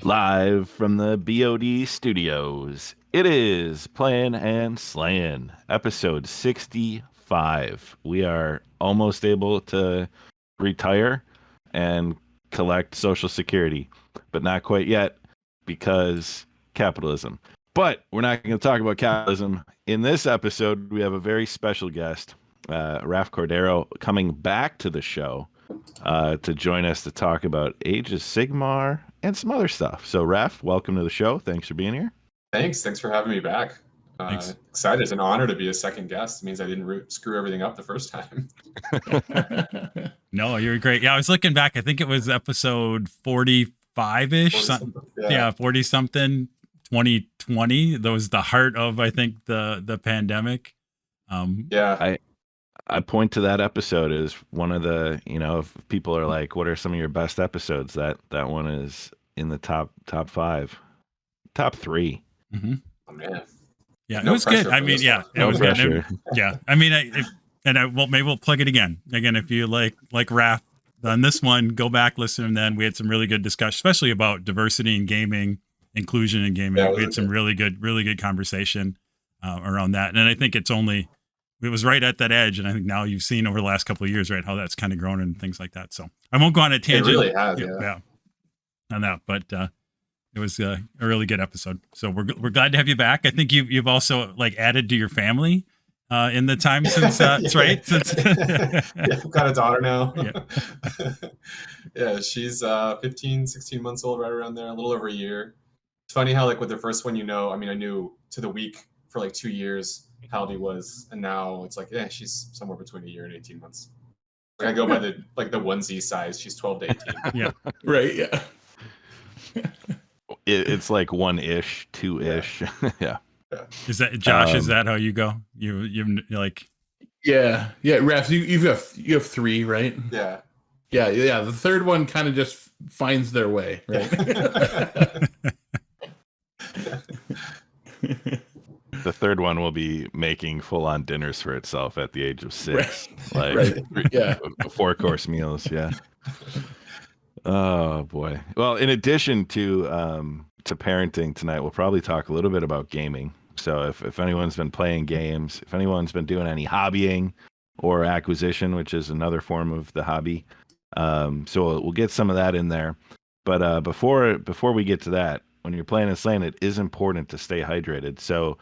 Live from the BoD studios, it is Playin and Slayin, episode 65. We are almost able to retire and collect Social Security, but not quite yet because capitalism. But we're not going to talk about capitalism. In this episode, we have a very special guest, Raf Cordero, coming back to the show to join us to talk about Age of Sigmar and some other stuff. So, Raf, welcome to the show. Thanks for being here. Thanks for having me back. Excited. It's an honor to be a second guest. It means I didn't screw everything up the first time. No, you're great. Yeah, I was looking back. I think it was episode 45-ish. 40 something. 2020. That was the heart of, I think, the pandemic. I point to that episode as one of the, if people are like, what are some of your best episodes? That one is in the top 5, top 3. Mm-hmm. Oh man. Yeah, no, it was good. I mean, yeah, it was pressure. Good. Yeah, I mean, maybe we'll plug it again. Again, if you like Raf on this one, go back, listen, and then we had some really good discussion, especially about diversity in gaming, inclusion in gaming. We had some really good conversation around that, and I think it was right at that edge, and I think now you've seen over the last couple of years, right, how that's kind of grown and things like that. So I won't go on a tangent. It really has, yeah. On that, but it was a really good episode. So we're glad to have you back. I think you've also added to your family in the time since right? Since I've got a daughter now. Yeah, yeah, she's 15, 16 months old, right around there, a little over a year. It's funny how with the first one, I knew to the week for 2 years how old he was, and now it's she's somewhere between a year and 18 months. I go by the onesie size. She's 12 to 18. Yeah, right. Yeah. It's like 1-ish, 2-ish. Yeah. Is that Josh? Is that how you go? You're like. Yeah. Raf, you have 3, right? Yeah. Yeah. The third one kind of just finds their way, right? The third one will be making full-on dinners for itself at the age of 6. Right. Yeah. 4-course meals. Yeah. Oh boy. Well, in addition to parenting tonight, we'll probably talk a little bit about gaming. So if anyone's been playing games, if anyone's been doing any hobbying or acquisition, which is another form of the hobby, so we'll get some of that in there. But before we get to that, when you're playing and slaying, it is important to stay hydrated. So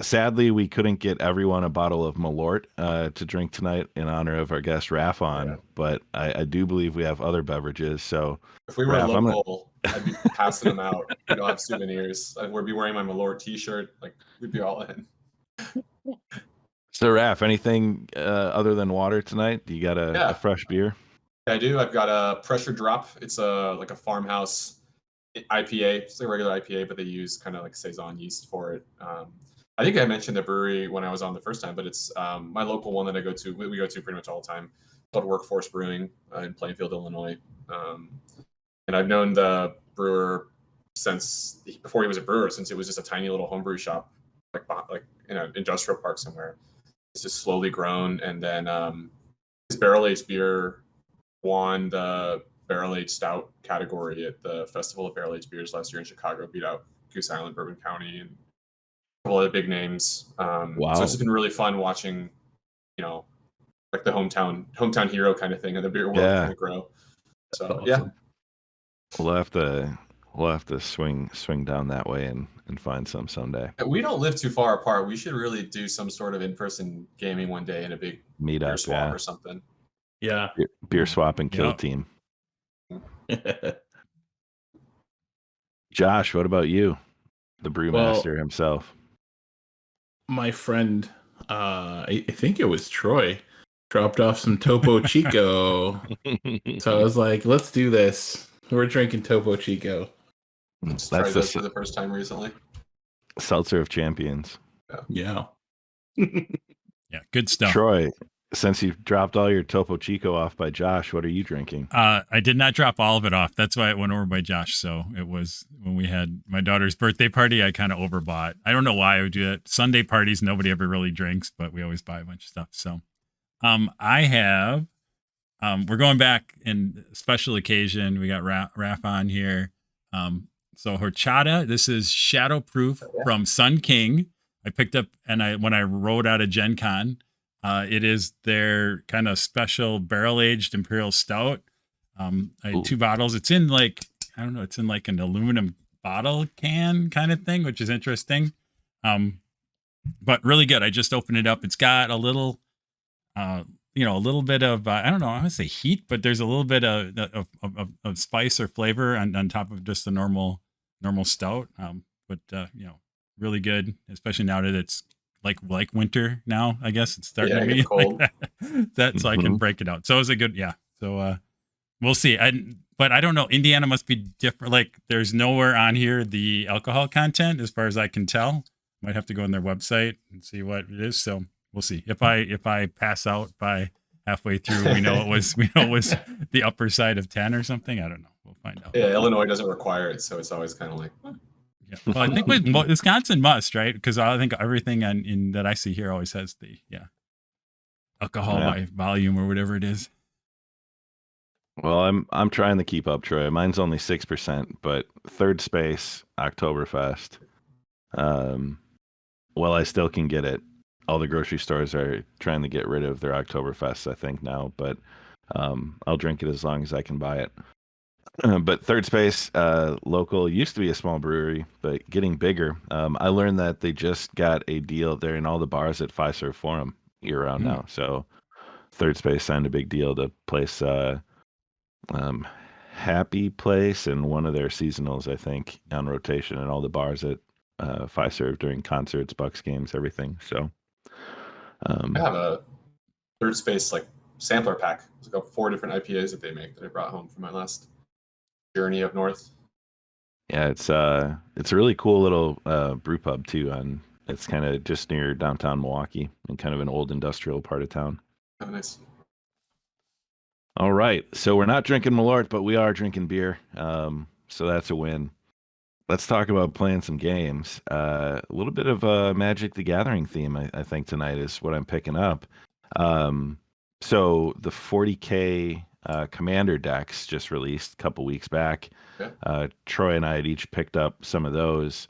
sadly, we couldn't get everyone a bottle of Malort to drink tonight in honor of our guest Raf on, but I do believe we have other beverages. So if we were local, I'd be passing them out. We'd all have souvenirs. We'd be wearing my Malort t-shirt. We'd be all in. So Raf, anything other than water tonight? Do you got a fresh beer? I do. I've got a Pressure Drop. It's a farmhouse IPA. It's a regular IPA, but they use kind of Saison yeast for it. I think I mentioned the brewery when I was on the first time, but it's my local one that we go to pretty much all the time, called Workforce Brewing in Plainfield, Illinois. And I've known the brewer since before he was a brewer, since it was just a tiny little homebrew shop, like in an industrial park somewhere. It's just slowly grown, and then his barrel-aged beer won the barrel-aged stout category at the Festival of Barrel-Aged Beers last year in Chicago, beat out Goose Island, Bourbon County, and a couple other big names. Wow. So it's been really fun watching, the hometown hero kind of thing in the beer world kind of grow. So awesome. Yeah. We'll have to swing down that way and find some someday. We don't live too far apart. We should really do some sort of in-person gaming one day in a big meetup beer swap or something. Yeah. Beer swap and kill team. Josh, what about you? The brewmaster himself. My friend, I think it was Troy, dropped off some Topo Chico. So I was like, let's do this. We're drinking Topo Chico. That's for the first time recently. Seltzer of champions. Yeah. Yeah, good stuff. Troy, since you dropped all your Topo Chico off by Josh, what are you drinking? I did not drop all of it off. That's why it went over by Josh. So it was when we had my daughter's birthday party, I kind of overbought. I don't know why I would do that. Sunday parties, nobody ever really drinks, but we always buy a bunch of stuff. So I have, we're going back in special occasion. We got Raf on here. So horchata, this is Shadowproof from Sun King. I picked up, and when I rode out of Gen Con, it is their kind of special barrel-aged Imperial Stout. I had 2 bottles. It's in like, I don't know, it's in like an aluminum bottle can kind of thing, which is interesting. But really good. I just opened it up. It's got a little, a little bit of, I don't know, I would say heat, but there's a little bit of spice or flavor on top of just the normal stout. But really good, especially now that it's like winter now. I guess it's starting to be cold. like that, so I can break it out. So it was a good, So we'll see. But I don't know. Indiana must be different. Like there's nowhere on here the alcohol content, as far as I can tell. Might have to go on their website and see what it is. So we'll see. If I pass out by halfway through, we know it was the upper side of 10 or something. I don't know. We'll find out. Yeah, Illinois doesn't require it, so it's always kind of like. Yeah. Well, I think Wisconsin must, right? Because I think everything in that I see here always has the alcohol by volume or whatever it is. Well, I'm trying to keep up, Troy. Mine's only 6%, but third space Oktoberfest. Well, I still can get it. All the grocery stores are trying to get rid of their Oktoberfest, I think, now, but I'll drink it as long as I can buy it. But third space, local, used to be a small brewery, but getting bigger. I learned that they just got a deal. They're in all the bars at Fiserv Forum year-round now. So third space signed a big deal to place Happy Place and one of their seasonals, I think, on rotation in all the bars at Fiserv during concerts, Bucks games, everything. So I have a third space like sampler pack. It's like 4 different IPAs that they make that I brought home from my last journey up north. Yeah, it's a really cool little brew pub too. It's kind of just near downtown Milwaukee in kind of an old industrial part of town. Oh, nice. All right, so we're not drinking Malort, but we are drinking beer. So that's a win. Let's talk about playing some games. A little bit of a Magic the Gathering theme, I think, tonight is what I'm picking up. So the 40K Commander decks just released a couple weeks back. Okay. Troy and I had each picked up some of those,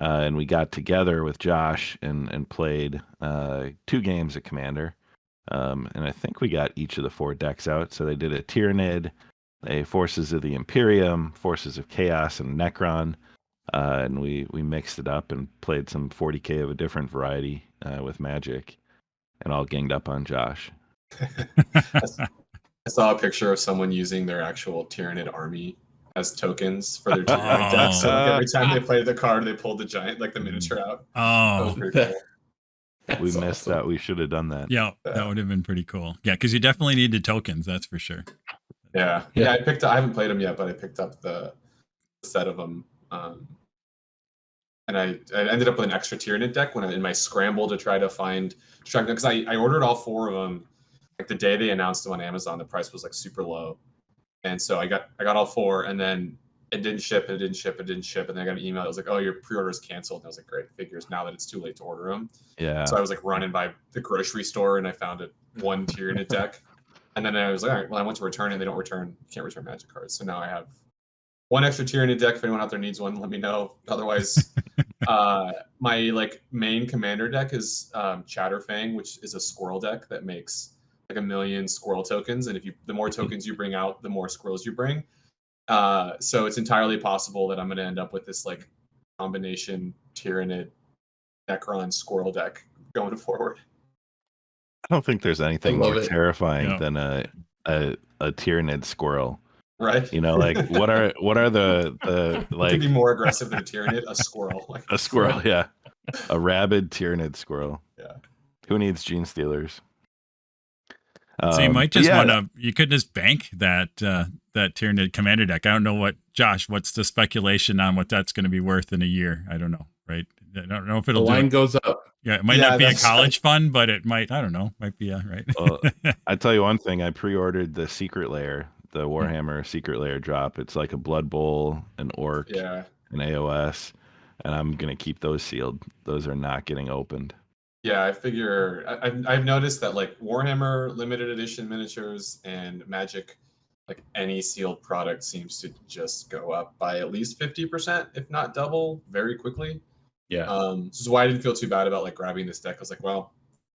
and we got together with Josh and played 2 games of Commander. And I think we got each of the 4 decks out. So they did a Tyranid, a Forces of the Imperium, Forces of Chaos, and Necron. And we mixed it up and played some 40K of a different variety with Magic, and all ganged up on Josh. I saw a picture of someone using their actual Tyranid army as tokens for their Tyranid deck. So like every time they played the card, they pulled the giant, like the miniature out. That was pretty cool. We missed that. We should have done that. Yeah, that would have been pretty cool. Yeah, because you definitely needed tokens, that's for sure. Yeah. I haven't played them yet, but I picked up the set of them. And I ended up with an extra Tyranid deck in my scramble to try to find, because I ordered all 4 of them like the day they announced them on Amazon. The price was like super low, and so I got all 4, and then it didn't ship, and then I got an email. It was like, oh, your pre-order is canceled. And I was like, great, figures now that it's too late to order them. Yeah. So I was like running by the grocery store, and I found one Tyranid deck, and then I was like, all right, well, I went to return it. They don't return, can't return Magic cards. So now I have 1 extra Tyranid deck. If anyone out there needs one, let me know. Otherwise, my like main Commander deck is Chatterfang, which is a squirrel deck that makes like 1 million squirrel tokens, and the more tokens you bring out, the more squirrels you bring. So it's entirely possible that I'm going to end up with this like combination Tyranid Necron squirrel deck going forward. I don't think there's anything more terrifying than a Tyranid squirrel. Right. You know, like what are the like could be more aggressive than a Tyranid, a squirrel. Like a squirrel, yeah. A rabid Tyranid squirrel. Yeah. Who needs Gene Stealers? So you might just want to. You could just bank that Tyranid Commander deck. I don't know what's the speculation on what that's going to be worth in a year? I don't know. Right? I don't know if it'll. The line goes up. Yeah, it might not be a college fund, but it might. I don't know. Might be right. Well, I tell you one thing. I pre-ordered the Secret Lair, the Warhammer Secret Lair drop. It's like a Blood Bowl, an Orc, an AOS, and I'm gonna keep those sealed. Those are not getting opened. Yeah, I figure I've noticed that like Warhammer limited edition miniatures and Magic like any sealed product seems to just go up by at least 50%, if not double, very quickly. Yeah. This is why I didn't feel too bad about like grabbing this deck. I was like, well,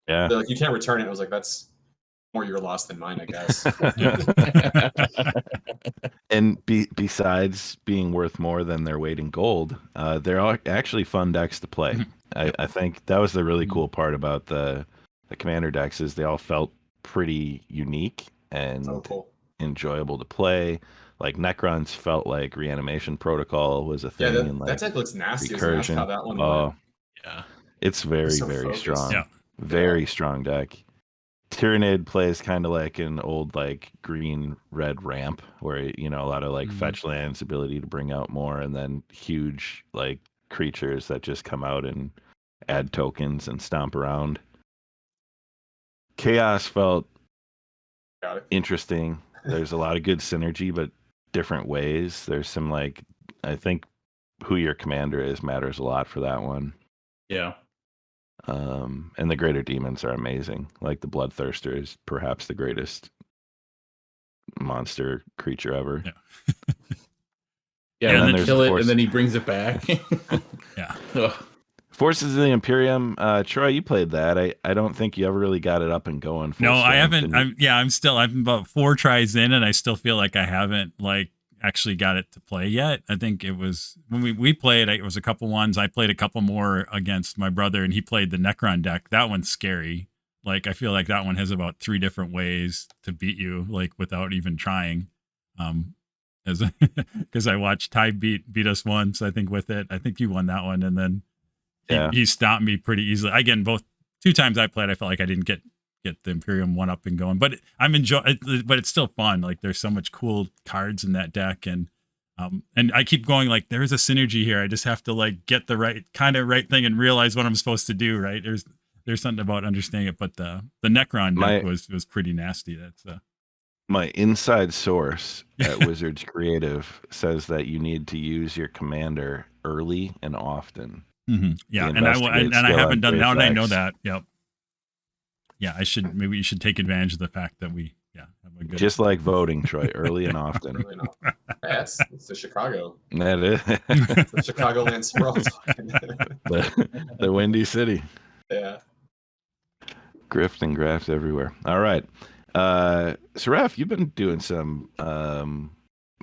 Yeah. they're like, you can't return it. I was like, that's more your loss than mine, I guess. And besides being worth more than their weight in gold, they're all actually fun decks to play. I think that was the really cool part about the commander decks is they all felt pretty unique and So cool. enjoyable to play. Like Necrons felt like Reanimation Protocol was a thing, Yeah, and like that deck looks nasty. I was gonna ask how Recursion. that one Oh, went. Yeah. it's very so very focused. strong. Yeah. Very strong deck. Tyrannid plays kind of like an old like green red ramp where a lot of like fetch lands, ability to bring out more, and then huge like creatures that just come out and add tokens and stomp around. Chaos felt Got it. interesting. There's a lot of good synergy, but different ways. There's some like I think who your commander is matters a lot for that one. Yeah. And the greater demons are amazing. Like the Bloodthirster is perhaps the greatest monster creature ever. Yeah. Yeah, And and then then there's, kill of it, course- and then he brings it back. Yeah. Ugh. Forces of the Imperium. Troy, you played that. I don't think you ever really got it up and going. Full No, I strength, haven't. and I'm about 4 tries in, and I still feel like I haven't like actually got it to play yet. I think it was when we played. It was a couple ones. I played a couple more against my brother, and he played the Necron deck. That one's scary. Like I feel like that one has about 3 different ways to beat you, like without even trying. As because I watched Ty beat us once, I think with it. I think you won that one, and then he stopped me pretty easily. Again, both 2 times I played, I felt like I didn't get the Imperium one up and going, but I'm enjoying. But it's still fun. Like there's so much cool cards in that deck, and I keep going like there's a synergy here. I just have to like get the right thing and realize what I'm supposed to do. Right? There's something about understanding it, but the Necron deck was pretty nasty. That's my inside source at Wizards Creative says that you need to use your commander early and often. Yeah, The and I investigate and I skill haven't on done three now that I know effects. that. Yep. Yeah, maybe you should take advantage of the fact that we have a good. Just like voting, Troy, early and often. Really not. Yeah, it's the Chicago. That is It's the Chicagoland sprawl talking. the Windy City. Yeah. Grift and graft everywhere. All right. So Raf, you've been doing some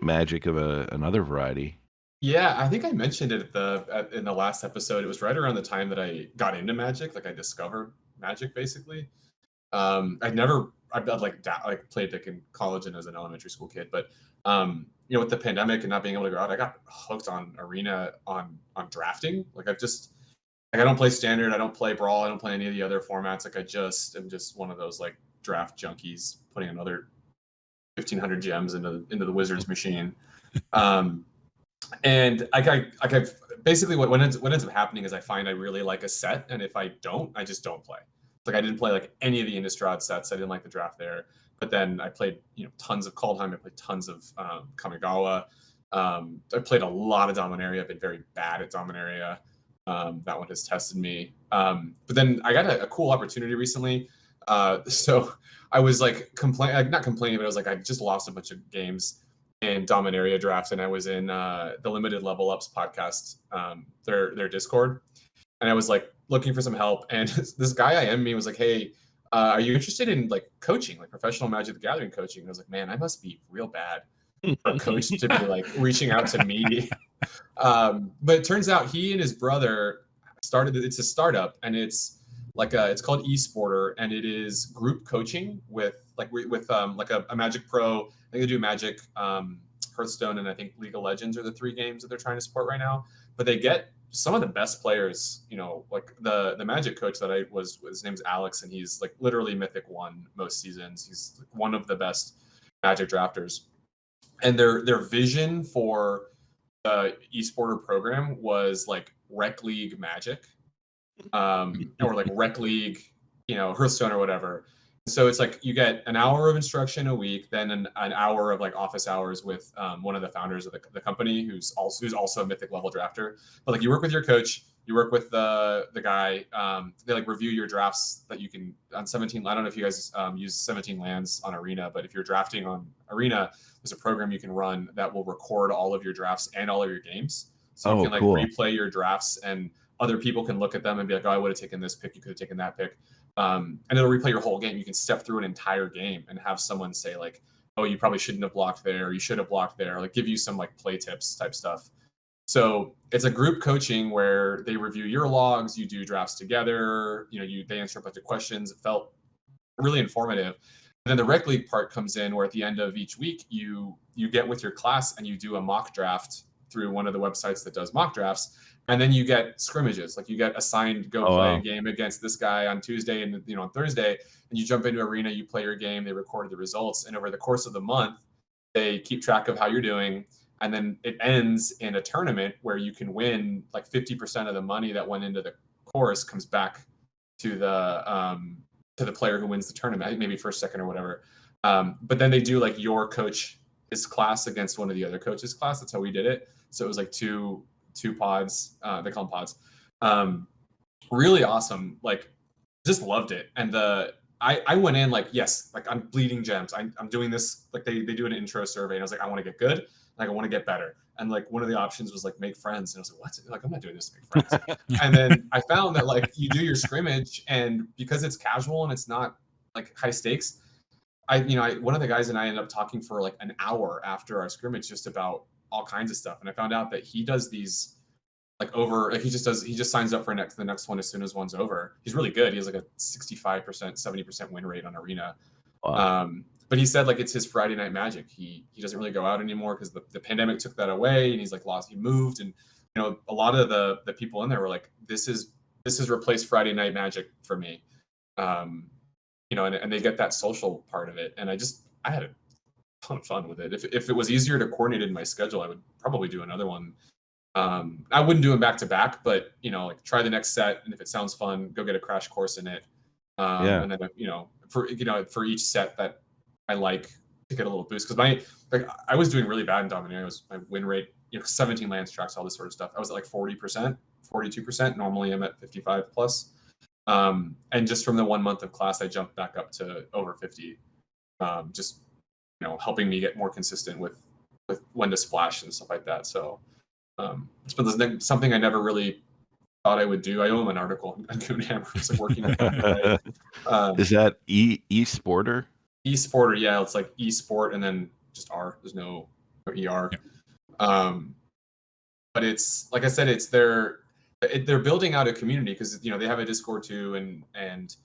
magic of another variety. Yeah, I think I mentioned it in the last episode. It was right around the time that I got into Magic, like I discovered Magic basically. I've like played like in college and as an elementary school kid, but with the pandemic and not being able to go out, I got hooked on Arena on drafting. Like I don't play Standard, I don't play Brawl, I don't play any of the other formats. Like I'm just one of those like draft junkies putting another 1,500 gems into the Wizards machine. And I've basically what ends up happening is I find I really like a set, and if I don't, I just don't play. Like I didn't play like any of the Innistrad sets. I didn't like the draft there. But then I played tons of Kaldheim. I played tons of Kamigawa. I played a lot of Dominaria. I've been very bad at Dominaria. That one has tested me. But then I got a cool opportunity recently. So I was like not complaining, but I was like I just lost a bunch of games in Dominaria drafts, and I was in the Limited Level Ups podcast, their Discord, and I was like looking for some help, and this guy IM'd me was like, "Hey, are you interested in like coaching, like professional Magic the Gathering coaching?" And I was like, "Man, I must be real bad for a coach to be like reaching out to me." But it turns out he and his brother started. It's a startup, and it's called Esporter, and it is group coaching with like a Magic Pro. I think they do Magic, Hearthstone, and I think League of Legends are the 3 games that they're trying to support right now. But they get some of the best players, like the Magic coach that his name's Alex, and he's like literally Mythic 1 most seasons. He's like one of the best Magic drafters. And their vision for the Esporter program was like Rec League Magic, or like Rec League, Hearthstone or whatever. So it's like you get an hour of instruction a week, then an hour of like office hours with one of the founders of the company who's also a mythic level drafter. But like you work with your coach, you work with the guy. They like review your drafts that you can on 17. I don't know if you guys use 17 lands on Arena, but if you're drafting on Arena, there's a program you can run that will record all of your drafts and all of your games. So you can like cool. replay your drafts, and other people can look at them and be like, "Oh, I would have taken this pick. You could have taken that pick." And it'll replay your whole game. You can step through an entire game and have someone say like, "Oh, you probably shouldn't have blocked there. You should have blocked there." Like give you some like play tips type stuff. So it's a group coaching where they review your logs. You do drafts together. They answer a bunch of questions. It felt really informative. And then the rec league part comes in, where at the end of each week you get with your class and you do a mock draft through one of the websites that does mock drafts. And then you get scrimmages, like you get assigned, go play a game against this guy on Tuesday and on Thursday, and you jump into Arena, you play your game, they record the results, and over the course of the month, they keep track of how you're doing, and then it ends in a tournament where you can win like 50% of the money that went into the course comes back to the player who wins the tournament. I think maybe first, second, or whatever. But then they do like your coach's class against one of the other coaches' class. That's how we did it. So it was like two pods. They call them pods. Really awesome. Like, just loved it. And I went in like, yes, like I'm bleeding gems. I'm doing this. Like they do an intro survey, and I was like, I want to get good. Like I want to get better. And like one of the options was like make friends. And I was like, what? Like I'm not doing this to make friends. And then I found that like you do your scrimmage, and because it's casual and it's not like high stakes, one of the guys and I ended up talking for like an hour after our scrimmage just about all kinds of stuff. And I found out that he does these he just signs up for the next one as soon as one's over. He's really good. He has like a 65%, 70% win rate on Arena. Wow. But he said like it's his Friday night magic. He doesn't really go out anymore because the pandemic took that away, and he's like he moved, and a lot of the people in there were like, this is replaced Friday night magic for me. And they get that social part of it, and I had a ton of fun with it. If it was easier to coordinate in my schedule, I would probably do another one. I wouldn't do them back to back, but like try the next set, and if it sounds fun, go get a crash course in it. And then for each set that I like to get a little boost, because I was doing really bad in Domineer. My win rate, 17 lands tracks, all this sort of stuff. I was at like 40%, 42%. Normally I'm at 55 plus. And just from the 1 month of class, I jumped back up to over 50. Just helping me get more consistent with when to splash and stuff like that. So it's been something I never really thought I would do. I owe him an article on Goonhammer. It's like working. Is that Esporter? Esporter, yeah, it's like esport and then just R. There's no ER. Yeah. But it's like I said, they're building out a community, because they have a Discord too, and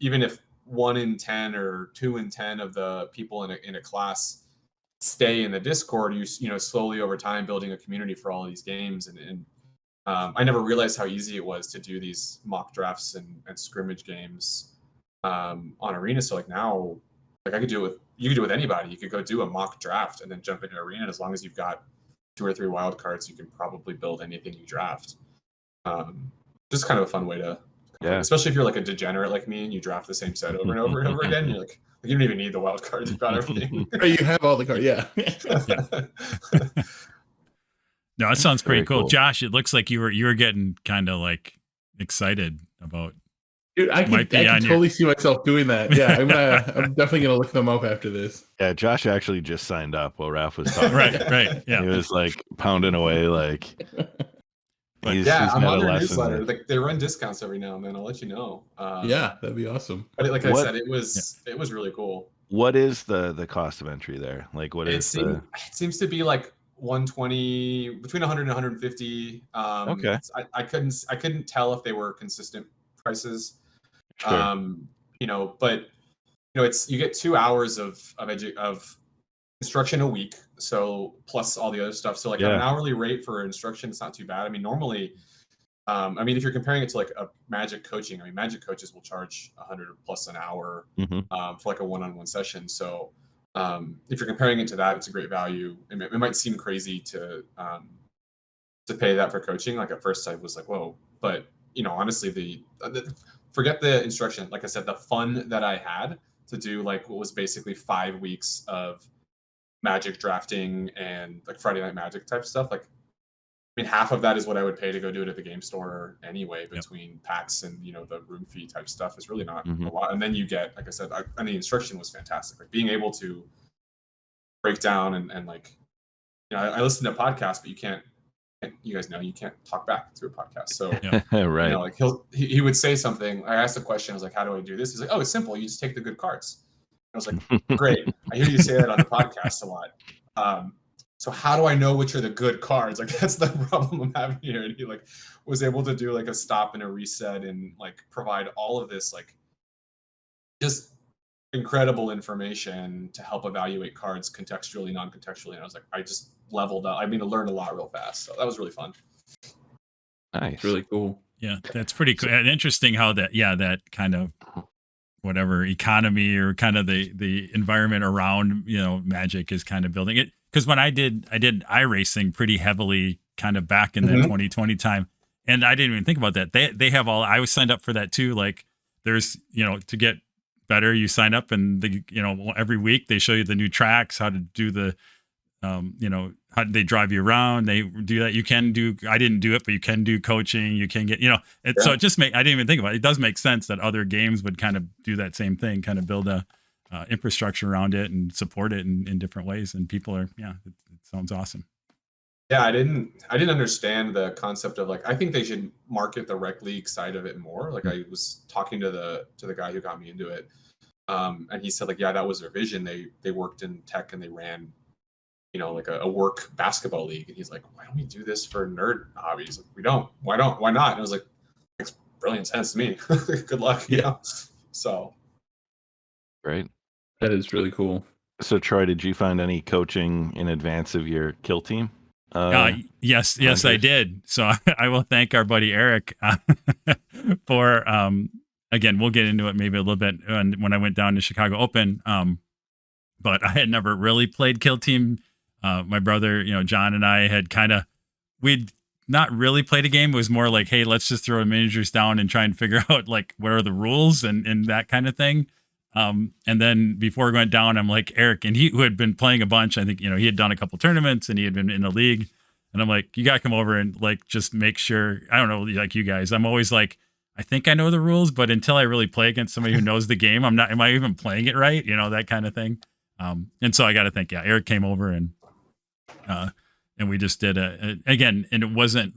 even if 1 in 10 or 2 in 10 of the people in a class stay in the Discord, you slowly over time building a community for all of these games, and I never realized how easy it was to do these mock drafts and scrimmage games on Arena. So like now, like you could do it with anybody. You could go do a mock draft and then jump into Arena, and as long as you've got 2 or 3 wild cards, you can probably build anything you draft. Just kind of a fun way to, especially if you're like a degenerate like me and you draft the same set over and over and over again. You're like you don't even need the wild cards. You've got everything. You have all the cards. Yeah. No, that sounds pretty Very cool. Josh, it looks like you were getting kind of like excited about. Dude, I can totally see myself doing that. Yeah, I'm definitely gonna look them up after this. Yeah, Josh actually just signed up while Raf was talking. Right. Yeah. He was like pounding away, like. He's I'm on their newsletter. Like they run discounts every now and then. I'll let you know. Yeah, that'd be awesome. But like I said, it was really cool. What is the cost of entry there? Like what is it seems to be like 120, between 100 and 150. Okay. I couldn't tell if they were consistent prices. Sure. But it's you get 2 hours of instruction a week, so plus all the other stuff. So like an hourly rate for instruction, it's not too bad. I mean, normally, if you're comparing it to like a Magic coaching, Magic coaches will charge 100 plus an hour for like a one-on-one session. So if you're comparing it to that, it's a great value. It might seem crazy to pay that for coaching. Like at first I was like, whoa, but honestly, forget the instruction. Like I said, the fun that I had to do like what was basically 5 weeks of Magic drafting and like Friday Night Magic type stuff. Like, I mean, half of that is what I would pay to go do it at the game store anyway, between packs and, you know, the room fee type stuff is really not a lot. And then you get, like I said, and the instruction was fantastic. Like being able to break down and like, you know, I listen to podcasts, but you can't, you guys know, you can't talk back through a podcast. So, right. you know, like he would say something. I asked a question. I was like, how do I do this? He's like, oh, it's simple. You just take the good cards. I was like, great. I hear you say that on the podcast a lot. So how do I know which are the good cards? Like that's the problem I'm having here. And he like was able to do like a stop and a reset and like provide all of this like just incredible information to help evaluate cards contextually, non-contextually. And I was like, I just leveled up. I mean, I learned a lot real fast. So that was really fun. Nice. It's really cool. Yeah, that's pretty cool. And interesting how that kind of whatever economy or kind of the environment around, you know, Magic is kind of building it. Because when I did iRacing pretty heavily kind of back in the 2020 time, and I didn't even think about that. They have all, I was signed up for that too. Like there's, you know, to get better, you sign up and you know, every week they show you the new tracks, how to do the, you know, how they drive you around. They do that. You can do, I didn't do it, but you can do coaching. You can get, you know, so it just I didn't even think about it. It does make sense that other games would kind of do that same thing, kind of build a infrastructure around it and support it in different ways. And people are, it sounds awesome. Yeah, I didn't understand the concept of like, I think they should market the rec league side of it more. Like I was talking to the guy who got me into it. And he said like, yeah, that was their vision. They worked in tech and they ran, you know, like a work basketball league. And he's like, why don't we do this for nerd hobbies? Like, we don't, why not? And I was like, makes brilliant sense to me. Good luck. You know? So. Great. That is really cool. So Troy, did you find any coaching in advance of your kill team? Yes, I did. So I will thank our buddy Eric for, again, we'll get into it maybe a little bit when I went down to Chicago Open. But I had never really played kill team. My brother, you know, John and I had we'd not really played a game. It was more like, hey, let's just throw miniatures down and try and figure out like what are the rules and that kind of thing. And then before it went down, I'm like, Eric, and he who had been playing a bunch, I think, you know, he had done a couple tournaments and he had been in the league. And I'm like, you got to come over and like, just make sure, I don't know, like you guys, I'm always like, I think I know the rules, but until I really play against somebody who knows the game, am I even playing it right? You know, that kind of thing. And so I got to think, Eric came over and we just did again, and it wasn't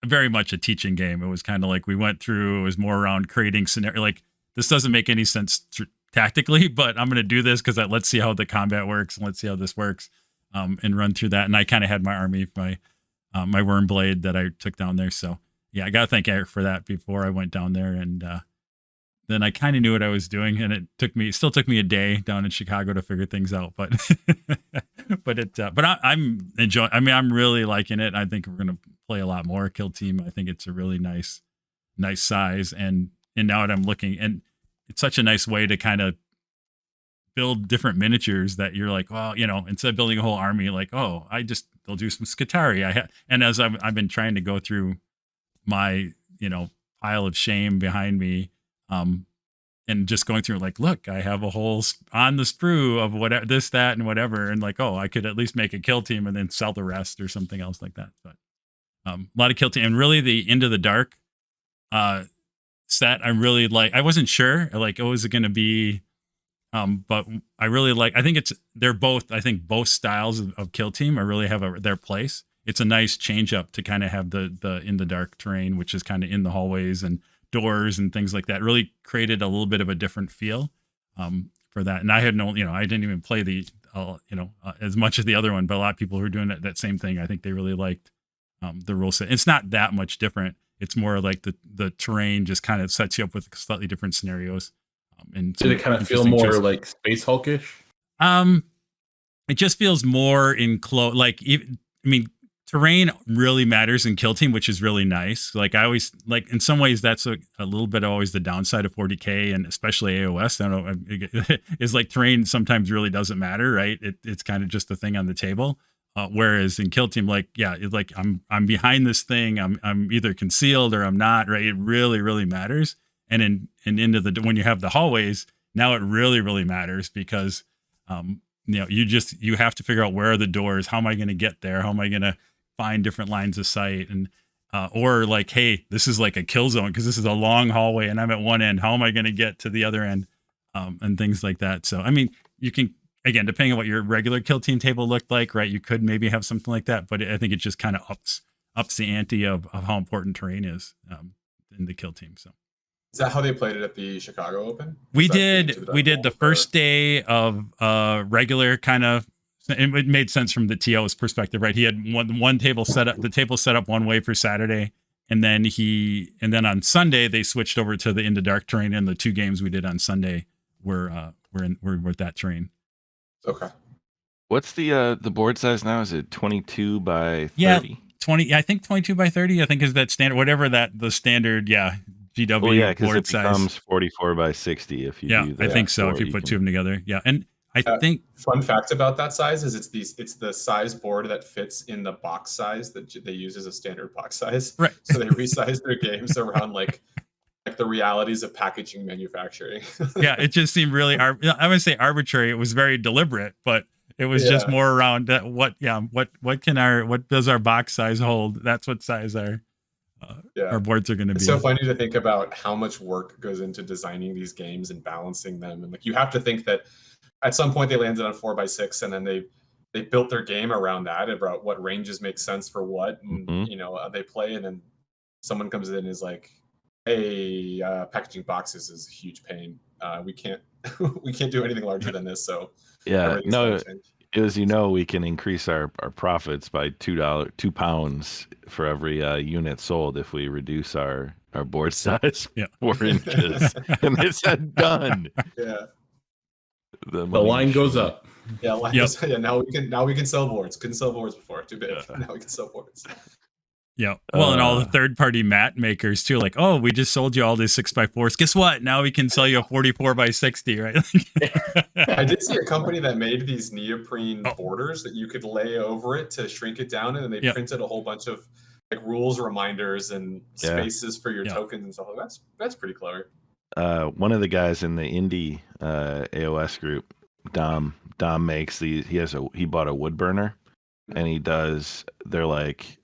very much a teaching game. It was kind of like we went through, it was more around creating scenario. Like this doesn't make any sense tactically, but I'm going to do this because let's see how the combat works and let's see how this works, and run through that. And I kind of had my army, my Wormblade that I took down there. So yeah, I got to thank Eric for that before I went down there. And then I kind of knew what I was doing, and it still took me a day down in Chicago to figure things out. But but I'm enjoying. I mean, I'm really liking it. I think we're going to play a lot more kill team. I think it's a really nice size, and now that I'm looking, and it's such a nice way to kind of build different miniatures that you're like, well, you know, instead of building a whole army, like, oh, they'll do some Skitarii. And as I've been trying to go through my, you know, pile of shame behind me, and just going through like, look, I have a whole on the sprue of whatever, this, that, and whatever. And like, oh, I could at least make a kill team and then sell the rest or something else like that. But a lot of kill team, and really the Into the Dark set I really like. I wasn't sure like, oh, is it going to be, but I really like, I think both styles of kill team really have their place. It's a nice change up to kind of have the In the Dark terrain, which is kind of in the hallways and doors and things like that. Really created a little bit of a different feel for that. And I had no, you know, I didn't even play the as much as the other one, but a lot of people who are doing that same thing, I think they really liked the rule set. It's not that much different. It's more like the terrain just kind of sets you up with slightly different scenarios. And did it kind of feel more like Space Hulkish? It just feels more enclosed. Like, I mean, terrain really matters in kill team, which is really nice. Like I always like, in some ways that's a little bit always the downside of 40K and especially AOS. I don't know, is like terrain sometimes really doesn't matter, right? It's kind of just a thing on the table. Whereas in kill team, like, yeah, it's like I'm behind this thing. I'm either concealed or I'm not, right? It really, really matters. and into the when you have the hallways, now it really matters because you have to figure out where are the doors, how am I going to get there, how am I going to find different lines of sight, and or like, hey, this is like a kill zone because this is a long hallway and I'm at one end, how am I going to get to the other end, and things like that. So I mean, you can, again, depending on what your regular kill team table looked like, right, you could maybe have something like that, but I think it just kind of ups the ante of how important terrain is in the kill team. So is that how they played it at the Chicago Open? We did the first day of regular kind of. It made sense from the TO's perspective, right? He had one table set up. The table set up one way for Saturday, and then on Sunday they switched over to the Into Dark terrain. And the 2 games we did on Sunday were with that terrain. Okay. What's the board size now? Is it 22 by 30? Yeah, 20. I think 22 by 30. I think is that standard. Whatever the standard. Yeah. GW board it size becomes 44 by 60 if you do that. I think so. If you put 2 of them together. Yeah. And I think fun fact about that size is it's the size board that fits in the box size that they use as a standard box size. Right. So they resize their games around like the realities of packaging manufacturing. Yeah, it just seemed really I would say arbitrary. It was very deliberate, but it was just more around what does our box size hold? That's what size our boards are going to be. It's so funny to think about how much work goes into designing these games and balancing them. And like, you have to think that at some point they landed on 4x6 and then they built their game around that, about what ranges make sense for what. And, they play, and then someone comes in and is like, hey, packaging boxes is a huge pain. We can't do anything larger than this. So yeah, no, as we can increase our profits by £2 for every unit sold if we reduce our board size 4 inches. And they said done. Yeah. The line goes up. Yeah, now we can sell boards. Couldn't sell boards before, too big. Now we can sell boards. Yeah. Well, and all the third-party mat makers too, like, oh, we just sold you all these 6x4s. Guess what? Now we can sell you a 44x60, right? I did see a company that made these neoprene borders that you could lay over it to shrink it down, and then they printed a whole bunch of like rules reminders and spaces for your tokens and stuff. That's pretty clever. One of the guys in the indie AOS group, Dom makes these. He bought a wood burner, and they're like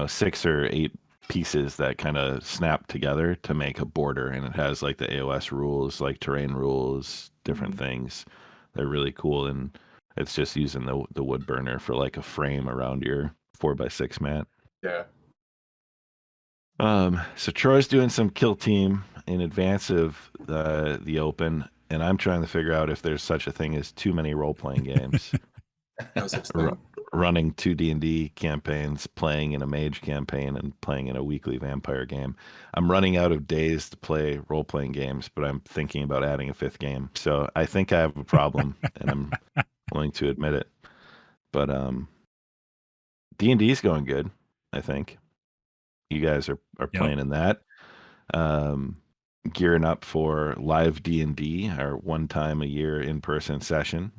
6 or 8 pieces that kind of snap together to make a border, and it has like the AOS rules, like terrain rules, different things. They're really cool, and it's just using the wood burner for like a frame around your 4x6 mat. Yeah. So Troy's doing some kill team in advance of the open, and I'm trying to figure out if there's such a thing as too many role-playing games. Running 2 D&D campaigns, playing in a mage campaign, and playing in a weekly vampire game. I'm running out of days to play role-playing games, but I'm thinking about adding a 5th game. So I think I have a problem, and I'm willing to admit it. But D&D is going good, I think. You guys are playing in that. Gearing up for live D&D, our 1 time a year in-person session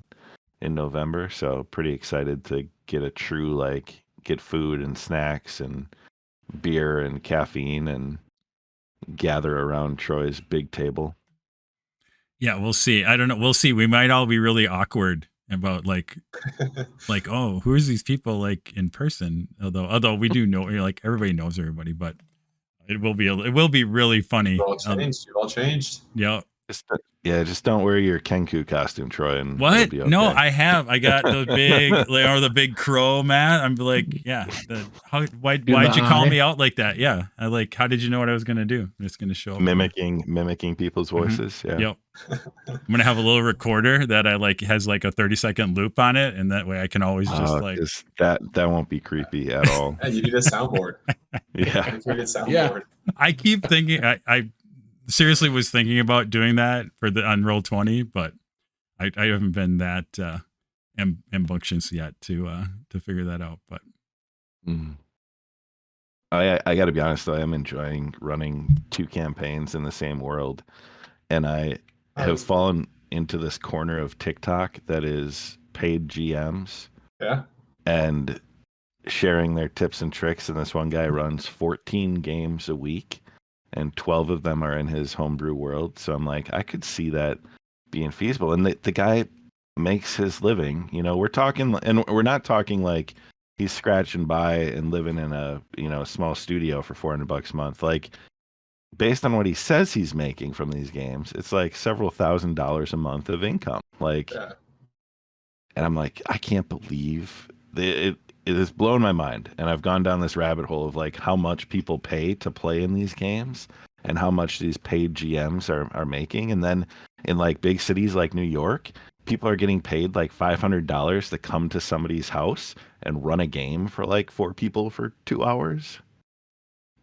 in November. So pretty excited to get a true, get food and snacks and beer and caffeine and gather around Troy's big table. Yeah, we'll see. I don't know. We'll see. We might all be really awkward about oh, who is these people in person? Although we do know, everybody knows everybody, but it will be really funny. You've all changed. Yeah. Just don't wear your Kenku costume, Troy. And what? Okay. No, I got the big, or the big crow mat. I'm like, yeah. Why'd you call me out like that? Yeah. How did you know what I was gonna do? I'm just gonna show up. Mimicking people's voices. Mm-hmm. Yeah. Yep. I'm gonna have a little recorder that has a 30-second loop on it, and that way I can always just that won't be creepy at all. And you need a soundboard. Yeah. I keep thinking I seriously was thinking about doing that for on Roll20, but I haven't been that ambitious yet to figure that out. But I got to be honest, though, I am enjoying running 2 campaigns in the same world, and I have fallen into this corner of TikTok that is paid GMs, and sharing their tips and tricks. And this one guy runs 14 games a week. and 12 of them are in his homebrew world. So I'm like, I could see that being feasible. And the guy makes his living. We're talking, and we're not talking like he's scratching by and living in a small studio for $400 a month. Like, based on what he says he's making from these games, it's like several $1,000s a month of income. Like, Yeah. and I'm like, I can't believe it has blown my mind. And I've gone down this rabbit hole of like how much people pay to play in these games and how much these paid GMs are making. And then in like big cities like New York, people are getting paid like $500 to come to somebody's house and run a game for like 4 people for 2 hours.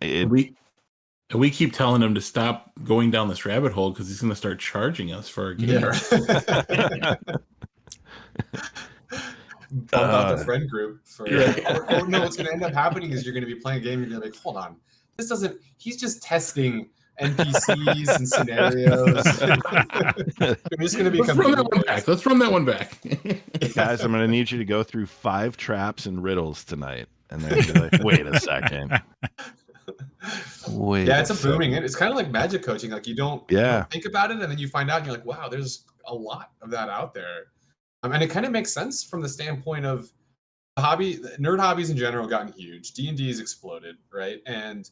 We keep telling him to stop going down this rabbit hole because he's going to start charging us for our games. Yeah. Bump out the friend group for or no, what's going to end up happening is you're going to be playing a game and you're going to be like, hold on, this doesn't, he's just testing NPCs and scenarios. You're just going to become Let's run that one back. Guys, I'm going to need you to go through 5 traps and riddles tonight. And they're like, wait a second. Yeah, it's a booming. It's kind of like magic coaching. Like you don't think about it, and then you find out, and you're like, wow, there's a lot of that out there. And it kind of makes sense from the standpoint of nerd hobbies in general gotten huge. D&D has exploded, right? And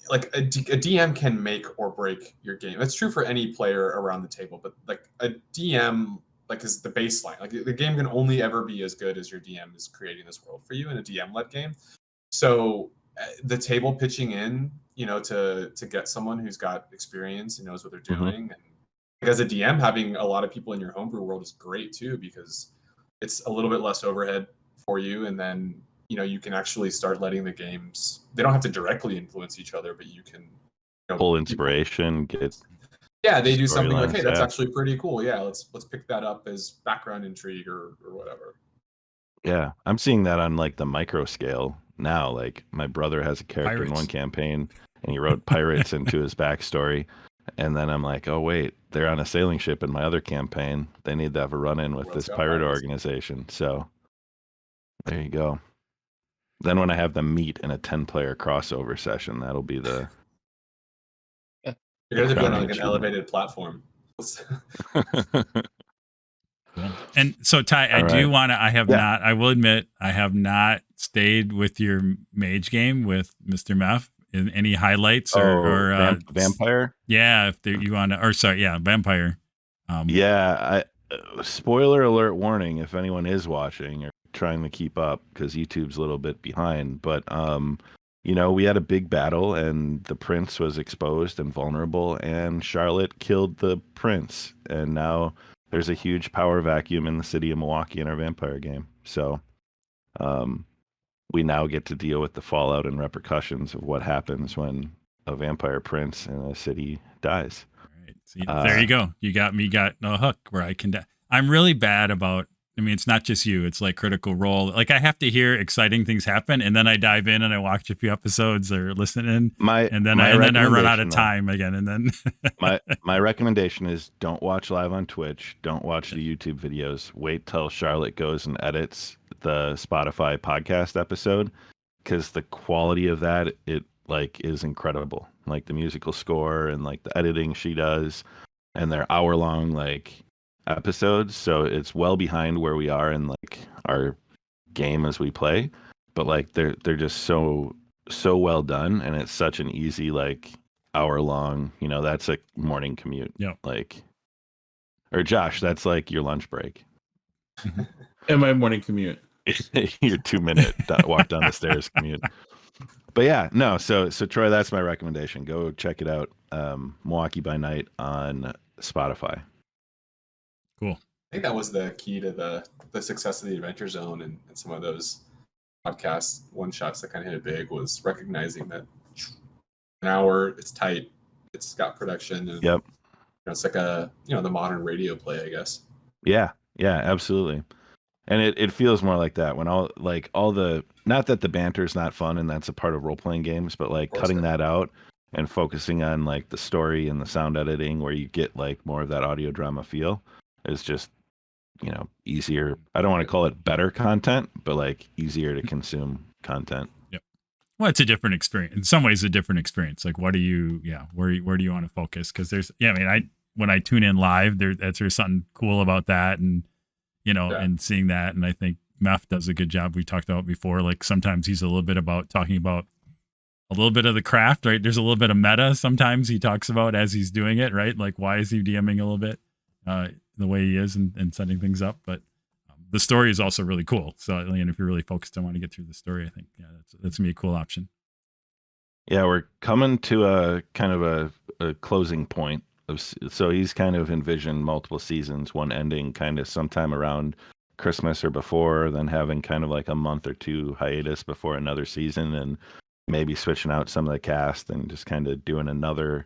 like a DM can make or break your game. That's true for any player around the table, but like a DM like is the baseline. Like the game can only ever be as good as your DM is creating this world for you in a DM-led game. So the table pitching in, to get someone who's got experience and knows what they're doing. And as a DM, having a lot of people in your homebrew world is great too, because it's a little bit less overhead for you. And then, you can actually start letting the games, they don't have to directly influence each other, but you can pull inspiration, they do something like, hey, that's actually pretty cool. Yeah, let's pick that up as background intrigue or whatever. Yeah, I'm seeing that on like the micro scale now. Like my brother has a character in one campaign and he wrote pirates into his backstory. And then I'm like, oh wait, they're on a sailing ship in my other campaign. They need to have a run in with this pirate organization. So there you go. Then when I have them meet in a 10-player crossover session, that'll be the You're gonna be on like an elevated platform. And so Ty, I will admit, I have not stayed with your mage game with Mr. Meth. In any highlights or vampire? Yeah, if you want to, or sorry, yeah, vampire. Spoiler alert warning if anyone is watching or trying to keep up, because YouTube's a little bit behind. But we had a big battle and the prince was exposed and vulnerable, and Charlotte killed the prince, and now there's a huge power vacuum in the city of Milwaukee in our vampire game. So we now get to deal with the fallout and repercussions of what happens when a vampire prince in a city dies. All right. See, there you go. You got a hook where I can. I'm really bad about. I mean, it's not just you. It's like Critical Role. Like I have to hear exciting things happen, and then I dive in and I watch a few episodes or listen in, and then I run out of time again. And then my recommendation is don't watch live on Twitch. Don't watch the YouTube videos. Wait till Charlotte goes and edits the Spotify podcast episode, because the quality of that is incredible. Like the musical score and like the editing she does, and they're hour-long like episodes, so it's well behind where we are in like our game as we play, but like they're just so well done, and it's such an easy like hour-long, that's a morning commute. Like, or Josh, that's like your lunch break. And my morning commute. Your 2-minute walk down the stairs commute. But yeah, no, so Troy, that's my recommendation. Go check it out. Milwaukee by Night on Spotify. Cool. I think that was the key to the success of the Adventure Zone and some of those podcast one-shots that kind of hit it big, was recognizing that an hour, it's tight, it's got production, and it's like the modern radio play, I guess. Yeah, absolutely. And it feels more like that when all the, not that the banter is not fun and that's a part of role-playing games, but like cutting that out and focusing on like the story and the sound editing, where you get like more of that audio drama feel, is just, easier. I don't want to call it better content, but like easier to consume content. Yep. Well, it's a different experience. In some ways, a different experience. Like, what do you, where do you want to focus? Because there's, I mean, when I tune in live, there's something cool about that, and and seeing that, and I think Meth does a good job. We talked about before. Like sometimes he's a little bit about talking about a little bit of the craft, right? There's a little bit of meta. Sometimes he talks about as he's doing it, right? Like why is he DMing a little bit the way he is and setting things up, but. The story is also really cool. So, and if you're really focused on wanting to get through the story, I think that's gonna be a cool option. Yeah, we're coming to a kind of a closing point. So he's kind of envisioned multiple seasons, one ending kind of sometime around Christmas or before, then having kind of like a month or two hiatus before another season, and maybe switching out some of the cast and just kind of doing another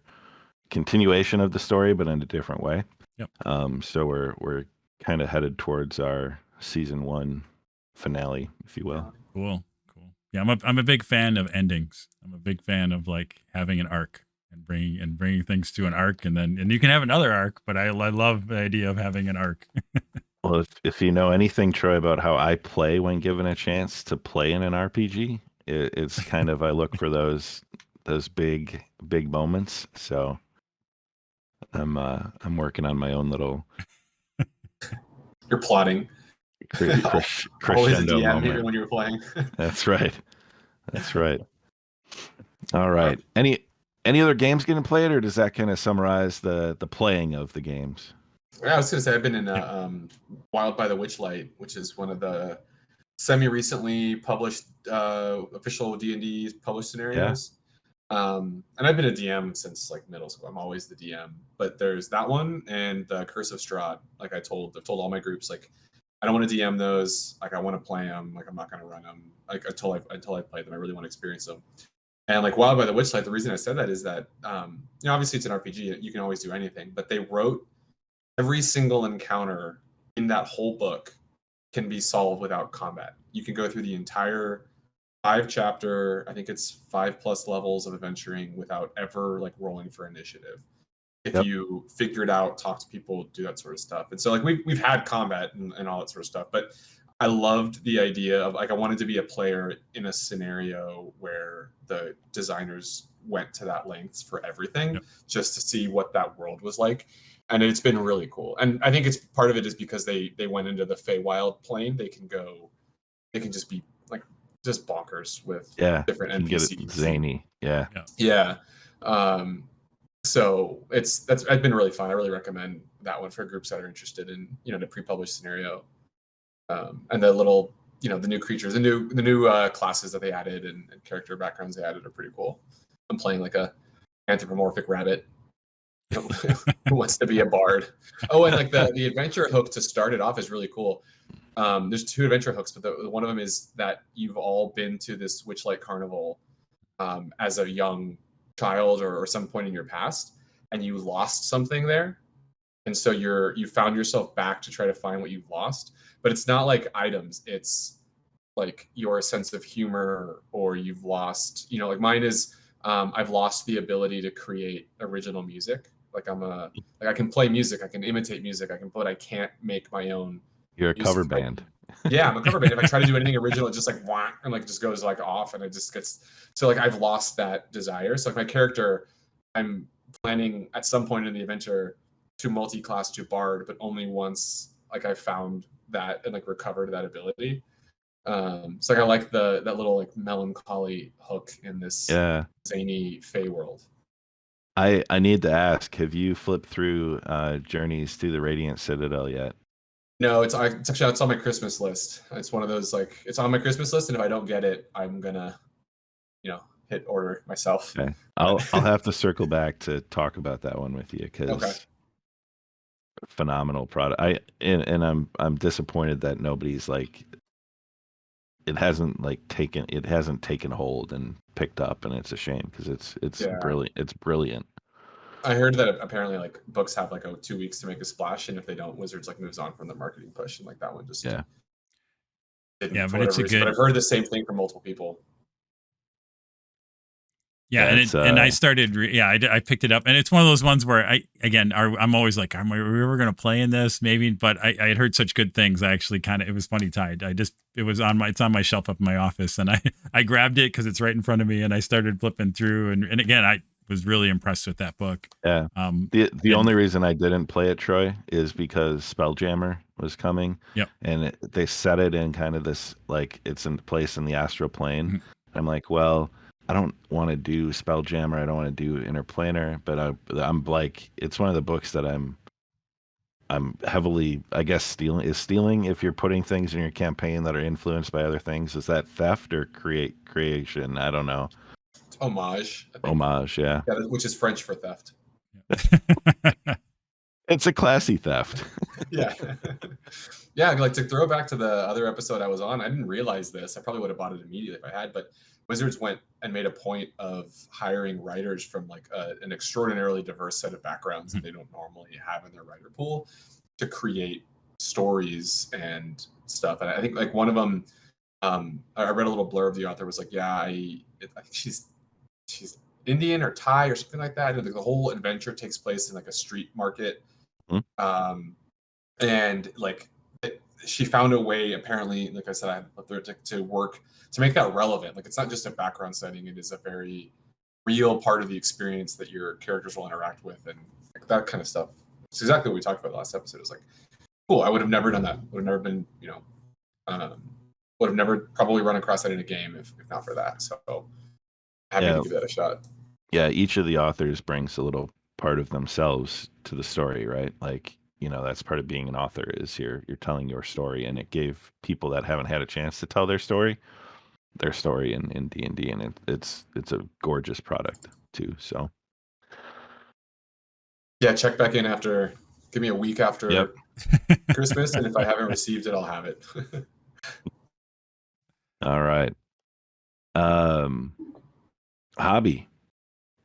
continuation of the story, but in a different way. Yep. So we're kind of headed towards our season 1 finale, if you will. Cool. Yeah, I'm a big fan of endings. I'm a big fan of like having an arc and bringing things to an arc, and you can have another arc. But I love the idea of having an arc. Well, if you know anything, Troy, about how I play when given a chance to play in an RPG, it's kind of I look for those big moments. So I'm working on my own little. You're plotting. Always a DM moment. Even when you're playing. That's right. All right. Any other games getting played, or does that kind of summarize the playing of the games? Yeah, I was gonna say I've been in Wild by the Witchlight, which is one of the semi-recently published official D&D published scenarios. And I've been a DM since like middle school. I'm always the DM. But there's that one and the Curse of Strahd. Like I've told all my groups, like I don't want to DM those. Like I want to play them. Like I'm not going to run them. Like until I play them, I really want to experience them. And like Wild by the Witchlight, the reason I said that is that obviously it's an RPG. You can always do anything, but they wrote every single encounter in that whole book can be solved without combat. You can go through the entire 5-chapter, I think it's 5+ levels of adventuring without ever like rolling for initiative. If you figure it out, talk to people, do that sort of stuff. And so like we've had combat and all that sort of stuff, but I loved the idea of like I wanted to be a player in a scenario where the designers went to that lengths for everything just to see what that world was like. And it's been really cool. And I think it's part of it is because they went into the Feywild plane. They can just be like just bonkers with different NPCs. Get it zany. Yeah. So that's been really fun. I really recommend that one for groups that are interested in the pre-published scenario, and the little the new creatures, the new classes that they added and character backgrounds they added are pretty cool. I'm playing like a anthropomorphic rabbit who wants to be a bard. Oh, and like the adventure hook to start it off is really cool. There's 2 adventure hooks, but one of them is that you've all been to this Witchlight Carnival as a young child or some point in your past, and you lost something there, and so you found yourself back to try to find what you've lost. But it's not like items; it's like your sense of humor, or you've lost. Like mine is, I've lost the ability to create original music. Like I can play music, I can imitate music, but I can't make my own. You're a cover band. Yeah, I'm a cover band. If I try to do anything original, it just like wah, and like just goes like off, and it just gets so like I've lost that desire. So like my character, I'm planning at some point in the adventure to multi-class to bard, but only once like I found that and like recovered that ability. So like I like that little like melancholy hook in this zany Fey world. I need to ask, have you flipped through Journeys to the Radiant Citadel yet? No, it's on my Christmas list. It's one of those like it's on my Christmas list, and if I don't get it, I'm gonna, hit order myself. Okay. I'll have to circle back to talk about that one with you because phenomenal product. I'm disappointed that nobody's like it hasn't taken hold and picked up, and it's a shame because it's brilliant. It's brilliant. I heard that apparently like books have like 2 weeks to make a splash, and if they don't, Wizards like moves on from the marketing push, and like that one just but it's a good. But I've heard the same thing from multiple people. Yeah, and That's, I started. I picked it up, and it's one of those ones where I'm always like, are we ever going to play in this? Maybe, but I had heard such good things. I actually it was funny tied. It's on my shelf up in my office, and I grabbed it because it's right in front of me, and I started flipping through, and again, I was really impressed with that book. Yeah. The only reason I didn't play it, Troy, is because Spelljammer was coming. Yep. And they set it in kind of this, like, it's in place in the astral plane. Mm-hmm. I'm like, well, I don't want to do Spelljammer. I don't want to do Interplanar, but I'm like, it's one of the books that I'm heavily, I guess, stealing. If you're putting things in your campaign that are influenced by other things, is that theft or creation? I don't know. Homage. I think. Homage, yeah. Which is French for theft. It's a classy theft. Yeah. Yeah, like to throw back to the other episode I was on, I didn't realize this. I probably would have bought it immediately if I had, but Wizards went and made a point of hiring writers from like an extraordinarily diverse set of backgrounds that they don't normally have in their writer pool to create stories and stuff. And I think like one of them, I read a little blurb. The author was like, "Yeah, I think she's Indian or Thai or something like that." And the whole adventure takes place in like a street market, and like she found a way. Apparently, like I said, I had up there to work to make that relevant. Like it's not just a background setting; it is a very real part of the experience that your characters will interact with, and like that kind of stuff. It's exactly what we talked about last episode. It was like, cool. I would have never done that. Would have never been, would have never probably run across that in a game if not for that. So happy to give that a shot. Yeah, each of the authors brings a little part of themselves to the story, right? Like, that's part of being an author is you're telling your story, and it gave people that haven't had a chance to tell their story in D&D, and it's a gorgeous product too. So yeah, check back in after. Give me a week after Christmas, and if I haven't received it, I'll have it. All right. Hobby.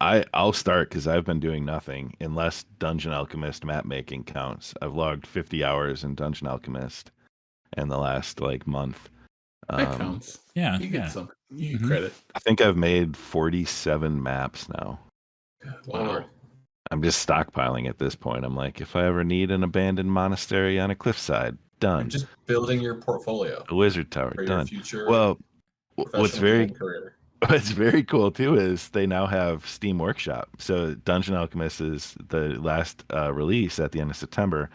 I'll start because I've been doing nothing unless Dungeon Alchemist map making counts. I've logged 50 hours in Dungeon Alchemist in the last month. That counts. Yeah, you get some. You get credit. I think I've made 47 maps now. Wow. I'm just stockpiling at this point. I'm like, if I ever need an abandoned monastery on a cliffside, done. You're just building your portfolio. A wizard tower, for done. Your future well, what's very cool too is they now have Steam Workshop. So Dungeon Alchemist is the last release at the end of September.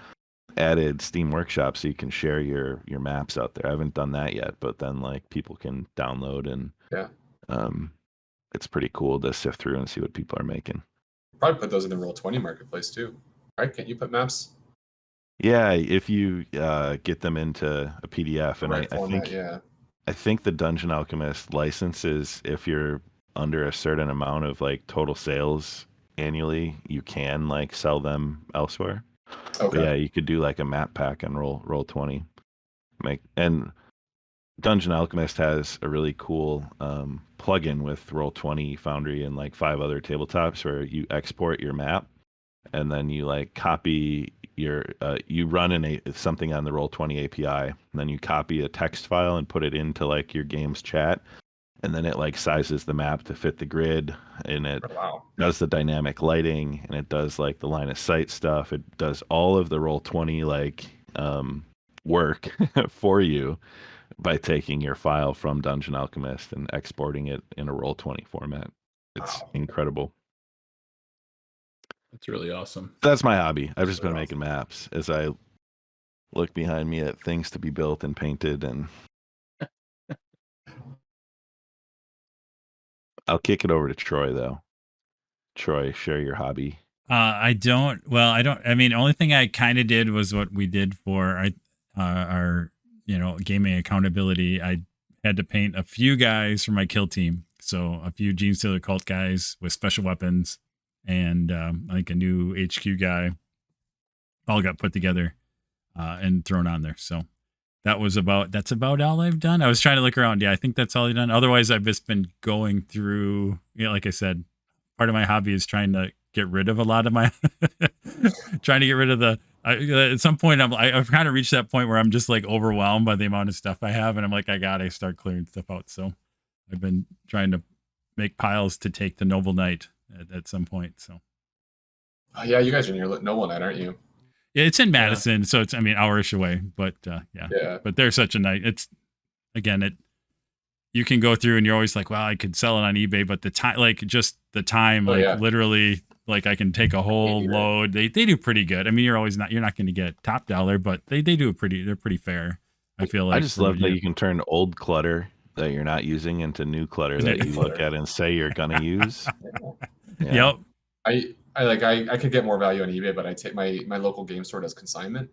Added Steam Workshop so you can share your maps out there. I haven't done that yet, but then people can download and it's pretty cool to sift through and see what people are making. Probably put those in the Roll20 marketplace too, right? Can't you put maps? Yeah, if you get them into a PDF, and I think the Dungeon Alchemist licenses, if you're under a certain amount of total sales annually, you can sell them elsewhere. Okay. But yeah, you could do a map pack and Roll20. And Dungeon Alchemist has a really cool plugin with Roll20, Foundry, and 5 other tabletops where you export your map, and then you copy your you run something on the Roll20 API, and then you copy a text file and put it into your game's chat, and then it sizes the map to fit the grid, and it does the dynamic lighting, and it does the line of sight stuff. It does all of the Roll20 work for you by taking your file from Dungeon Alchemist and exporting it in a Roll20 format. It's incredible. That's really awesome. That's my hobby. I've just been making maps as I look behind me at things to be built and painted, and I'll kick it over to Troy though. Troy, share your hobby. I don't. I mean, the only thing I kind of did was what we did for our gaming accountability. I had to paint a few guys for my kill team. So a few Gene Stealer cult guys with special weapons, and a new HQ guy, all got put together and thrown on there. So that's about all I've done. I was trying to look around. Yeah, I think that's all I've done. Otherwise, I've just been going through, like I said, part of my hobby is trying to get rid of a lot of my, at some point I've kind of reached that point where I'm just overwhelmed by the amount of stuff I have. And I'm I got to start clearing stuff out. So I've been trying to make piles to take to Noble Night at some point. So Oh, yeah, you guys are near Noble Night, aren't you? yeah, it's in Madison, so it's hour-ish away. But Yeah. But they're such a night. It's again you can go through and you're always like, well, I could sell it on eBay, but the time, literally, like I can take a whole load. They do pretty good. I mean, you're not going to get top dollar, but they do they're pretty fair. I feel like I just love that you can turn old clutter that you're not using into new clutter that you look at and say you're going to use. Yep. I could get more value on eBay, but I take my local game store does consignment,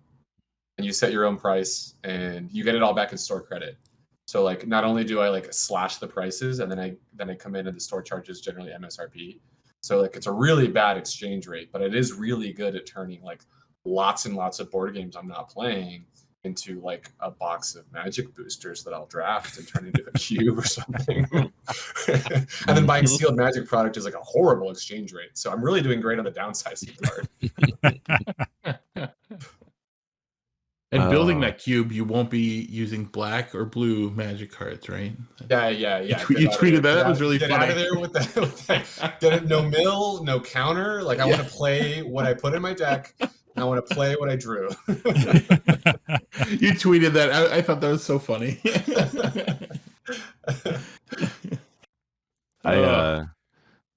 and you set your own price and you get it all back in store credit. So like not only do I like slash the prices and then I come in and the store charges generally MSRP. So like it's a really bad exchange rate, but it is really good at turning like lots and lots of board games I'm not playing into like a box of magic boosters that I'll draft and turn into a cube or something. And then buying sealed magic product is like a horrible exchange rate. So I'm really doing great on the downsizing part. And building that cube, you won't be using black or blue magic cards, right? Yeah. You tweeted that. That was really funny. Get out of there with that. Get it, no mill, no counter. Like I want to play what I put in my deck. And I want to play what I drew. You tweeted that. I thought that was so funny. I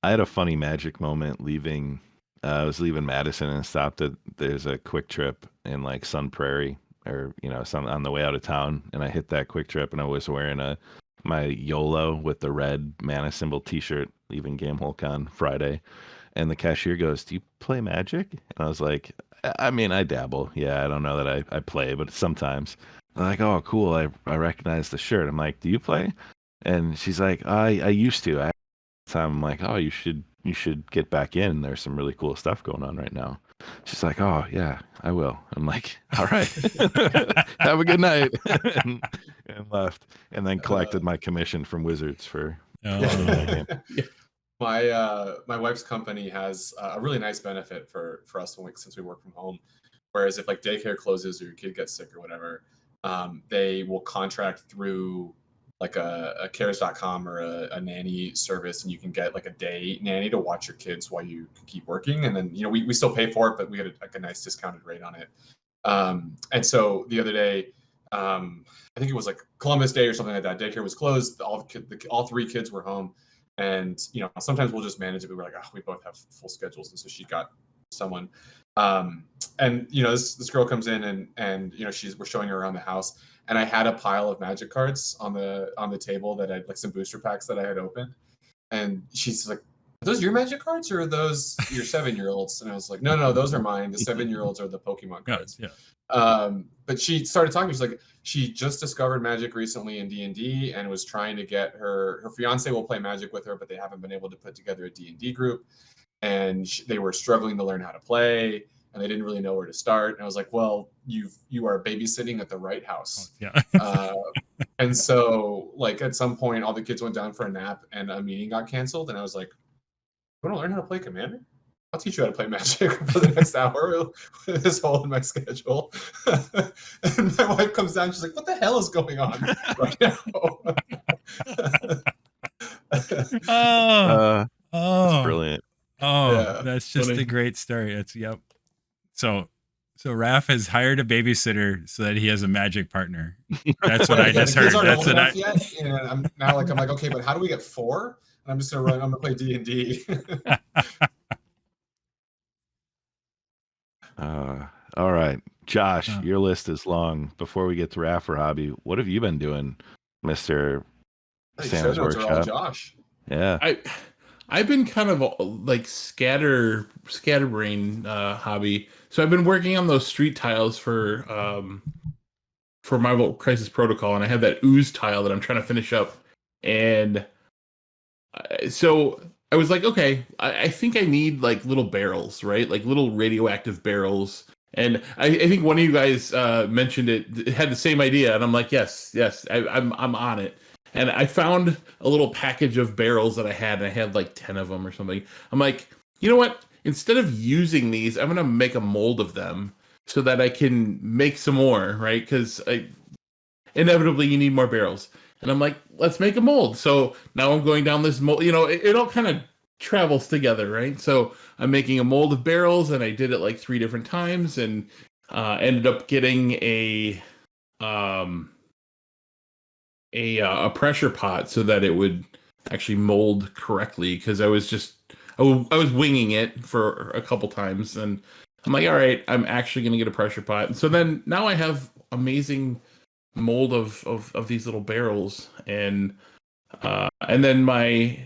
had a funny magic moment leaving. I was leaving Madison and stopped at there's a Quick Trip in like Sun Prairie or some on the way out of town, and I hit that Quick Trip and I was wearing my YOLO with the red mana symbol T-shirt leaving GameholeCon Friday, and the cashier goes, "Do you play Magic?" And I was like, "I mean, I dabble. Yeah, I don't know that I play, but sometimes." I'm like, "Oh, cool. I recognize the shirt." I'm like, "Do you play?" And she's like, I used to. I'm like, "Oh, you should get back in. There's some really cool stuff going on right now." She's like, "Oh yeah, I will." I'm like, "All right, have a good night," and left, and then collected my commission from Wizards for. My wife's company has a really nice benefit for us since we work from home. Whereas if like daycare closes or your kid gets sick or whatever, they will contract through like a cares.com or a nanny service, and you can get like a day nanny to watch your kids while you keep working. And then, we still pay for it, but we get a nice discounted rate on it. And so the other day, I think it was like Columbus Day or something like that. Daycare was closed. All three kids were home. And, sometimes we'll just manage it. But we're like, we both have full schedules. And so she got someone. And, this girl comes in and we're showing her around the house. And I had a pile of magic cards on the table that had like some booster packs that I had opened. And she's like, "Are those your magic cards or are those your 7-year-olds?" And I was like, no, those are mine. The 7-year-olds are the Pokemon cards. Yeah. But she started talking. She's like, she just discovered Magic recently in D&D and was trying to get her fiance will play Magic with her, but they haven't been able to put together a D&D group. And they were struggling to learn how to play. And they didn't really know where to start. And I was like, "Well, you are babysitting at the right house." Yeah. And so, like, at some point, all the kids went down for a nap, and a meeting got canceled. And I was like, "You want to learn how to play Commander? I'll teach you how to play Magic for the next hour." This hole in my schedule. And my wife comes down. She's like, "What the hell is going on right now?" That's brilliant. Oh, Yeah. that's just a great story. Yep. So Raf has hired a babysitter so that he has a Magic partner. That's what I just heard. That's what I. Yet, and I'm like, okay, but how do we get 4? And I'm just gonna I'm gonna play D&D. All right, Josh, your list is long. Before we get to Raf or Hobby, what have you been doing, Mr. Sam's Workshop? Josh. Yeah. I've been kind of like scatterbrain hobby. So I've been working on those street tiles for Marvel Crisis Protocol, and I have that ooze tile that I'm trying to finish up. And so I was like, okay, I think I need like little barrels, right? Like little radioactive barrels. And I think one of you guys mentioned it had the same idea, and I'm like, yes, I'm on it. And I found a little package of barrels that I had like 10 of them or something. I'm like, you know what? Instead of using these, I'm going to make a mold of them so that I can make some more, right? Because inevitably you need more barrels. And I'm like, let's make a mold. So now I'm going down this mold. It all kind of travels together, right? So I'm making a mold of barrels, and I did it like 3 different times, and ended up getting a pressure pot so that it would actually mold correctly, because I was winging it for a couple times, and I'm like, all right, I'm actually going to get a pressure pot. And so then now I have amazing mold of these little barrels, and then my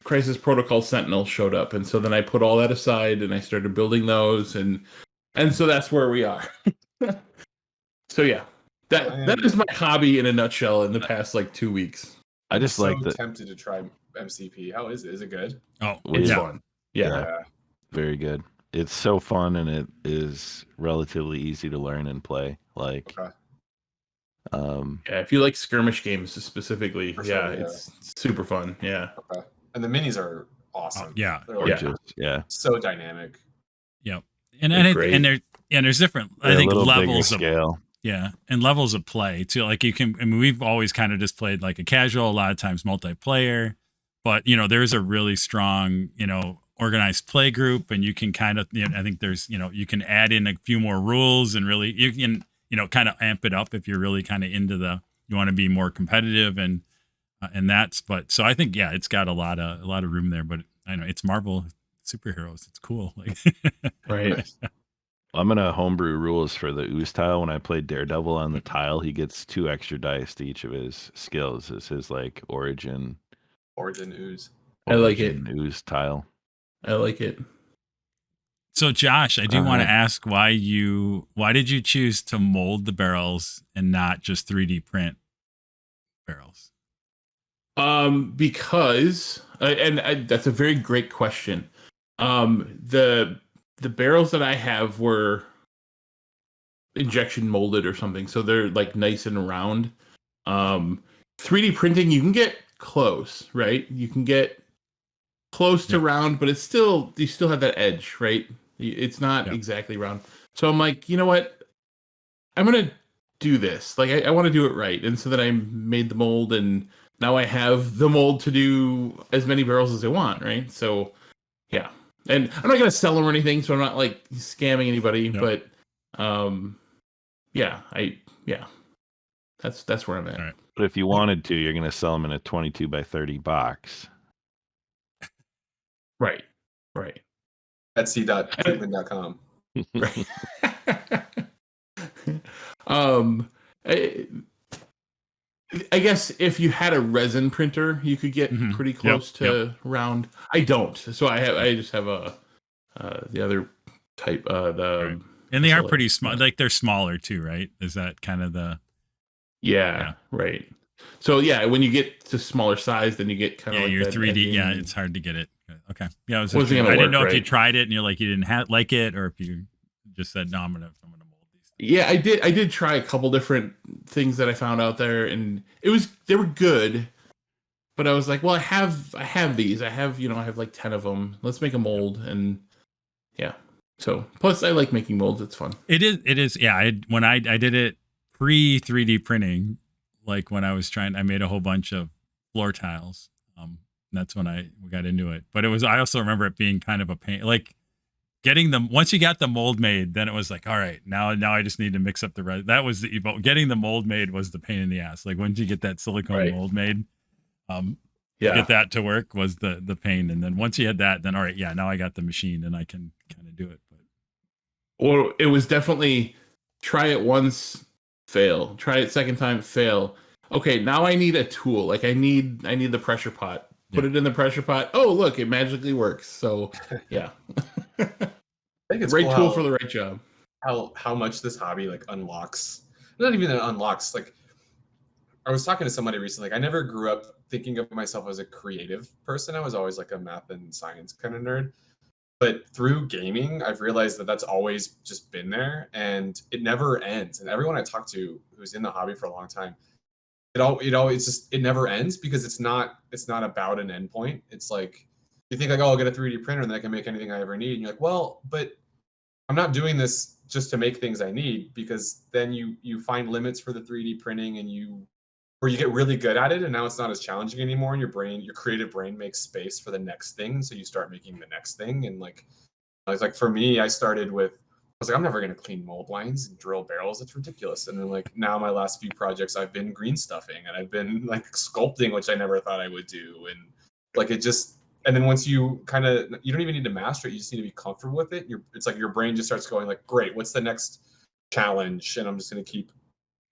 Crisis Protocol Sentinel showed up, and so then I put all that aside and I started building those, and so that's where we are. So yeah, that is my hobby in a nutshell in the past like 2 weeks. I just so like the tempted to try MCP. How is it? Is it good? Oh, It's yeah. fun. Yeah. very good. It's so fun, and it is relatively easy to learn and play. Like, Okay. Yeah, if you like skirmish games specifically, For sure, yeah. it's super fun. Yeah. Okay. And the minis are awesome. Yeah. They're like gorgeous. Yeah. so dynamic. Yep. And They're great. there's different, I They're think, a little levels bigger of scale. yeah, and levels of play too. Like we've always kind of just played like a casual, a lot of times multiplayer, but there's a really strong, organized play group, and you can kind of, I think there's, you can add in a few more rules, and really you can, kind of amp it up if you're really kind of into you want to be more competitive, and but so I think, yeah, it's got a lot of room there, but I know it's Marvel superheroes. It's cool. Like, Right. I'm gonna homebrew rules for the ooze tile. When I play Daredevil on the tile, he gets 2 extra dice to each of his skills. It's his like origin Ooze. I like it. ooze tile. I like it. so Josh, I do want to Uh-huh. ask why did you choose to mold the barrels and not just 3D print barrels? Because that's a very great question. The barrels that I have were injection molded or something, so they're like nice and round. 3D printing, you can get close, right? You can get close to round, but you still have that edge, right? It's not exactly round. So I'm like, you know what? I'm gonna do this. Like I want to do it right, and so then I made the mold, and now I have the mold to do as many barrels as I want, right? So yeah, and I'm not gonna sell them or anything, so I'm not like scamming anybody, but yeah, that's where I'm at. All right. But if you wanted to, you're gonna sell them in a 22 by 30 box. Right. Etsy.treatment.com. Right. I guess if you had a resin printer, you could get pretty close to round. I don't, so I just have the other type. Right. And they are pretty small. Like they're smaller too, right? Is that kind of the? Yeah. Right. So yeah, when you get to smaller size, then you get kind of like your that 3D. edging. Yeah, it's hard to get it. Okay. Yeah, I Gonna didn't know work, if you right? tried it and you're like you didn't like it, or if you just said no, I'm gonna mold these. Yeah, I did try a couple different things that I found out there, and they were good, but I was like, well, I have these. I have like 10 of them. Let's make a mold, and yeah. So plus I like making molds. It's fun. It is. Yeah. When I did it pre 3D printing, like when I made a whole bunch of floor tiles. That's when we got into it. But I also remember it being kind of a pain, like getting them, once you got the mold made, then it was like, all right, now I just need to mix up the rest. That was getting the mold made was the pain in the ass. Like once you get that silicone mold made, get that to work was the pain. And then once you had that, then all right, yeah, now I got the machine and I can kind of do it. But Well, it was definitely try it once, fail. Try it second time, fail. Okay, now I need a tool. Like I need the pressure pot. Put it in the pressure pot. Oh, look, it magically works. So, yeah. I think it's right cool tool for the right job. How much this hobby like unlocks. Not even unlocks. Like I was talking to somebody recently. Like I never grew up thinking of myself as a creative person. I was always like a math and science kind of nerd. But through gaming, I've realized that that's always just been there, and it never ends. And everyone I talk to who's in the hobby for a long time, it never ends because it's not about an endpoint. It's like you think like, oh, I'll get a 3D printer and then I can make anything I ever need. And you're like, well, but I'm not doing this just to make things I need, because then you find limits for the 3D printing and you where you get really good at it and now it's not as challenging anymore, and your creative brain makes space for the next thing, so you start making the next thing. And like it's like for me, I started with, I was like, I'm never gonna clean mold lines and drill barrels, it's ridiculous. And then like now my last few projects, I've been green stuffing and I've been like sculpting, which I never thought I would do. And like it just, and then once you kind of, you don't even need to master it, you just need to be comfortable with it. It's like your brain just starts going like, great, what's the next challenge? And I'm just gonna keep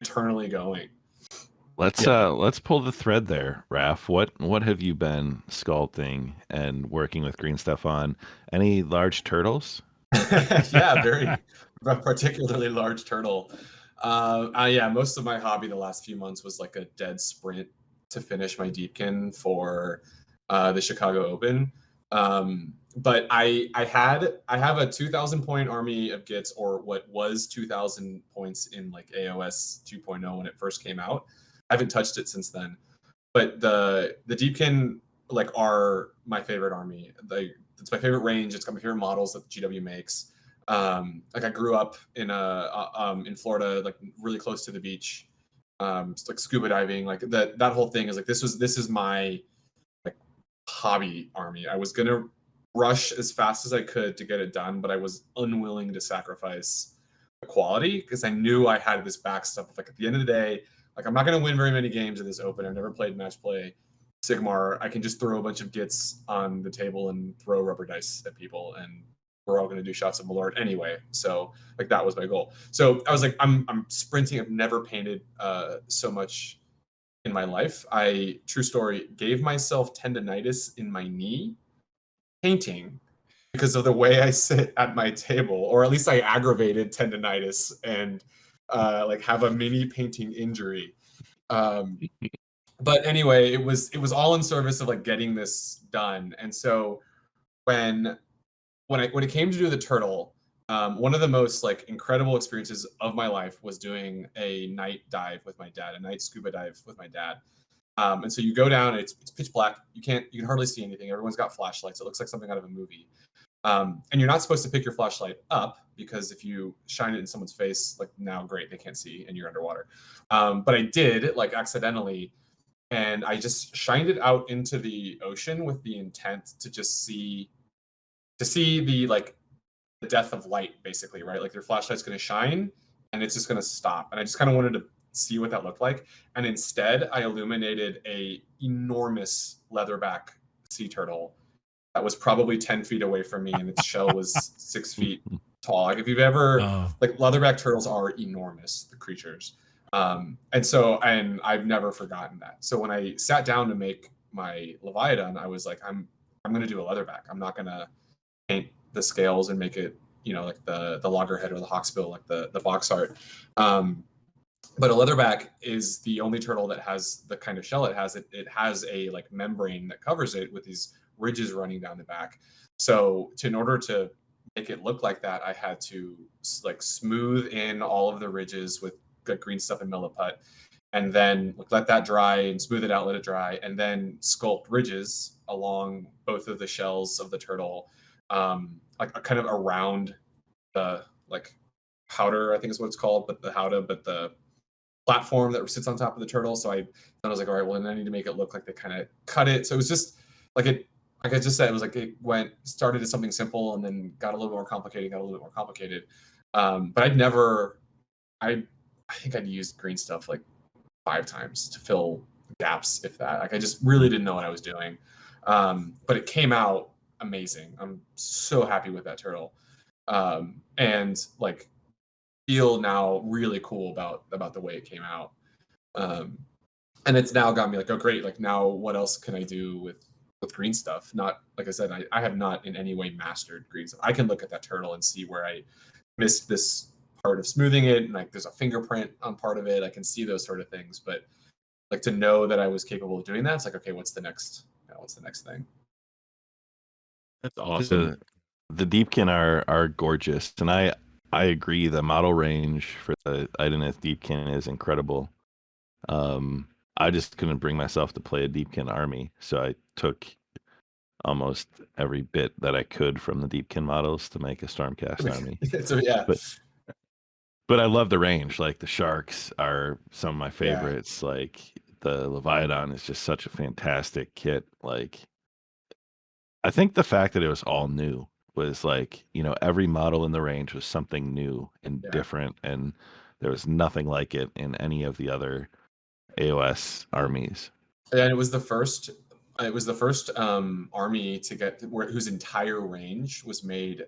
eternally going. Let's pull the thread there, Raf. What have you been sculpting and working with green stuff on? Any large turtles? Yeah, very particularly large turtle. Yeah, most of my hobby the last few months was like a dead sprint to finish my Deepkin for the Chicago Open. But I have a 2,000 point army of Gits, or what was 2,000 points in like AOS 2.0 when it first came out. I haven't touched it since then. But the Deepkin like are my favorite army. It's my favorite range. It's got my favorite models that the GW makes. Like I grew up in in Florida, like really close to the beach. It's like scuba diving, like that whole thing is like this is my like hobby army. I was gonna rush as fast as I could to get it done, but I was unwilling to sacrifice the quality because I knew I had this backstop of like at the end of the day, like I'm not gonna win very many games in this Open. I've never played match play. Sigmar, I can just throw a bunch of Gits on the table and throw rubber dice at people, and we're all going to do shots of Malort anyway. So like that was my goal. So I was like, I'm sprinting. I've never painted so much in my life. True story, gave myself tendonitis in my knee painting because of the way I sit at my table, or at least I aggravated tendonitis and like have a mini painting injury. But anyway, it was all in service of like getting this done. And so when it came to do the turtle, one of the most like incredible experiences of my life was doing a night dive with my dad, a night scuba dive with my dad. And so you go down, and it's pitch black. You can hardly see anything. Everyone's got flashlights. It looks like something out of a movie. And you're not supposed to pick your flashlight up because if you shine it in someone's face, like now, great, they can't see and you're underwater. But I did like accidentally. And I just shined it out into the ocean with the intent to just see the like the death of light, basically, right? Like your flashlight's going to shine and it's just going to stop. And I just kind of wanted to see what that looked like. And instead, I illuminated a enormous leatherback sea turtle that was probably 10 feet away from me, and its shell was 6 feet tall. Like if you've ever like leatherback turtles are enormous, the creatures. And I've never forgotten that. So when I sat down to make my Leviathan, I was like, I'm going to do a leatherback. I'm not going to paint the scales and make it, like the loggerhead or the hawksbill, like the box art. But a leatherback is the only turtle that has the kind of shell it has. It has a like membrane that covers it with these ridges running down the back. So in order to make it look like that, I had to like smooth in all of the ridges with good green stuff and milliput, and then let that dry and smooth it out, let it dry, and then sculpt ridges along both of the shells of the turtle, like kind of around the like powder, I think is what it's called, but the platform that sits on top of the turtle. So I was like, all right, well, then I need to make it look like they kind of cut it. So it was just like like I just said, it was like it started as something simple and then got a little more complicated, But I think I'd used green stuff like 5 times to fill gaps, if that. Like I just really didn't know what I was doing. But it came out amazing. I'm so happy with that turtle. And like feel now really cool about the way it came out. And it's now got me like, oh great, like now what else can I do with green stuff? Not like I said, I have not in any way mastered green stuff. I can look at that turtle and see where I missed this part of smoothing it, and like there's a fingerprint on part of it. I can see those sort of things, but like to know that I was capable of doing that, it's like, okay, what's the next thing? That's awesome. The Deepkin are gorgeous, and I agree. The model range for the Idenith Deepkin is incredible. I just couldn't bring myself to play a Deepkin army, so I took almost every bit that I could from the Deepkin models to make a Stormcast army. So yeah. But I love the range. Like the sharks are some of my favorites. Yeah. Like the Leviathan is just such a fantastic kit. Like, I think the fact that it was all new was like, every model in the range was something new and Yeah. different, and there was nothing like it in any of the other AOS armies. And it was the first. It was the first army to get whose entire range was made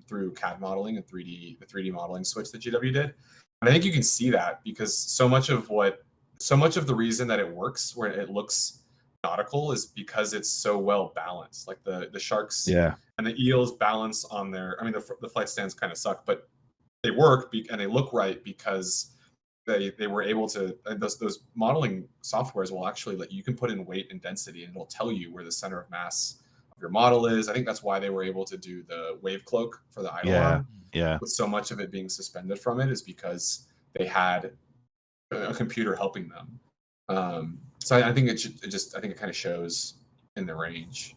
through CAD modeling and the 3D modeling switch that GW did. And I think you can see that because so much of the reason that it works, where it looks nautical, is because it's so well balanced. Like the sharks Yeah. and the eels balance on their. I mean, the flight stands kind of suck, but they work and they look right because they were able to. And those modeling softwares will actually let you can put in weight and density, and it'll tell you where the center of mass of your model is. I think that's why they were able to do the wave cloak for the idle arm. Yeah. With so much of it being suspended from it, is because they had a computer helping them. So I think it kind of shows in the range.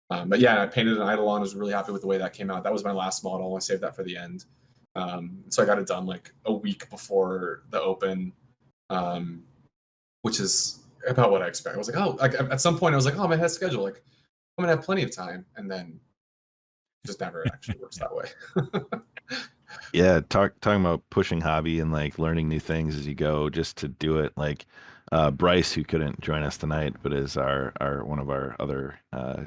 But yeah, I painted an Eidolon. I was really happy with the way that came out. That was my last model. I saved that for the end. So I got it done like a week before the open, which is about what I expect. I was like, at some point I was like, oh, I'm ahead of schedule. Like, I'm gonna have plenty of time, and then it just never actually works that way. Yeah, talking about pushing hobby and like learning new things as you go, just to do it. Like Bryce, who couldn't join us tonight, but is our one of our other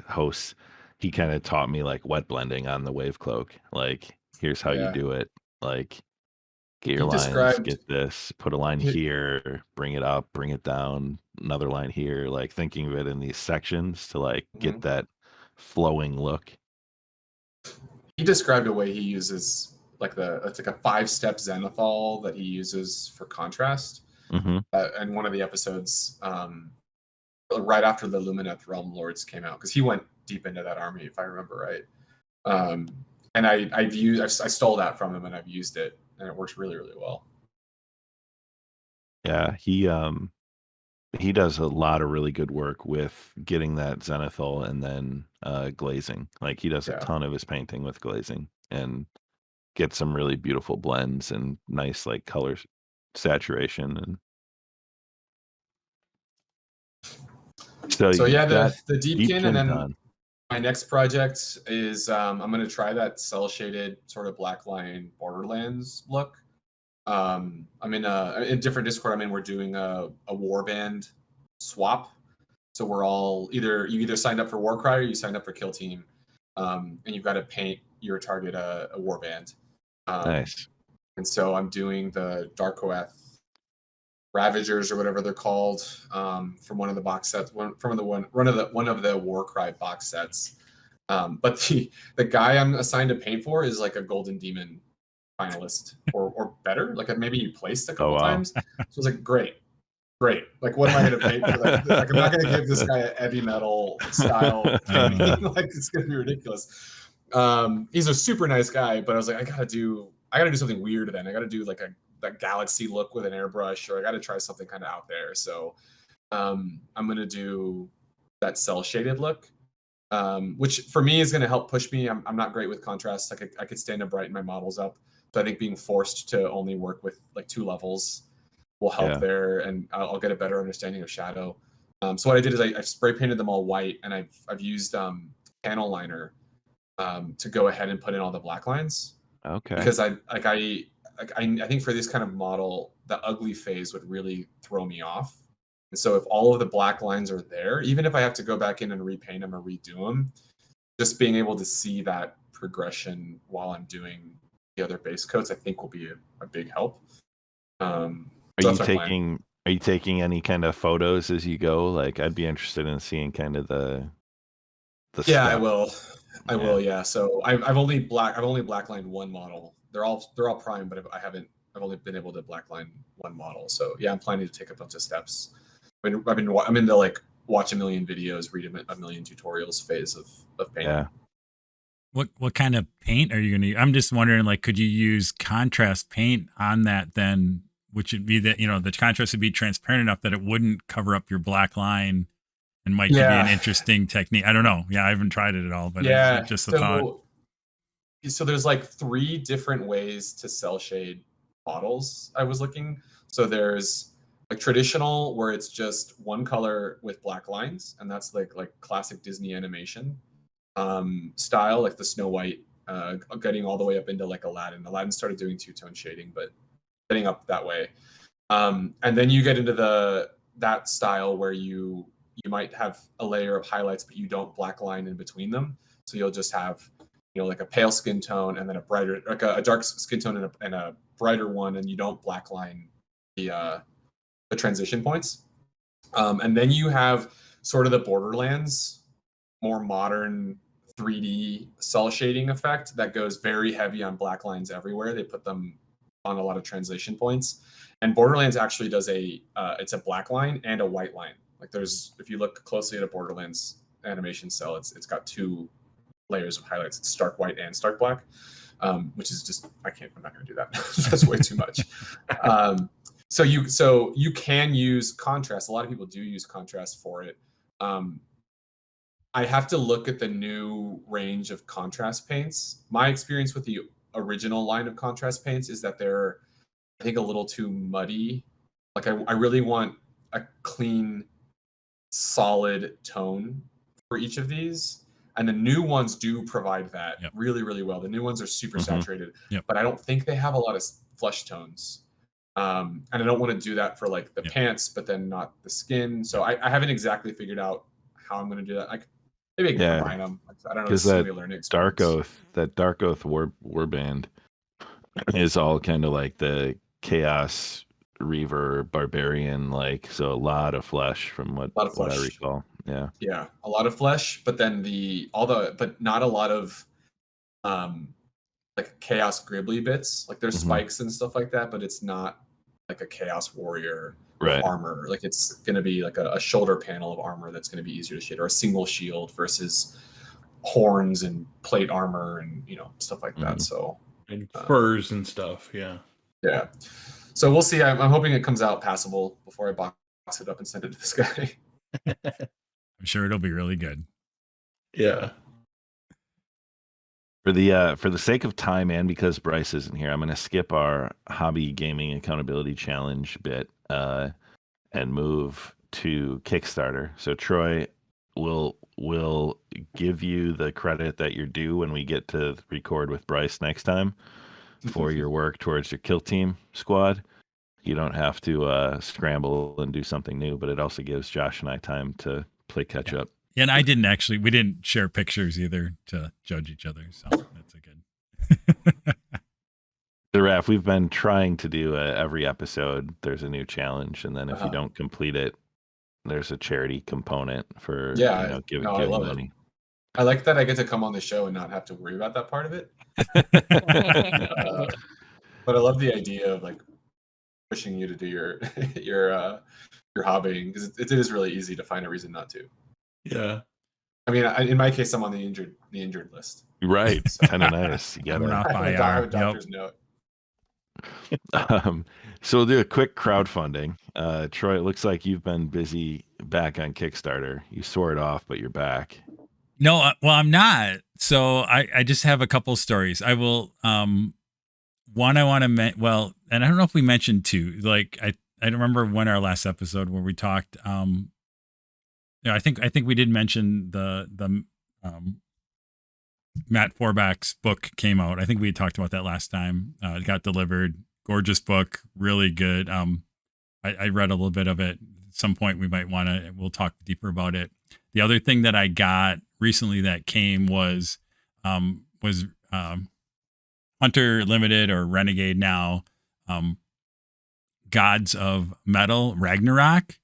hosts, he kind of taught me like wet blending on the wave cloak. Like, here's how you do it. Like, get your lines, get this, put a line here, bring it up, bring it down, another line here. Like, thinking of it in these sections to like get that flowing look. He described a way he uses it's like a 5-step zenithal that he uses for contrast. And one of the episodes, right after the Lumineth Realm Lords came out, because he went deep into that army, if I remember right. And I stole that from him, and I've used it, and it works really, really well. Yeah, he does a lot of really good work with getting that zenithal and then glazing. Like, he does a ton of his painting with glazing and gets some really beautiful blends and nice like color saturation. And so yeah, the Deepkin, and then done. My next project is I'm going to try that cell shaded sort of Blackline Borderlands look. I'm in a different Discord. We're doing a warband swap. So we're all you either signed up for Warcry or you signed up for Kill Team, and you've got to paint your target a warband. Nice. And so I'm doing the Darkoath Ravagers or whatever they're called, from one of the box sets, one of the Warcry box sets. But the guy I'm assigned to paint for is like a Golden Demon finalist or better. Like maybe you placed a couple times. So I was like, great. Like, what am I going to paint for? Like, I'm not going to give this guy a heavy metal style painting. Like, it's going to be ridiculous. He's a super nice guy, but I was like, I gotta do something weird then. I gotta do like that galaxy look with an airbrush, or I gotta try something kind of out there. So I'm gonna do that cell shaded look, which for me is gonna help push me. I'm not great with contrast. I could stand to brighten my models up. So I think being forced to only work with like 2 levels will help there, and I'll get a better understanding of shadow. So what I did is I spray painted them all white, and I've used panel liner to go ahead and put in all the black lines. Okay. Because I think for this kind of model, the ugly phase would really throw me off. And so if all of the black lines are there, even if I have to go back in and repaint them or redo them, just being able to see that progression while I'm doing the other base coats, I think will be a big help. Are you taking any kind of photos as you go? Like, I'd be interested in seeing kind of the yeah, I will. I will, yeah. So I've only blacklined one model. They're all prime, but I've only been able to blackline one model. So yeah, I'm planning to take a bunch of steps. I'm into like watch a million videos, read a million tutorials phase of painting. Yeah. What kind of paint are you gonna? I'm just wondering, like, could you use contrast paint on that then? Which would be that the contrast would be transparent enough that it wouldn't cover up your black line. And might be an interesting technique. I don't know. Yeah, I haven't tried it at all, but it's just a thought. So there's like 3 different ways to cell shade models I was looking. So there's like traditional, where it's just one color with black lines, and that's like classic Disney animation style, like the Snow White, getting all the way up into like Aladdin. Aladdin started doing two-tone shading, but getting up that way. And then you get into that style where you might have a layer of highlights, but you don't black line in between them. So you'll just have, like a pale skin tone and then a brighter, like a dark skin tone and a brighter one, and you don't black line the transition points. And then you have sort of the Borderlands, more modern 3D cell shading effect that goes very heavy on black lines everywhere. They put them on a lot of translation points. And Borderlands actually does it's a black line and a white line. Like if you look closely at a Borderlands animation cell, it's got two layers of highlights. It's stark white and stark black, which is just, I'm not going to do that. That's way too much. So you can use contrast. A lot of people do use contrast for it. I have to look at the new range of contrast paints. My experience with the original line of contrast paints is that they're, I think, a little too muddy. Like I really want a clean, solid tone for each of these. And the new ones do provide that really, really well. The new ones are super saturated, but I don't think they have a lot of flesh tones. And I don't want to do that for like the pants, but then not the skin. So I haven't exactly figured out how I'm going to do that. Like maybe I can combine them. I don't know. Because that Dark Oath warband is all kind of like the Chaos Reaver Barbarian, like, so a lot of flesh from what I recall. Yeah, a lot of flesh, but then but not a lot of like Chaos Gribbly bits. Like there's spikes and stuff like that, but it's not like a Chaos Warrior armor. Like it's going to be like a shoulder panel of armor that's going to be easier to shade, or a single shield versus horns and plate armor and stuff like that. So and furs and stuff. Yeah. So we'll see. I'm hoping it comes out passable before I box it up and send it to this guy. I'm sure it'll be really good. Yeah. For the sake of time and because Bryce isn't here, I'm going to skip our hobby gaming accountability challenge bit and move to Kickstarter. So Troy will give you the credit that you're due when we get to record with Bryce next time for your work towards your Kill Team squad. You don't have to scramble and do something new, but it also gives Josh and I time to play catch up. And we didn't share pictures either to judge each other. So that's a good. The Raf, we've been trying to do every episode. There's a new challenge. And then if you don't complete it, there's a charity component for giving money. I like that I get to come on the show and not have to worry about that part of it. But I love the idea of like pushing you to do your hobbying, because it is really easy to find a reason not to. Yeah. I mean, in my case, I'm on the injured list. Right. So, kind of nice. You got a doctor's note. So we'll do a quick crowdfunding. Troy, it looks like you've been busy back on Kickstarter. You swore it off, but you're back. No, well, I'm not. So I just have a couple stories. I will. One I want to and I don't know if we mentioned two. Like I don't remember when our last episode where we talked. I think we did mention the Matt Forback's book came out. I think we had talked about that last time. It got delivered. Gorgeous book, really good. I read a little bit of it. At some point we'll talk deeper about it. The other thing that I got recently that came was Hunter Limited, or Renegade now, Gods of Metal Ragnarok,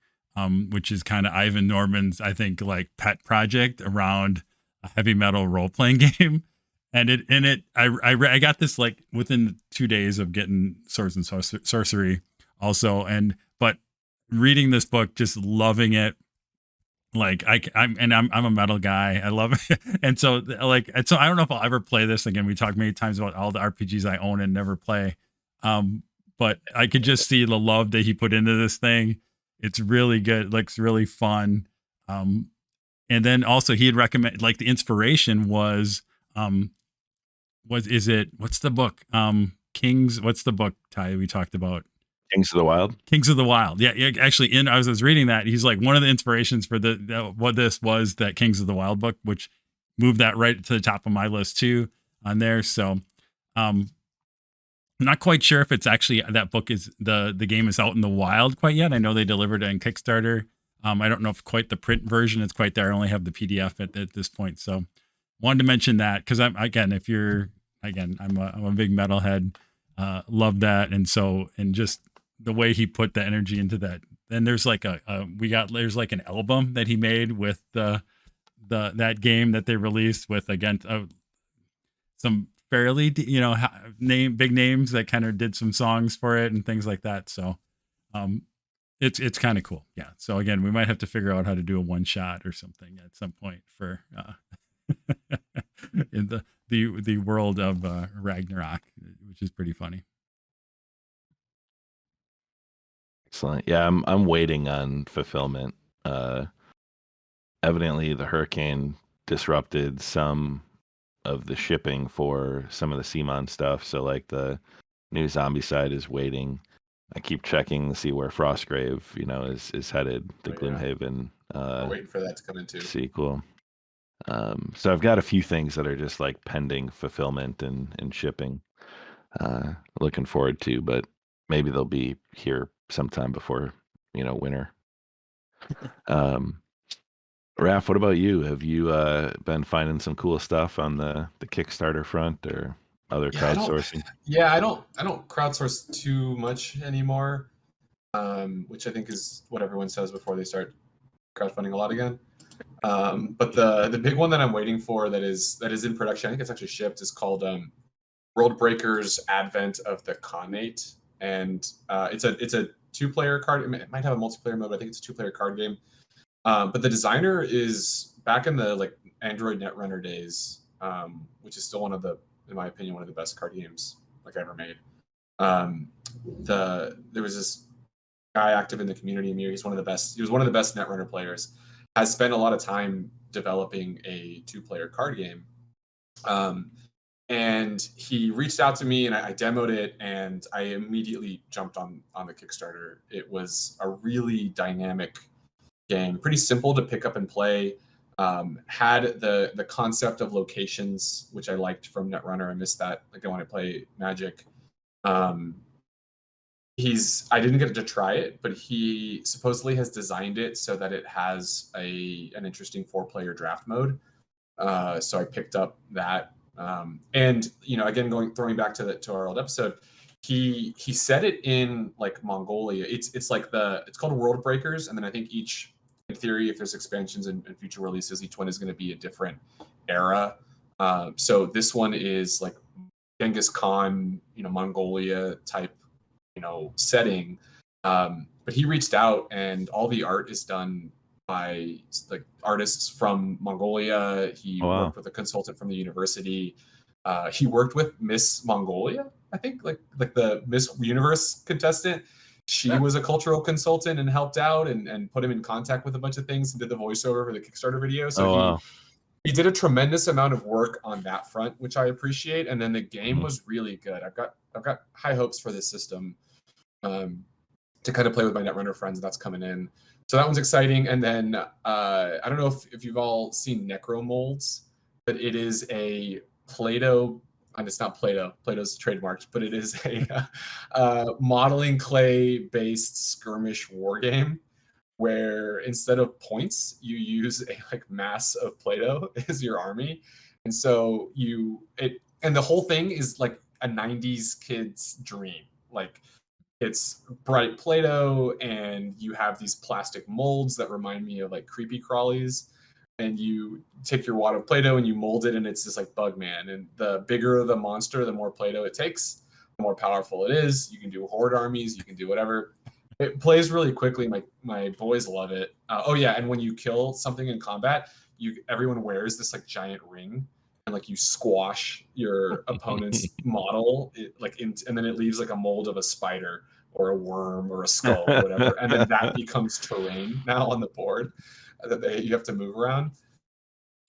which is kind of Ivan Norman's, I think, like pet project around a heavy metal role-playing game. And I got this like within 2 days of getting Swords and Sorcery also. But reading this book, just loving it. Like I'm a metal guy. I love it. And so I don't know if I'll ever play this again. We talked many times about all the RPGs I own and never play. But I could just see the love that he put into this thing. It's really good. It looks really fun. And then also he had recommended, like, the inspiration was what's the book? Kings. What's the book, Ty, we talked about? Kings of the Wild. Kings of the Wild. Yeah, actually, I was reading that. He's like one of the inspirations for what this was, that Kings of the Wild book, which moved that right to the top of my list too on there. So, I'm not quite sure if it's actually that book is the game is out in the wild quite yet. I know they delivered it in Kickstarter. I don't know if quite the print version is quite there. I only have the PDF at this point. So, wanted to mention that because I'm a big metalhead. Love that, and just the way he put the energy into that. And there's like there's like an album that he made with that game that they released with, again, some fairly big names that kind of did some songs for it and things like that. So it's kind of cool. Yeah. So again, we might have to figure out how to do a one shot or something at some point for in the world of Ragnarok, which is pretty funny. Excellent. Yeah, I'm waiting on fulfillment. Evidently, the hurricane disrupted some of the shipping for some of the CMON stuff. So, like, the new zombie side is waiting. I keep checking to see where Frostgrave, is headed. The Gloomhaven waiting for that to come into sequel. So I've got a few things that are just like pending fulfillment and shipping. Looking forward to, but maybe they'll be here sometime before winter. Raf, what about you? Have you been finding some cool stuff on the Kickstarter front or other crowdsourcing? I don't crowdsource too much anymore, which I think is what everyone says before they start crowdfunding a lot again. But the big one that I'm waiting for that is in production, I think it's actually shipped, is called World Breakers Advent of the Khanate, and it's a 2-player card. It might have a multiplayer mode, but I think it's a 2-player card game. But the designer is back in the Android Netrunner days, which is still in my opinion, one of the best card games ever made. There was this guy active in the community, Muir. He's one of the best. He was one of the best Netrunner players. Has spent a lot of time developing a 2-player card game. And he reached out to me, and I demoed it, and I immediately jumped on the Kickstarter. It was a really dynamic game, pretty simple to pick up and play. Had the concept of locations, which I liked from Netrunner. I missed that when I play Magic. I didn't get to try it, but he supposedly has designed it so that it has an interesting 4-player draft mode. So I picked up that. And again, throwing back to our old episode, he set it in Mongolia. It's called World Breakers, and then I think each, in theory, if there's expansions and future releases, each one is going to be a different era. So this one is Genghis Khan, Mongolia type, setting. But he reached out, and all the art is done by artists from Mongolia. He worked with a consultant from the university. He worked with Miss Mongolia, I think, the Miss Universe contestant. She was a cultural consultant and helped out and put him in contact with a bunch of things and did the voiceover for the Kickstarter video. So he did a tremendous amount of work on that front, which I appreciate. And then the game was really good. I've got high hopes for this system to kind of play with my Netrunner friends, and that's coming in. So that one's exciting. And then I don't know if you've all seen Necro Molds, but it is a Play-Doh, and it's not Play-Doh. Play-Doh's trademarked, but it is a modeling clay-based skirmish war game where instead of points, you use a mass of Play-Doh as your army. And so and the whole thing is like a 90s kid's dream. It's bright Play-Doh, and you have these plastic molds that remind me of creepy crawlies. And you take your wad of Play-Doh and you mold it, and it's this bug man. And the bigger the monster, the more Play-Doh it takes, the more powerful it is. You can do horde armies, you can do whatever. It plays really quickly. My boys love it. And when you kill something in combat, everyone wears this giant ring, and you squash your opponent's model, and then it leaves a mold of a spider or a worm or a skull or whatever, and then that becomes terrain now on the board that you have to move around.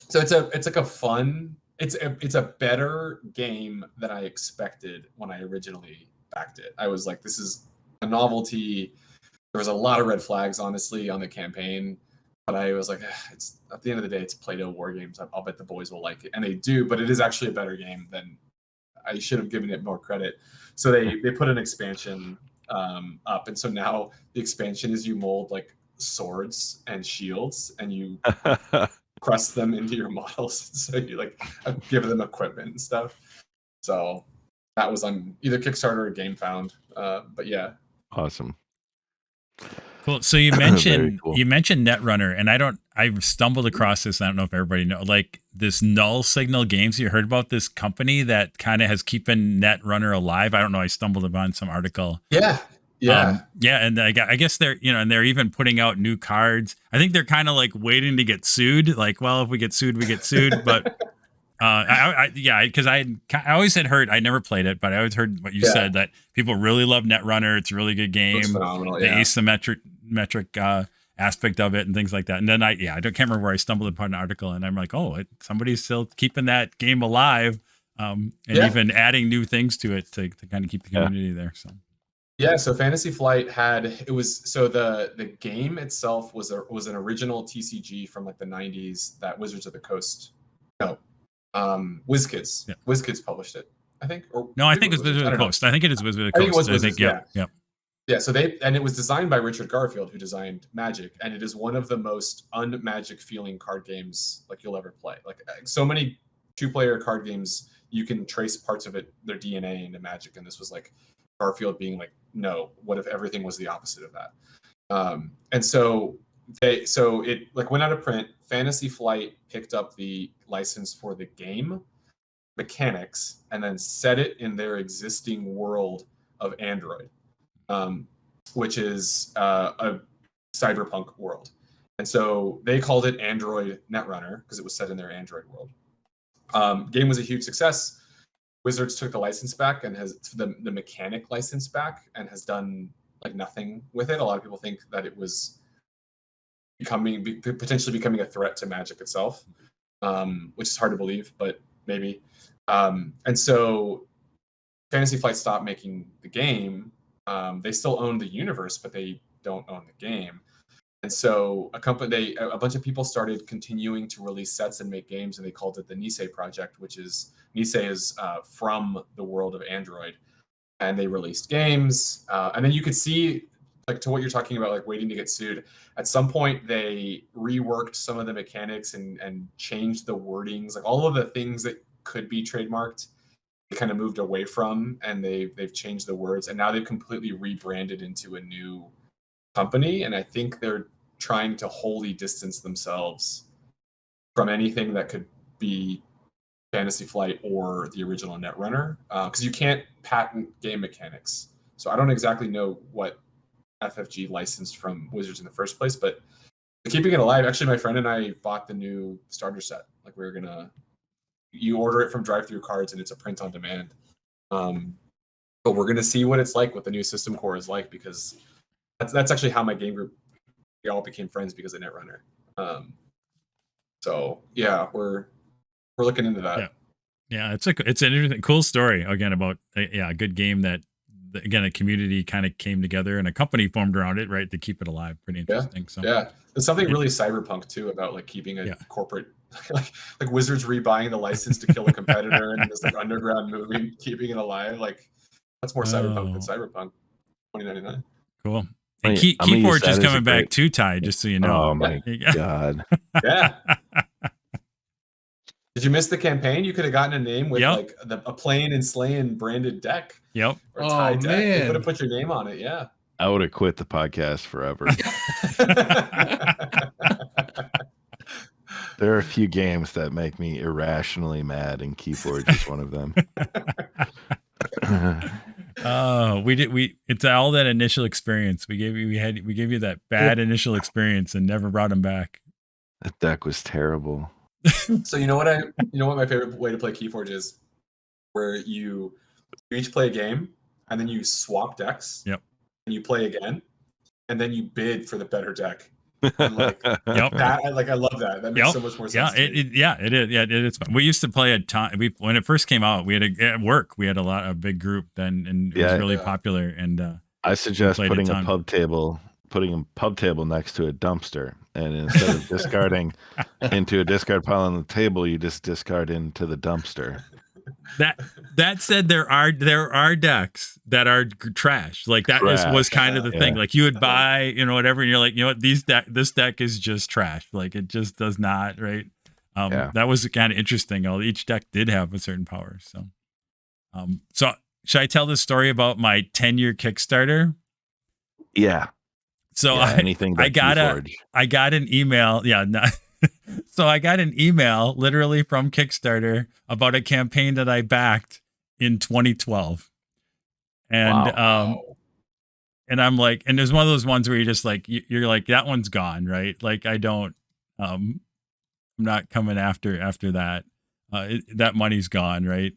So it's a fun. It's a better game than I expected when I originally backed it. I was like, this is a novelty. There was a lot of red flags, honestly, on the campaign. But I was like, it's at the end of the day, it's Play-Doh war games. I'll bet the boys will like it, and they do. But it is actually a better game than I should have given it more credit. So they put an expansion up, and so now the expansion is you mold like swords and shields, and you press them into your models. So you like give them equipment and stuff. So that was on either Kickstarter or GameFound. But yeah, Awesome. Cool. So you mentioned cool. you mentioned Netrunner, and I've stumbled across this. I don't know if everybody knows, like this Null Signal Games. You heard about this company that kind of has keeping Netrunner alive? I don't know. I stumbled upon some article. Yeah. And I guess they're and they're even putting out new cards. I think they're kind of like waiting to get sued. Like, well, if we get sued, we get sued. But because I always had heard, I never played it, but I always heard what you said, that people really love Netrunner. It's a really good game. Looks phenomenal, the asymmetric aspect of it and things like that. And then can't remember where I stumbled upon an article, and I'm like, oh, somebody's still keeping that game alive, and even adding new things to it to kind of keep the community there. So. Yeah, so Fantasy Flight the game itself was an original TCG from like the 90s that Wizards of the Coast, WizKids. Yeah. WizKids published it, I think. I think it's Wizards of the Coast. I think it is Wizards of the Coast. I think it was Wizards, yeah. Yeah, so it was designed by Richard Garfield, who designed Magic, and it is one of the most un-Magic feeling card games like you'll ever play. Like so many 2-player card games, you can trace parts of their DNA into Magic, and this was like Garfield being like, no, what if everything was the opposite of that? And so it like went out of print. Fantasy Flight picked up the license for the game mechanics and then set it in their existing world of Android, which is a cyberpunk world. And so they called it Android Netrunner because it was set in their Android world. Game was a huge success. Wizards took the license back and has the mechanic license back and has done like nothing with it. A lot of people think that it was potentially becoming a threat to Magic itself, which is hard to believe, but maybe. And so Fantasy Flight stopped making the game. They still own the universe, but they don't own the game. And so a bunch of people started continuing to release sets and make games, and they called it the Nisei Project, which is Nisei is from the world of Android. And they released games. And then you could see, like to what you're talking about, like waiting to get sued. At some point, they reworked some of the mechanics and changed the wordings, like all of the things that could be trademarked. They kind of moved away from, and they've changed the words, and now they've completely rebranded into a new company. And I think they're trying to wholly distance themselves from anything that could be Fantasy Flight or the original Netrunner, because you can't patent game mechanics. So I don't exactly know what FFG licensed from Wizards in the first place, but keeping it alive. Actually, my friend and I bought the new starter set. Like you order it from Drive-Thru Cards, and it's a print on demand. But we're gonna see what it's like, what the new system core is like, because that's actually how my game group, we all became friends because of Netrunner. So yeah, we're looking into that. Yeah, it's an interesting, cool story again about a good game that again a community kind of came together and a company formed around it, right, to keep it alive. Pretty interesting. There's something really cyberpunk too about like keeping a corporate like Wizards rebuying the license to kill a competitor and this like underground movie keeping it alive. Like that's more cyberpunk than Cyberpunk 2099. Cool. And Keyforge is coming back too, Ty, just so you know. Oh my god. Yeah. Did you miss the campaign? You could have gotten a name with like a Playin and Slayin branded deck. Yep. Or Ty deck. You could have put your name on it. Yeah. I would have quit the podcast forever. There are a few games that make me irrationally mad, and Keyforge is one of them. It's all that initial experience. We gave you that bad initial experience and never brought him back. That deck was terrible. So you know what my favorite way to play Keyforge is, where you each play a game and then you swap decks. Yep. And you play again, and then you bid for the better deck. And like, yep. I love that. That makes so much more sense. It is. Yeah, it is fun. We used to play at time. When it first came out, we had at work. We had a big group then, and it was really popular. And I suggest played a putting a ton. pub table next to a dumpster, and instead of discarding into a discard pile on the table, you just discard into the dumpster. That said, there are decks that are trash. Like that was kind of the thing. Like you would buy, whatever, and you're like, you know what, this deck is just trash. Like it just does not, right? That was kind of interesting. Each deck did have a certain power. So should I tell the story about my 10-year Kickstarter? Yeah. So anything I got an email. Yeah. So I got an email literally from Kickstarter about a campaign that I backed in 2012. And and I'm like, and there's one of those ones where you're just like, you're like, that one's gone, right? Like I'm not coming after that. That money's gone, right?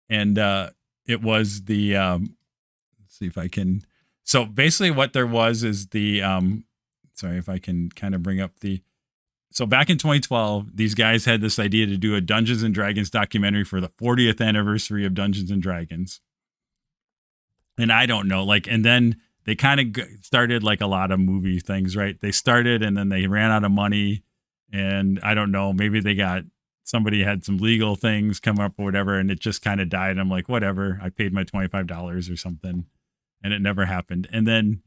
And it was the let's see if I can. So basically what there was is the sorry if I can kind of bring up the. So back in 2012, these guys had this idea to do a Dungeons and Dragons documentary for the 40th anniversary of Dungeons and Dragons. And I don't know, like, and then they kind of started like a lot of movie things, right? They started and then they ran out of money, and I don't know, maybe somebody had some legal things come up or whatever, and it just kind of died. I'm like, whatever. I paid my $25 or something, and it never happened. And then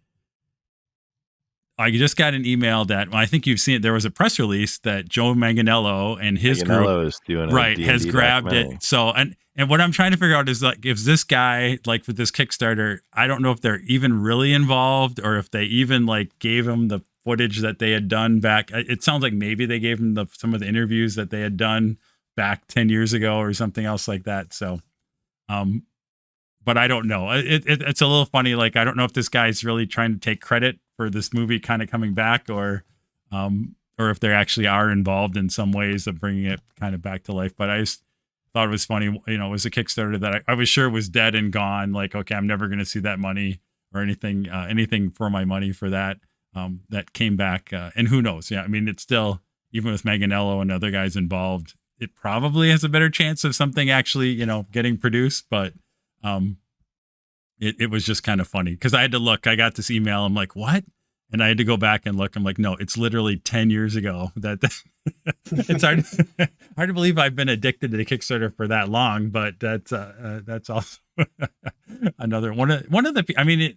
I just got an email that, well, I think you've seen it. There was a press release that Joe Manganiello and his group is doing has grabbed it. So, and what I'm trying to figure out is like, if this guy, like with this Kickstarter, I don't know if they're even really involved or if they even like gave him the footage that they had done back. It sounds like maybe they gave him some of the interviews that they had done back 10 years ago or something else like that. So, but I don't know. It's a little funny. Like, I don't know if this guy's really trying to take credit for this movie kind of coming back, or if they actually are involved in some ways of bringing it kind of back to life. But I just thought it was funny. It was a Kickstarter that I was sure was dead and gone. Like, okay, I'm never going to see that money or anything for my money for that. That came back, and who knows? Yeah, I mean, it's still, even with Manganiello and other guys involved, it probably has a better chance of something actually, getting produced. But it was just kind of funny because I had to look. I got this email. I'm like, what? And I had to go back and look. I'm like, no, it's literally 10 years ago. That it's hard to believe I've been addicted to the Kickstarter for that long. But that's also another one of the. I mean,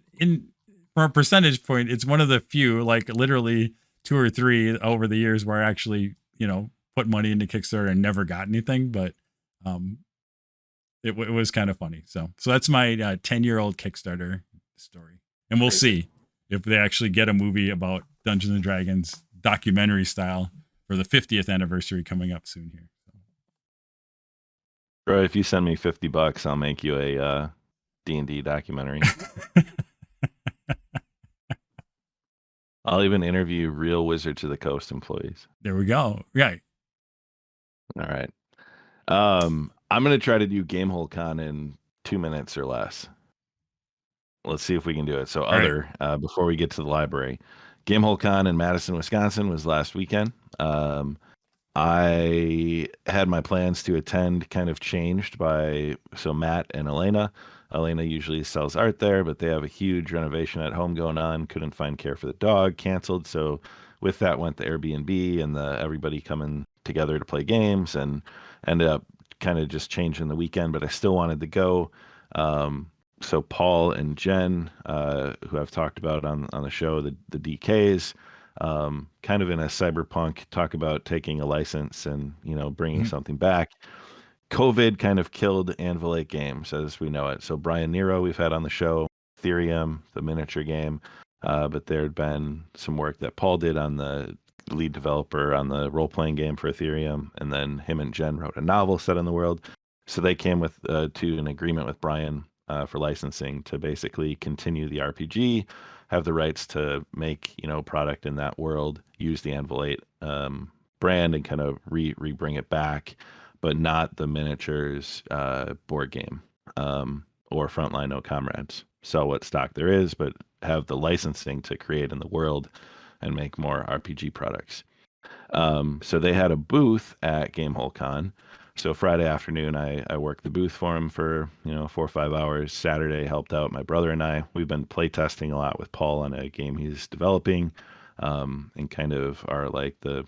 from a percentage point, it's one of the few, like literally 2 or 3 over the years where I actually, put money into Kickstarter and never got anything. But it was kind of funny. So that's my 10-year-old Kickstarter story. And we'll see if they actually get a movie about Dungeons and Dragons documentary style for the 50th anniversary coming up soon here. Bro, if you send me $50, I'll make you a D&D documentary. I'll even interview real Wizards of the Coast employees. There we go. Right. All right. I'm going to try to do GameholeCon in 2 minutes or less. Let's see if we can do it. So before we get to the library, GameholeCon in Madison, Wisconsin was last weekend. I had my plans to attend kind of changed so Matt and Elena usually sells art there, but they have a huge renovation at home going on. Couldn't find care for the dog, canceled. So with that went the Airbnb and everybody coming together to play games, and ended up kind of just changing the weekend, but I still wanted to go. So Paul and Jen, who I've talked about on the show, the DKs, kind of in a cyberpunk talk about taking a license and, bringing something back. COVID kind of killed Anvil 8 Games as we know it. So Brian Nero, we've had on the show, Ethereum, the miniature game, but there had been some work that Paul did on the lead developer on the role-playing game for Ethereum, and then him and Jen wrote a novel set in the world. So they came to an agreement with Brian for licensing to basically continue the RPG, have the rights to make product in that world, use the Anvil 8 brand, and kind of bring it back, but not the miniatures board game or Frontline No Comrades. Sell what stock there is, but have the licensing to create in the world and make more RPG products. So they had a booth at GameholeCon So Friday afternoon, I worked the booth for him for 4 or 5 hours. Saturday helped out my brother and I. We've been play testing a lot with Paul on a game he's developing, and kind of are like the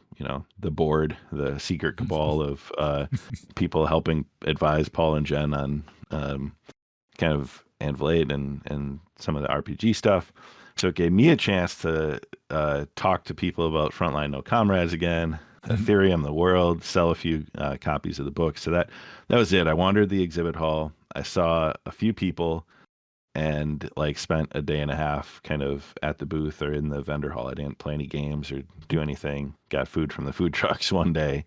board, the secret cabal of people helping advise Paul and Jen on kind of Anvilade and some of the RPG stuff. So it gave me a chance to talk to people about Frontline No Comrades again, Ethereum, the world, sell a few copies of the book. So that was it. I wandered the exhibit hall. I saw a few people and like spent a day and a half kind of at the booth or in the vendor hall. I didn't play any games or do anything. Got food from the food trucks one day.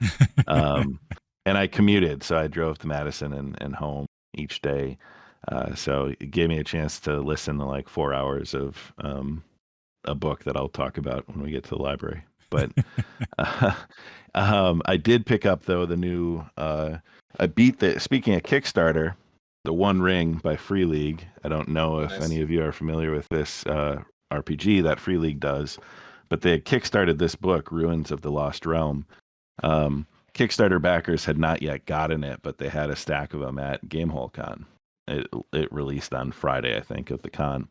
And I commuted. So I drove to Madison and home each day. So it gave me a chance to listen to like 4 hours of a book that I'll talk about when we get to the library. But I did pick up though the new. I beat speaking of Kickstarter, the One Ring by Free League. I don't know if any of you are familiar with this RPG that Free League does, but they had kickstarted this book, Ruins of the Lost Realm. Kickstarter backers had not yet gotten it, but they had a stack of them at GameholeCon. It released on Friday, I think, of the con.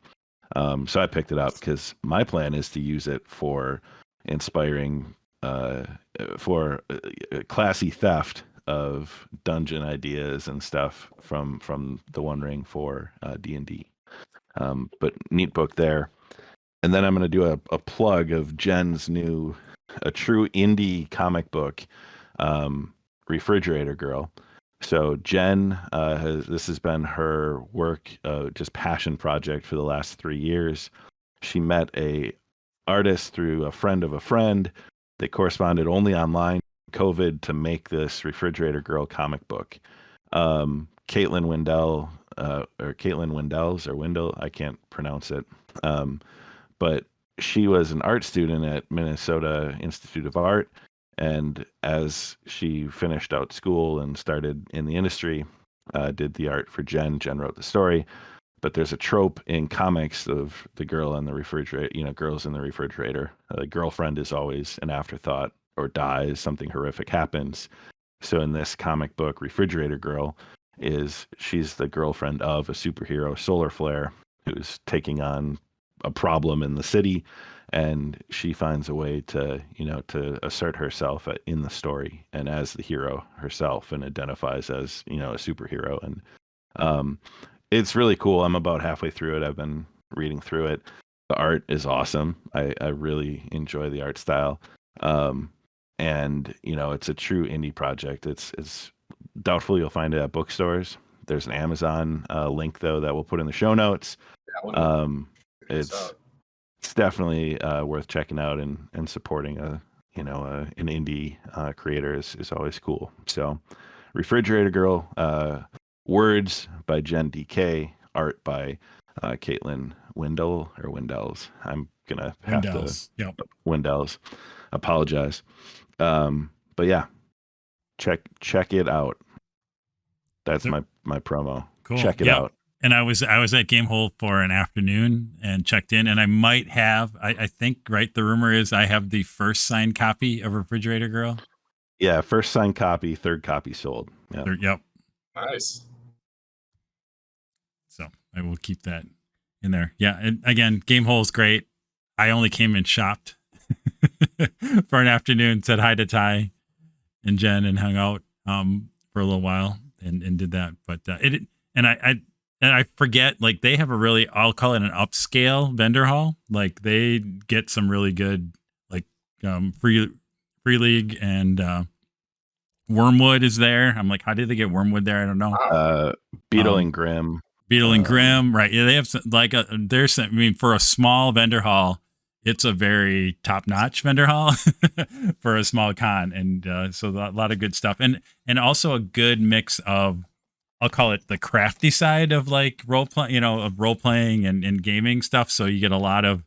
So I picked it up because my plan is to use it for inspiring for classy theft of dungeon ideas and stuff from the One Ring for D&D. But neat book there. And then I'm going to do a plug of Jen's a true indie comic book, Refrigerator Girl. So Jen this has been her work, just passion project for the last 3 years. She met a artist through a friend of a friend. They corresponded only online, COVID, to make this Refrigerator Girl comic book. Caitlin Wendell, or Caitlin Wendells, or Wendell, I can't pronounce it. But she was an art student at Minnesota Institute of Art. And as she finished out school and started in the industry, did the art for Jen. Jen wrote the story. But there's a trope in comics of the girl in the refrigerator, girls in the refrigerator. The girlfriend is always an afterthought or dies, something horrific happens. So in this comic book, Refrigerator Girl, she's the girlfriend of a superhero, Solar Flare, who's taking on a problem in the city. And she finds a way to assert herself in the story and as the hero herself, and identifies as, a superhero. And it's really cool. I'm about halfway through it. I've been reading through it. The art is awesome. I really enjoy the art style. And it's a true indie project. It's doubtful you'll find it at bookstores. There's an Amazon link though that we'll put in the show notes. It's definitely worth checking out, and supporting an indie creator is always cool. So Refrigerator Girl, words by Jen DK, art by Caitlin Wendell or Wendells. I'm gonna have Wendells. to Yep. Wendells. Apologize. But yeah, check it out. That's my promo. Cool. Check it out. And I was at Gamehole for an afternoon and checked in, and I might have, I think, right, the rumor is I have the first signed copy of Refrigerator Girl. Yeah, first signed copy, third copy sold. Yeah. Yep. Nice. So I will keep that in there. Yeah, and again, Gamehole is great. I only came and shopped for an afternoon, said hi to Ty and Jen, and hung out for a little while and did that. But I forget, like, they have a really, I'll call it an upscale vendor hall. Like, they get some really good, like, free league, and Wormwood is there. I'm like, how did they get Wormwood there? I don't know. Beetle and Grimm. Beetle and Grimm, right? Yeah, they have there's, I mean, for a small vendor hall, it's a very top-notch vendor hall for a small con, and so a lot of good stuff, and also a good mix of, I'll call it the crafty side of like role playing and gaming stuff. So you get a lot of,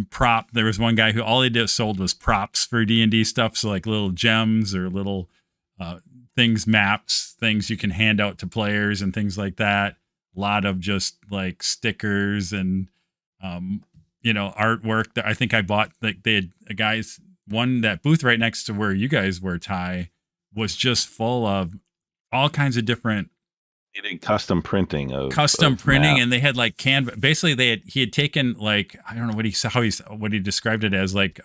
prop. There was one guy who all he sold was props for D&D stuff. So like little gems or little things, maps, things you can hand out to players and things like that. A lot of just like stickers and, artwork that I think I bought. Like they had that booth right next to where you guys were, Ty, was just full of all kinds of different He did custom printing of printing, maps. and they had like canvas. Basically, he had taken like, I don't know what he described it as, like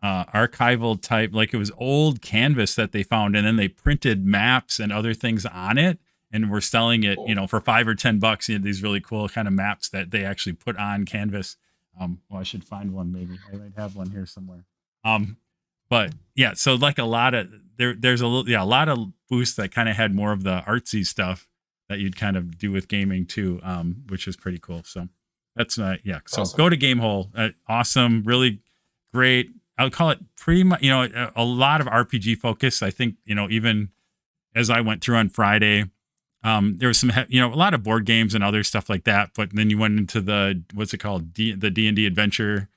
archival type, like it was old canvas that they found, and then they printed maps and other things on it, and were selling it, for $5 or $10. You had these really cool kind of maps that they actually put on canvas. Well, I should find one. Maybe I might have one here somewhere. But yeah, so like a lot of there's a lot of booths that kind of had more of the artsy stuff that you'd kind of do with gaming too, which is pretty cool. So that's So Awesome. go to Gamehole. Awesome, really great. I would call it pretty much, a lot of RPG focus. I think, even as I went through on Friday, there was some, a lot of board games and other stuff like that. But then you went into the, what's it called? The D&D Adventure.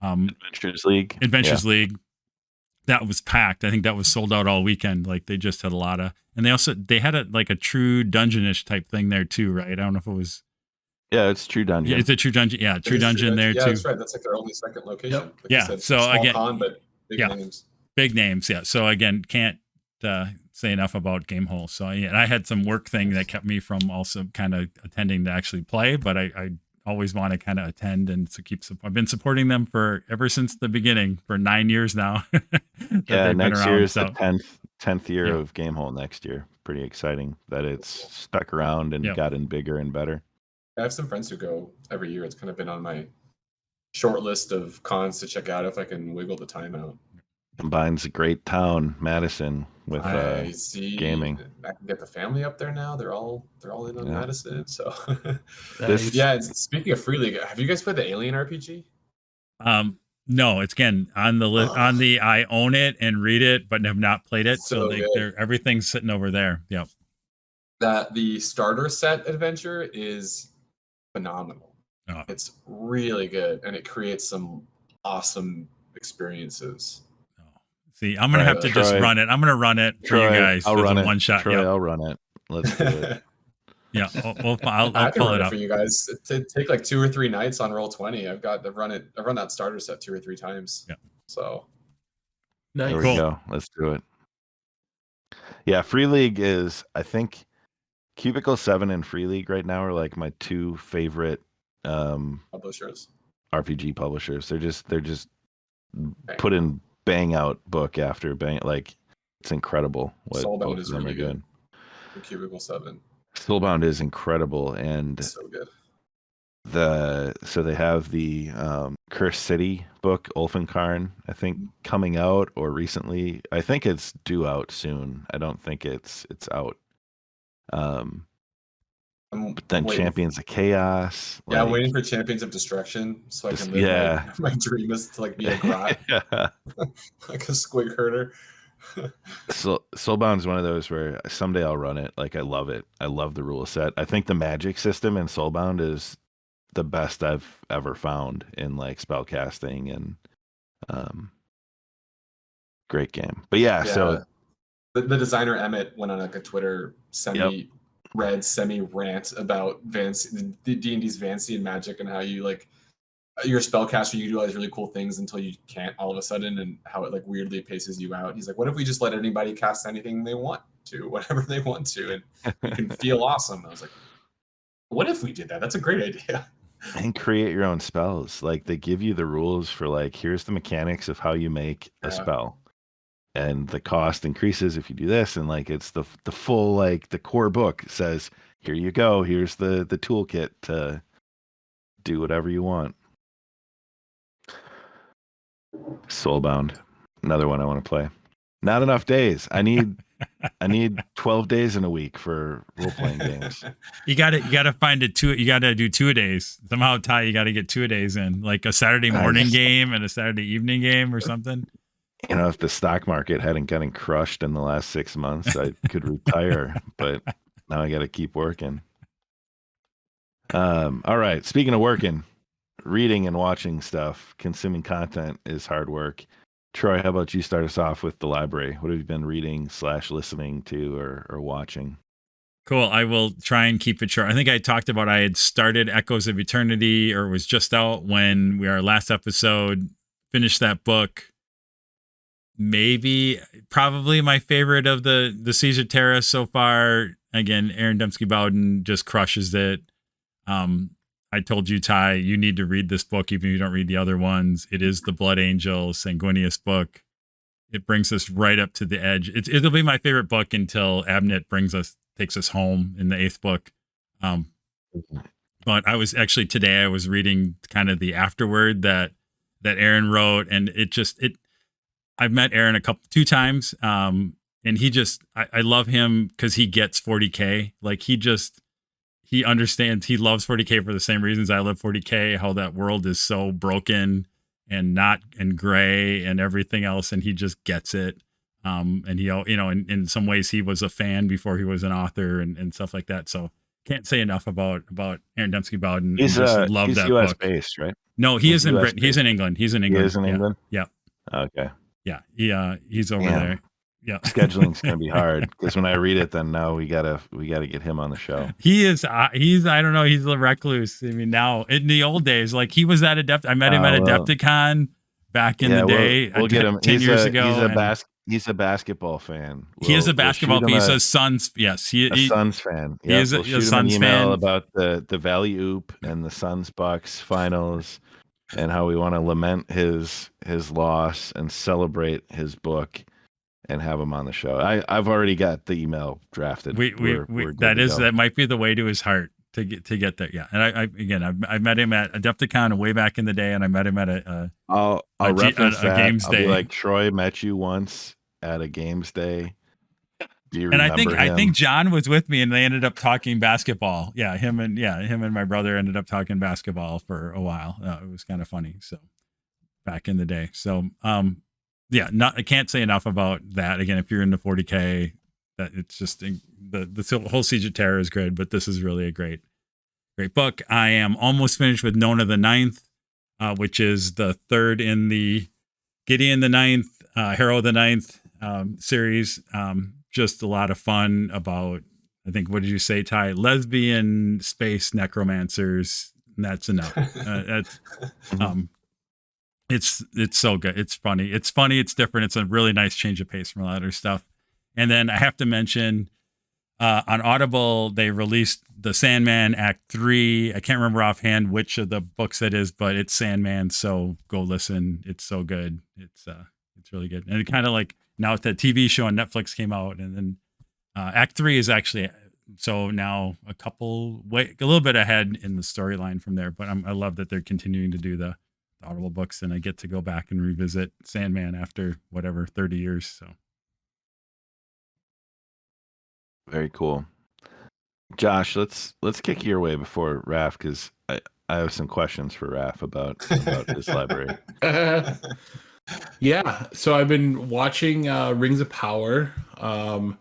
Adventures League. League. That was packed. I think that was sold out all weekend. Like they just had a lot of, and they had a true dungeonish type thing there too, right? I don't know if it was. Yeah, it's True Dungeon. Yeah, it's a True Dungeon. Yeah, True Dungeon there too. Yeah, that's right. That's like their only second location. Yep. Like you said, small con, but big names. Big names. Yeah. So again, can't say enough about Gamehole. So and I had some work thing that kept me from also kind of attending to actually play, but I always want to kind of attend and to keep. I've been supporting them ever since the beginning for 9 years now. Yeah, next year is the 10th year of Gamehole next year. Pretty exciting that it's stuck around and gotten bigger and better. I have some friends who go every year. It's kind of been on my short list of cons to check out if I can wiggle the time out. Combines a great town, Madison, with gaming. I can get the family up there now. They're all in on Madison. So Nice. Speaking of Free League, have you guys played the Alien RPG? No, it's again on the list. On the I own it and read it, but have not played it. So everything's sitting over there. Yep. The starter set adventure is phenomenal. Oh. It's really good, and it creates some awesome experiences. See, I'm gonna have to just run it. I'm gonna run it for you guys. I'll run it. One shot. Troy, I'll run it. Let's do it. Yeah, I'll pull it up for you guys. Take like 2 or 3 nights on Roll20. I've run that starter set 2 or 3 times. Yeah. So Nice. There we go. Let's do it. Yeah, Free League is, I think, Cubicle 7 and Free League right now are like my 2 favorite publishers. RPG publishers. They're just putting bang out book after bang. Like, it's incredible what Soulbound both is of them really are doing. Good. Cubicle 7. Soulbound is incredible, and so good. So they have the Cursed City book, Ulfenkarn, I think, coming out or recently. I think it's due out soon. I don't think it's out. But then Champions of Chaos. Yeah, I'm waiting for Champions of Destruction so I can live my dream is to like be a grot. Like a squig herder. So Soulbound is one of those where someday I'll run it. Like, I love it. I love the rule set. I think the magic system in Soulbound is the best I've ever found in like spell casting, and great game. But so the designer Emmett went on like a Twitter semi-rant about the D&D's Vancian magic and how you like your spellcaster, you utilize really cool things until you can't all of a sudden, and how it like weirdly paces you out. He's like, what if we just let anybody cast anything they want to, whatever they want to, and you can feel awesome. I was like, what if we did that? That's a great idea. And create your own spells. Like, they give you the rules for like, here's the mechanics of how you make a spell, and the cost increases if you do this, and like it's the full, like, the core book says, here you go, here's the toolkit to do whatever you want. Soulbound, another one I want to play. Not enough days. I need 12 days in a week for role-playing games. You gotta find it you gotta do 2 a days somehow. Ty, you gotta get 2 a days in, like a Saturday morning game and a Saturday evening game or something. You know, if the stock market hadn't gotten crushed in the last 6 months, I could retire, but now I got to keep working. All right. Speaking of working, reading and watching stuff, consuming content is hard work. Troy, how about you start us off with the library? What have you been reading / listening to or watching? Cool. I will try and keep it short. I think I talked about I had started Echoes of Eternity, or was just out when our last episode, finished that book. probably my favorite of the Siege of Terra so far. Again, Aaron Dembski Bowden just crushes it. I told you, Ty, you need to read this book, even if you don't read the other ones. It is the Blood Angel Sanguinius book. It brings us right up to the edge. It'll be my favorite book until Abnett takes us home in the 8th book. But I was actually today I was reading kind of the afterword that Aaron wrote, and I've met Aaron two times, and I love him because he gets 40K. Like he understands, he loves 40K for the same reasons I love 40K, how that world is so broken and gray and everything else, and he just gets it. And he, in some ways he was a fan before he was an author and stuff like that. So can't say enough about Aaron Dembski Bowden. He's love he's that US book. based, right? No, he is in US Britain. He's in England. He's in England. He is in England? Yeah. Okay. Yeah. He's over there. Yeah. Scheduling's going to be hard because when I read it, then now we gotta get him on the show. He's I don't know. He's a recluse. I mean, now in the old days, like he was at I met him at Adepticon back in the day. We'll get him 10 years ago. He's a basketball fan. He is a basketball fan. He's a Suns. Yes. A Suns fan. He is a Suns fan. About the Valley Oop and the Suns Bucks finals and how we want to lament his loss and celebrate his book and have him on the show. I've already got the email drafted. That might be the way to his heart to get there. Yeah. And I met him at Adepticon way back in the day, and I met him at I'll reference that. Games I'll Day. Be like, Troy met you once at a Games Day. Do you and remember I think John was with me, and they ended up talking basketball. Yeah, him and my brother ended up talking basketball for a while. It was kind of funny. So back in the day. So I can't say enough about that. Again, if you're into 40K, that it's just the whole Siege of Terror is great, but this is really a great book. I am almost finished with Nona the Ninth, which is the third in the Gideon the Ninth, Hero the Ninth series. Just a lot of fun about, I think, what did you say, Ty? Lesbian space necromancers. And that's enough. It's so good. It's funny. It's different. It's a really nice change of pace from a lot of other stuff. And then I have to mention on Audible, they released the Sandman Act 3. I can't remember offhand which of the books that is, but it's Sandman. So go listen. It's so good. It's really good. And it kind of like now that TV show on Netflix came out, and then Act 3 is actually so now a little bit ahead in the storyline from there. But I love that they're continuing to do the Audible books, and I get to go back and revisit Sandman after 30 years. So very cool. Josh, let's kick your way before Raf, because I have some questions for Raf about his library. Yeah, so I've been watching Rings of Power. I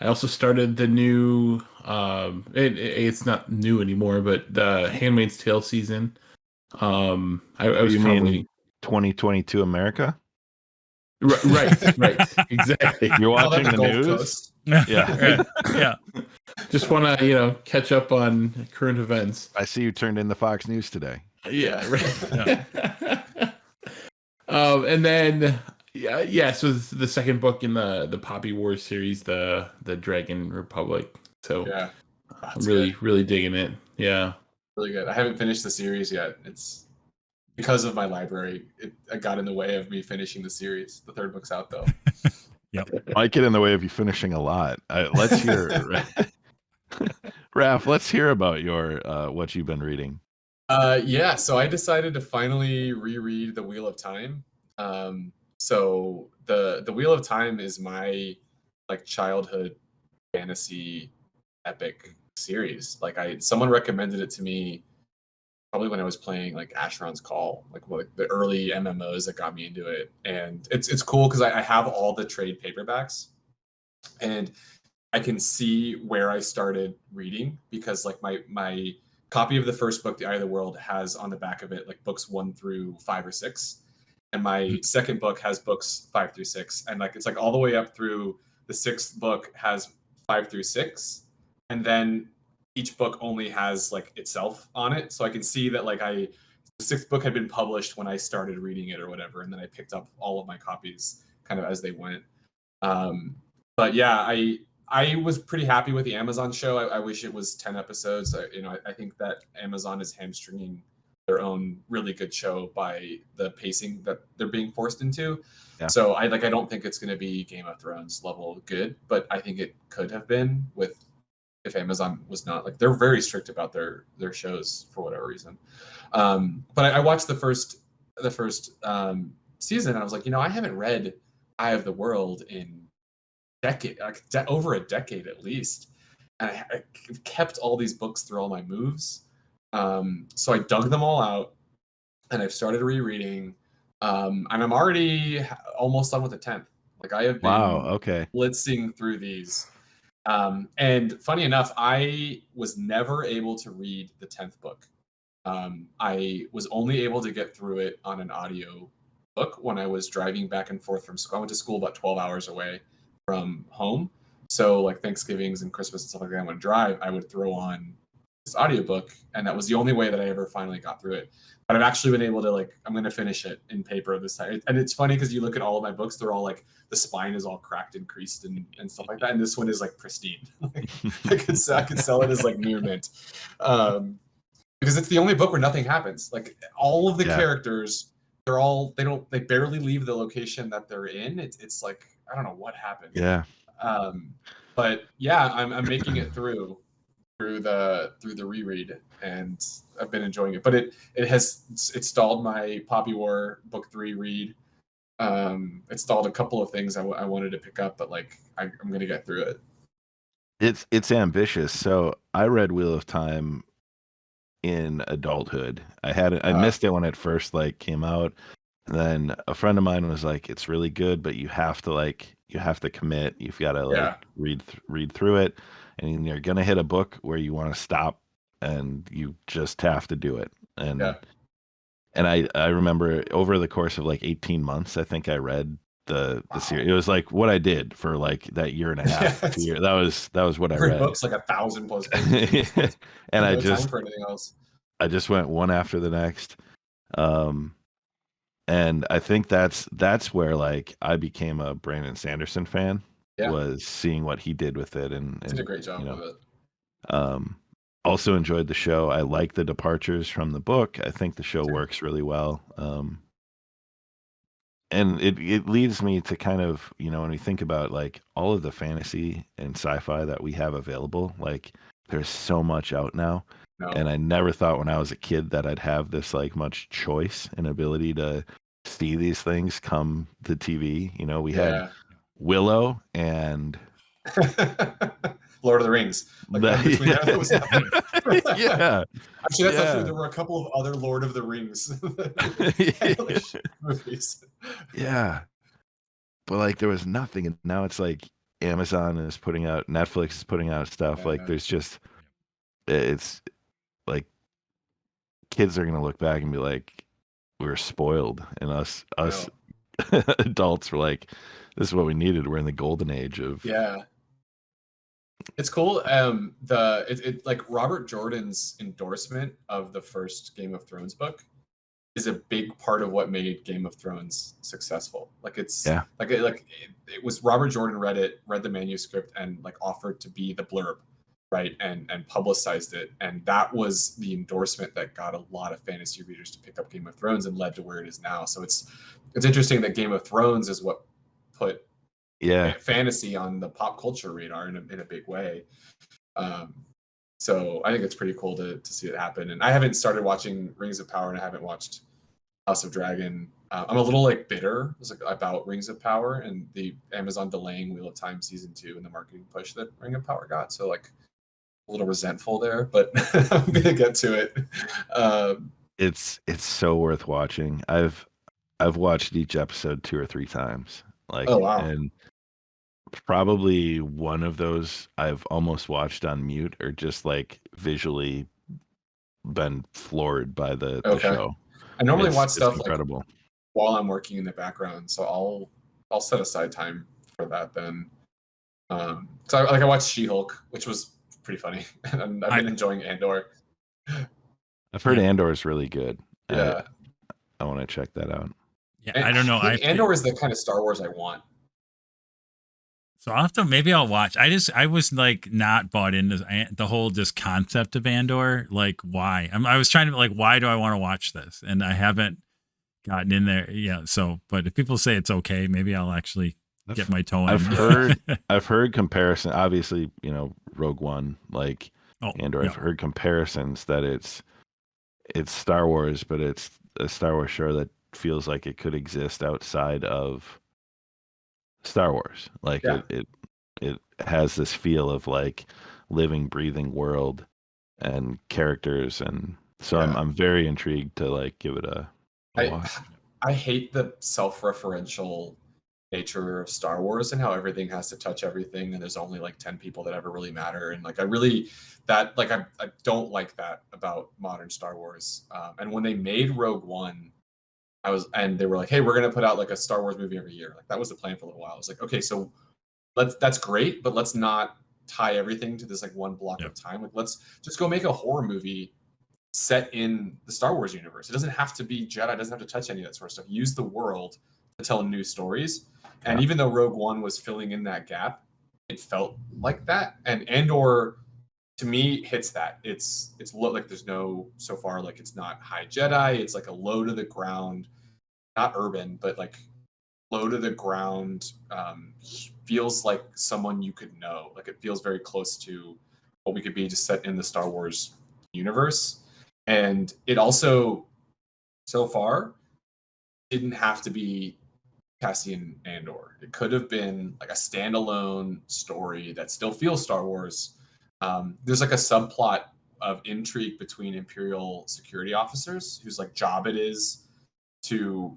also started the new it's not new anymore, but the Handmaid's Tale season. I was mean 2022 America? Right, exactly. You're watching the news? Yeah. Just want to, catch up on current events. I see you turned in the Fox News today. Yeah, right. Yeah. And then so the second book in the Poppy Wars series, the Dragon Republic. So yeah, I'm really digging it. Yeah. Really good. I haven't finished the series yet. It's because of my library. It got in the way of me finishing the series. The third book's out though. Yep. Might get in the way of you finishing a lot. Let's hear Raf, let's hear about your what you've been reading. So I decided to finally reread The Wheel of Time. So the Wheel of Time is my like childhood fantasy epic series. Like someone recommended it to me probably when I was playing like Asheron's Call, like the early MMOs that got me into it. And it's cool because I have all the trade paperbacks, and I can see where I started reading, because like my copy of the first book, The Eye of the World, has on the back of it like books 1 through 5 or 6, and my second book has books 5 through 6, and like it's like all the way up through the 6th book has 5 through 6, and then each book only has like itself on it. So I can see that like the 6th book had been published when I started reading it or whatever, and then I picked up all of my copies kind of as they went. But yeah, I was pretty happy with the Amazon show. I wish it was 10 episodes. I think that Amazon is hamstringing their own really good show by the pacing that they're being forced into. Yeah. So I don't think it's going to be Game of Thrones level good, but I think it could have been if Amazon was not like, they're very strict about their shows for whatever reason. But I watched the first season and I was like, I haven't read Eye of the World in decade, over a decade at least, and I kept all these books through all my moves. So I dug them all out, and I've started rereading, and I'm already almost done with the 10th. Like I have been blitzing through these, and funny enough, I was never able to read the 10th book. I was only able to get through it on an audio book when I was driving back and forth from school. I went to school about 12 hours away from home. So like Thanksgivings and Christmas and stuff like that, when I would drive, I would throw on this audiobook, and that was the only way that I ever finally got through it. But I've actually been able to I'm going to finish it in paper this time. And it's funny because you look at all of my books, they're all like, the spine is all cracked and creased and stuff like that. And this one is like pristine. I could sell it as like near mint. Because it's the only book where nothing happens. Like all of the characters, they barely leave the location that they're in. It's like, I don't know what happened. Yeah. But yeah, I'm making it through the reread, and I've been enjoying it. But it stalled my Poppy War book 3 read. It stalled a couple of things I wanted to pick up, but like I'm gonna get through it. It's ambitious. So I read Wheel of Time in adulthood. I missed it when it first like came out. And then a friend of mine was like, "It's really good, but you have to commit. You've got to read through it, and you're gonna hit a book where you want to stop, and you just have to do it." And I remember over the course of like 18 months, I think I read the series. It was like what I did for like that year and a half, 2 years. That was what I read. Book's like 1,000 plus pages. And no time for anything else. I just went one after the next. And I think that's where like I became a Brandon Sanderson fan, was seeing what he did with it, and did a great job with it. Also enjoyed the show. I like the departures from the book. I think the show works really well. And it leads me to kind of, when we think about like all of the fantasy and sci-fi that we have available, like there's so much out now. No. And I never thought when I was a kid that I'd have this like much choice and ability to see these things come to TV. We had Willow and Lord of the Rings. Like between that was nothing. Yeah. Actually, that's not true. There were a couple of other Lord of the Rings movies. Yeah. But like there was nothing, and now it's like Amazon is putting out, Netflix is putting out stuff. Like there's just, it's like kids are gonna look back and be like, we're spoiled, and us adults were like, this is what we needed. We're in the golden age of It's cool. Like Robert Jordan's endorsement of the first Game of Thrones book is a big part of what made Game of Thrones successful. Like it was Robert Jordan read the manuscript and like offered to be the blurb, right, and publicized it, and that was the endorsement that got a lot of fantasy readers to pick up Game of Thrones and led to where it is now. So it's interesting that Game of Thrones is what put fantasy on the pop culture radar in a big way. So I think it's pretty cool to see it happen. And I haven't started watching Rings of Power, and I haven't watched House of Dragon. I'm a little like bitter about Rings of Power and the Amazon delaying Wheel of Time season 2 and the marketing push that Ring of Power got. So like a little resentful there, but I'm gonna get to it. It's so worth watching. I've watched each episode 2 or 3 times. Like, oh wow. And probably one of those I've almost watched on mute, or just like visually been floored by the show. I normally watch stuff incredible. Like while I'm working in the background, so I'll set aside time for that then. So I watched She-Hulk, which was pretty funny, and I've been enjoying Andor. I've heard Andor is really good. Yeah, I want to check that out. Yeah, And I don't know. I think Andor is the kind of Star Wars I want. So I'll have to, maybe I'll watch. I was like not bought into the whole just concept of Andor. Like, why? I was trying to like, why do I want to watch this? And I haven't gotten in there. Yeah. So, but if people say it's okay, maybe I'll actually get my toe in. I've heard comparison. Obviously, Rogue One, like Andor. Yeah. I've heard comparisons that it's Star Wars, but it's a Star Wars show that feels like it could exist outside of Star Wars. Like it has this feel of like living, breathing world and characters, and so I'm very intrigued to like give it a watch. I hate the self-referential nature of Star Wars and how everything has to touch everything, and there's only like 10 people that ever really matter, and like I don't like that about modern Star Wars. And when they made Rogue One, and they were like, hey, we're gonna put out like a Star Wars movie every year. Like that was the plan for a little while. I was like, okay, so that's great, but let's not tie everything to this like one block of time. Like let's just go make a horror movie set in the Star Wars universe. It doesn't have to be Jedi, it doesn't have to touch any of that sort of stuff. Use the world to tell new stories. And even though Rogue One was filling in that gap, it felt like that. And Andor to me hits that. It's like there's no, so far, like it's not high Jedi, it's like a low to the ground, not urban, but like low to the ground, feels like someone you could know. Like it feels very close to what we could be just set in the Star Wars universe. And it also, so far, didn't have to be Cassian Andor. It could have been like a standalone story that still feels Star Wars. There's like a subplot of intrigue between Imperial security officers whose like job it is to,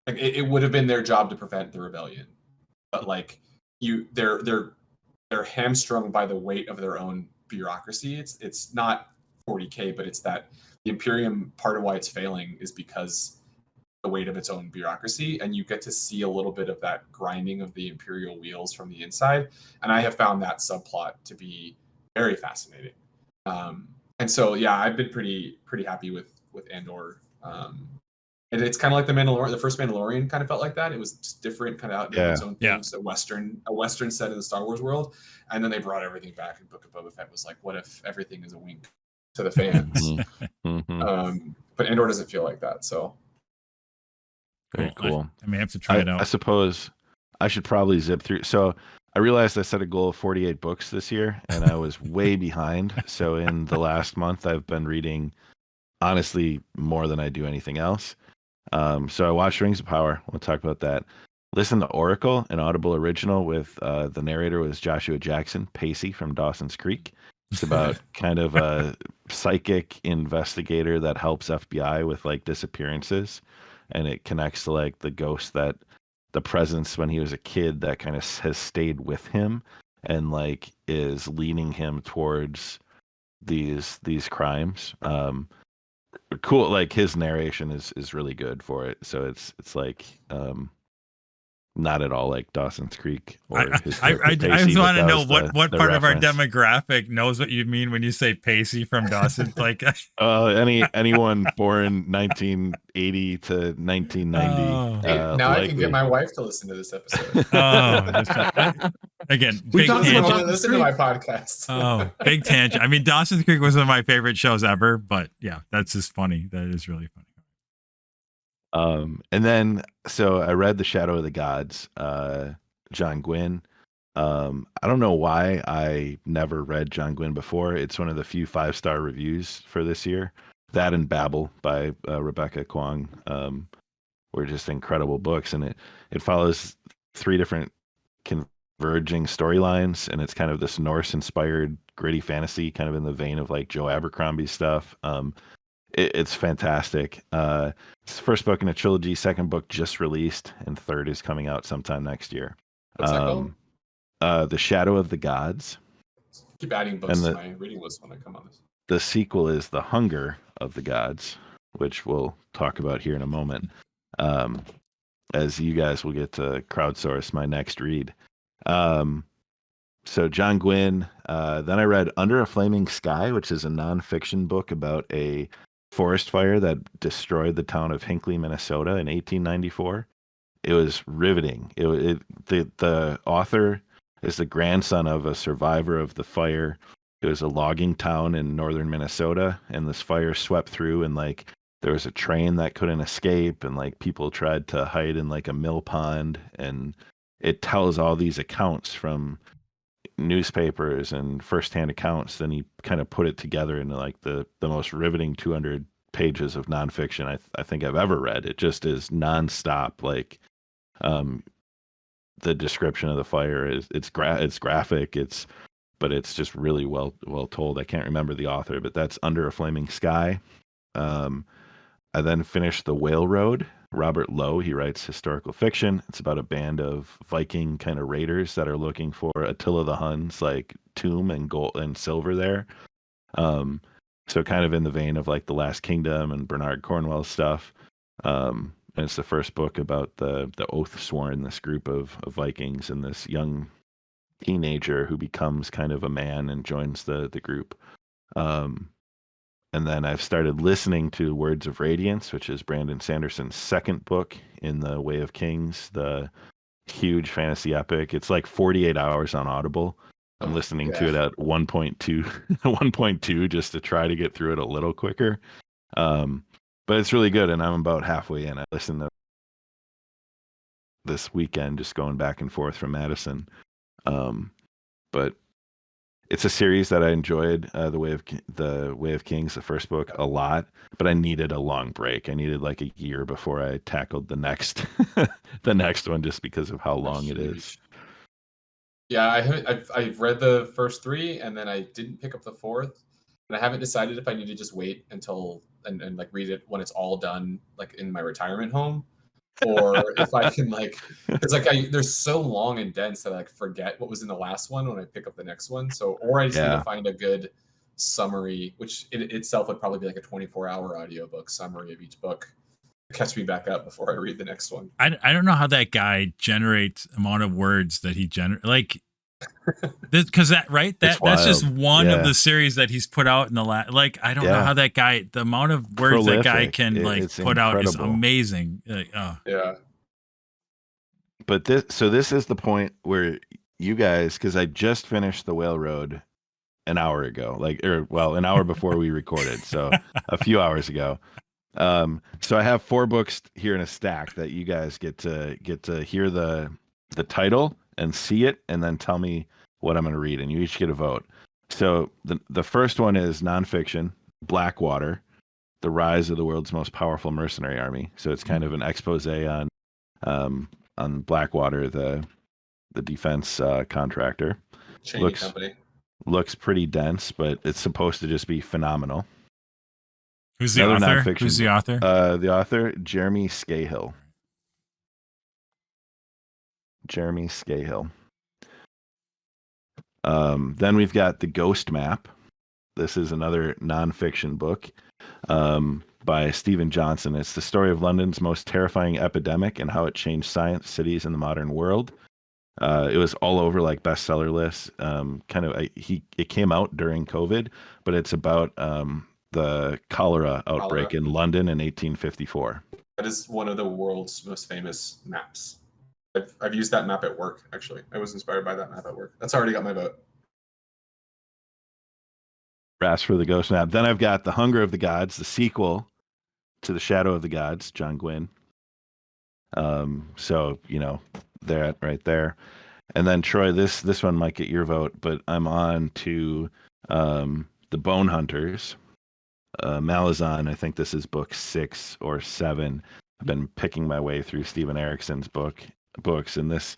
like it would have been their job to prevent the rebellion, but like they're hamstrung by the weight of their own bureaucracy. It's not 40K, but it's that the Imperium, part of why it's failing is because the weight of its own bureaucracy, and you get to see a little bit of that grinding of the Imperial wheels from the inside. And I have found that subplot to be very fascinating. And so I've been pretty happy with Andor. And it's kind of like the Mandalorian. The first Mandalorian kind of felt like that. It was just different, kind of out doing its own things. A Western set in the Star Wars world, and then they brought everything back. And Book of Boba Fett was like, what if everything is a wink to the fans? But Andor doesn't feel like that. So very cool. I may have to try it out. I suppose I should probably zip through. So I realized I set a goal of 48 books this year, and I was way behind. So in the last month, I've been reading, honestly, more than I do anything else. So I watched Rings of Power. We'll talk about that. Listen to Oracle, an Audible original with the narrator was Joshua Jackson, Pacey from Dawson's Creek. It's about kind of a psychic investigator that helps FBI with like disappearances, and it connects to like the ghost that the presence when he was a kid that kind of has stayed with him and like is leaning him towards these crimes. Cool, like his narration is really good for it, so it's like not at all like Dawson's Creek or his I just want to know what part reference of our demographic knows what you mean when you say Pacey from Dawson. Like anyone born 1980 to 1990. Now I can get my wife to listen to this episode. Again, we big talked tangent. about listen to my podcast. Oh, big tangent. I mean, Dawson's Creek was one of my favorite shows ever, but yeah, that's just funny. That is really funny. And then so I read The Shadow of the Gods, John Gwynne. I don't know why I never read John Gwynne before. It's one of the few 5-star reviews for this year. That and Babel by Rebecca Kwong were just incredible books, and it follows 3 different converging storylines, and it's kind of this Norse-inspired gritty fantasy, kind of in the vein of like Joe Abercrombie stuff. It's fantastic. It's the first book in a trilogy. Second book just released, and third is coming out sometime next year. What's that called? The Shadow of the Gods. Keep adding books to my reading list when I come on this. The sequel is The Hunger of the Gods, which we'll talk about here in a moment. As you guys will get to crowdsource my next read. So John Gwynne. Then I read Under a Flaming Sky, which is a nonfiction book about a forest fire that destroyed the town of Hinckley, Minnesota in 1894. It was riveting. The author is the grandson of a survivor of the fire. It was a logging town in northern Minnesota, and this fire swept through, and like there was a train that couldn't escape, and like people tried to hide in like a mill pond, and it tells all these accounts from newspapers and firsthand accounts. Then he kind of put it together into like the most riveting 200 pages of nonfiction I think I've ever read. It just is nonstop. Like the description of the fire is it's graphic, but it's just really well told. I can't remember the author, but that's Under a Flaming Sky. I then finished The Whale Road. Robert Lowe, he writes historical fiction. It's about a band of Viking kind of raiders that are looking for Attila the Hun's like tomb and gold and silver there. So kind of in the vein of like The Last Kingdom and Bernard Cornwell stuff. And it's the first book about the oath sworn, this group of Vikings and this young teenager who becomes kind of a man and joins the group. And then I've started listening to Words of Radiance, which is Brandon Sanderson's second book in the Way of Kings, the huge fantasy epic. It's like 48 hours on Audible. I'm listening to it at 1.2 just to try to get through it a little quicker. But it's really good, and I'm about halfway in. I listened to this weekend, just going back and forth from Madison. But it's a series that I enjoyed, the Way of Kings, the first book, a lot. But I needed a long break. I needed like a year before I tackled the next the next one, just because of how long it is. Yeah, I've read the first three, and then I didn't pick up the fourth, and I haven't decided if I need to just wait until and like read it when it's all done, like in my retirement home, or if I can like, it's like they're so long and dense that I like forget what was in the last one when I pick up the next one. So, or I just need to find a good summary, which itself would probably be like a 24-hour audiobook summary of each book to catch me back up before I read the next one. I don't know how that guy generates amount of words that he like. Because that's just one of the series that he's put out in the last. Like, I don't know how that guy, the amount of words that guy can put out is amazing. Yeah. But this is the point where you guys, because I just finished The Whale Road an hour ago, an hour before we recorded, so a few hours ago. So I have 4 books here in a stack that you guys get to hear the title and see it, and then tell me what I'm going to read, and you each get a vote. So the first one is nonfiction, Blackwater, The Rise of the World's Most Powerful Mercenary Army. So it's kind of an expose on Blackwater, the defense contractor. Looks pretty dense, but it's supposed to just be phenomenal. Who's the author? Who's the author? The author, Jeremy Scahill. Jeremy Scahill. Then we've got The Ghost Map. This is another nonfiction book by Stephen Johnson. It's the story of London's most terrifying epidemic and how it changed science, cities, and the modern world. It was all over like bestseller lists. It came out during COVID, but it's about the cholera outbreak in London in 1854. That is one of the world's most famous maps. I've used that map at work, actually. I was inspired by that map at work. That's already got my vote. Brass for The Ghost Map. Then I've got The Hunger of the Gods, the sequel to The Shadow of the Gods, John Gwynne. So, that right there. And then Troy, this one might get your vote, but I'm on to The Bone Hunters. Malazan, I think this is book 6 or 7. I've been picking my way through Stephen Erickson's books, and this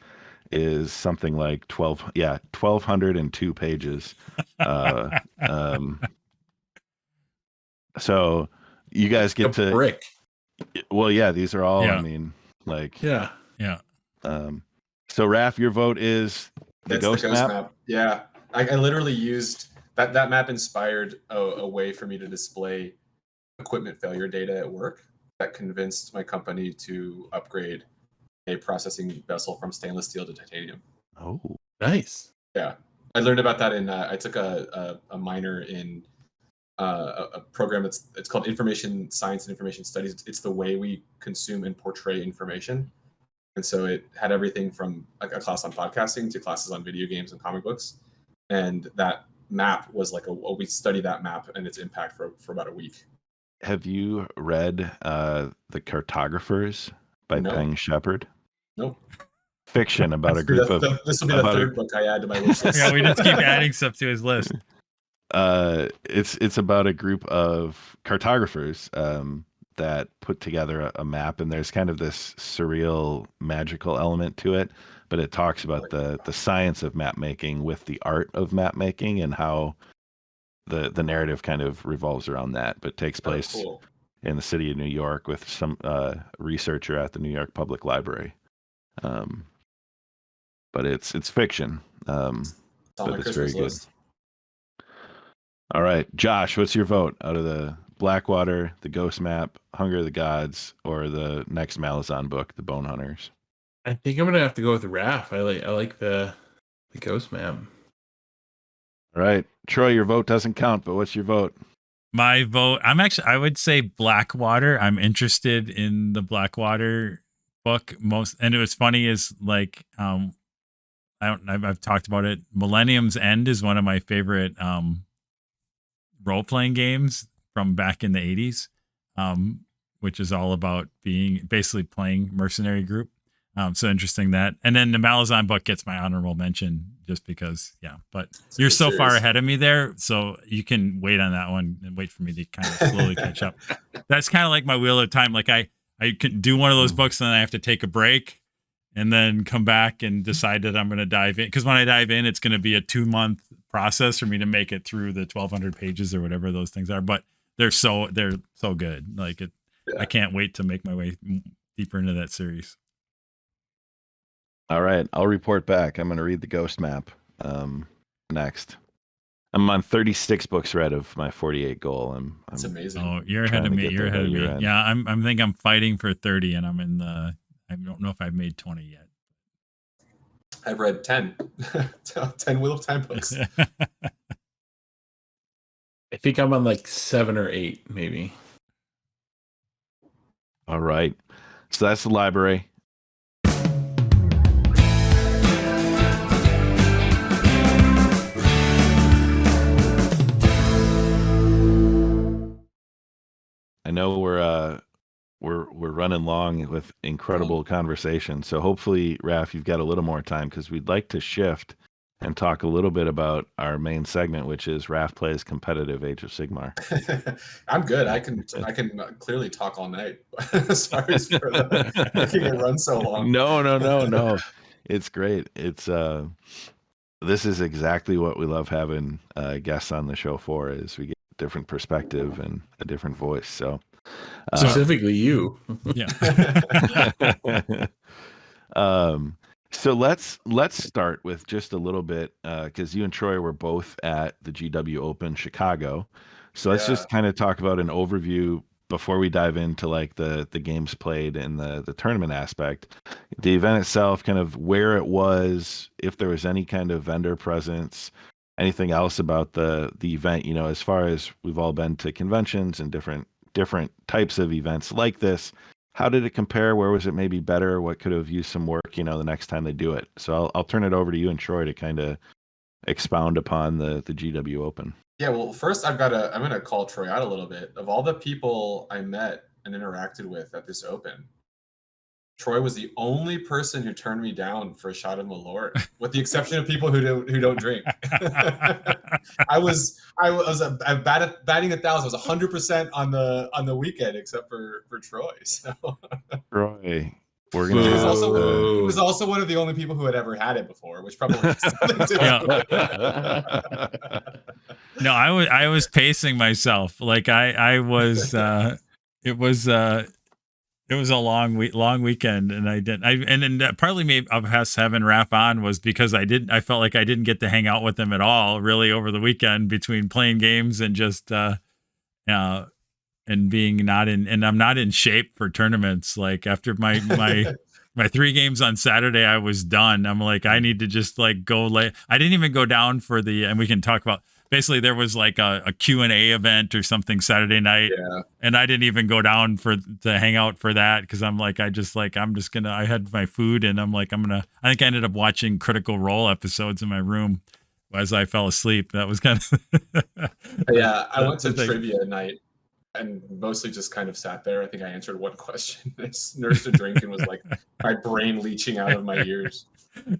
is something like 1,202 pages. So you guys get to brick. Well, yeah, these are all. Yeah. I mean, like, yeah. So Raf, your vote is the Ghost Map. Yeah, I literally used that map inspired a way for me to display equipment failure data at work that convinced my company to upgrade a processing vessel from stainless steel to titanium. Oh, nice. Yeah, I learned about that in I took a minor in a program it's called Information Science and Information Studies. It's the way we consume and portray information. And so it had everything from like a class on podcasting to classes on video games and comic books. And that map was like we studied that map and its impact for about a week. Have you read The Cartographers by No. Peng Shepherd? Nope. Fiction about a group of... This will be the third book I add to my wish list. Yeah, we just keep adding stuff to his list. It's about a group of cartographers that put together a map, and there's kind of this surreal magical element to it, but it talks about the science of map making with the art of map making and how the narrative kind of revolves around that, but takes place in the city of New York with some researcher at the New York Public Library. But it's fiction. But it's very good. All right, Josh, what's your vote out of the Blackwater, the Ghost Map, Hunger of the Gods, or the next Malazan book, The Bone Hunters? I think I'm gonna have to go with Raf. I like the Ghost Map. All right, Troy, your vote doesn't count, but what's your vote? My vote, I would say Blackwater. I'm interested in the Blackwater book most, and it was funny is like I've talked about it. Millennium's End is one of my favorite role-playing games from back in the 80s, which is all about basically playing mercenary group. So interesting that. And then the Malazan book gets my honorable mention just because, but you're so far ahead of me there. So you can wait on that one and wait for me to kind of slowly catch up. That's kind of like my Wheel of Time. Like I can do one of those books and then I have to take a break and then come back and decide that I'm going to dive in. Because when I dive in, it's going to be a 2-month process for me to make it through the 1,200 pages or whatever those things are. But they're so good. Like I can't wait to make my way deeper into that series. All right, I'll report back. I'm going to read the Ghost Map next. I'm on 36 books read of my 48 goal. That's amazing. Oh, you're ahead of me. You're ahead of me. Yeah, I'm think I'm fighting for 30, and I'm in the. I don't know if I've made 20 yet. I've read 10. 10 Wheel of Time books. I think I'm on like 7 or 8, maybe. All right. So that's the library. I know we're running long with incredible conversation. So hopefully, Raf, you've got a little more time because we'd like to shift and talk a little bit about our main segment, which is Raf Plays Competitive Age of Sigmar. I'm good. I can clearly talk all night. Sorry for making it run so long. No. It's great. It's this is exactly what we love having guests on the show for, is we get a different perspective and a different voice. So specifically you. Yeah. So let's start with just a little bit because you and Troy were both at the GW Open Chicago. So let's just kind of talk about an overview before we dive into like the games played and the tournament aspect. The event itself, kind of where it was, if there was any kind of vendor presence, anything else about the event. You know, as far as we've all been to conventions and different types of events like this. How did it compare? Where was it maybe better? What could have used some work, you know, the next time they do it? So I'll turn it over to you and Troy to kind of expound upon the GW Open. Yeah, well, first I'm going to call Troy out a little bit. Of all the people I met and interacted with at this Open, Troy was the only person who turned me down for a shot of Malort, with the exception of people who don't drink. I was batting 1,000. I was 100% on the weekend, except for Troy. So Troy, we're gonna. He was also one of the only people who had ever had it before, which probably has something to do with it. No, I was pacing myself. Like I was. It was a long weekend, and and then partly maybe of us having Raf on was because I felt like I didn't get to hang out with him at all really over the weekend between playing games and just and being and I'm not in shape for tournaments. Like after my 3 games on Saturday, I was done. I'm like, I need to just like go lay. I didn't even go down for and we can talk about basically there was like a Q&A event or something Saturday night. Yeah. And I didn't even go down to hang out for that because I'm like, I had my food and I'm like, I think I ended up watching Critical Role episodes in my room as I fell asleep. That was kind of. Yeah, I went to trivia night and mostly just kind of sat there. I think I answered one question, nursed a drink, and was like, my brain leaching out of my ears.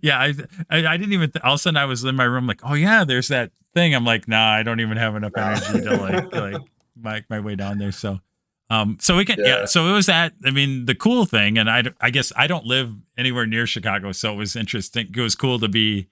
Yeah, I didn't even. All of a sudden, I was in my room like, oh yeah, there's that thing. I'm like, nah, I don't even have enough energy to like make my way down there. So, so we can, so it was that. I mean, the cool thing, and I guess I don't live anywhere near Chicago, so it was interesting. It was cool to be.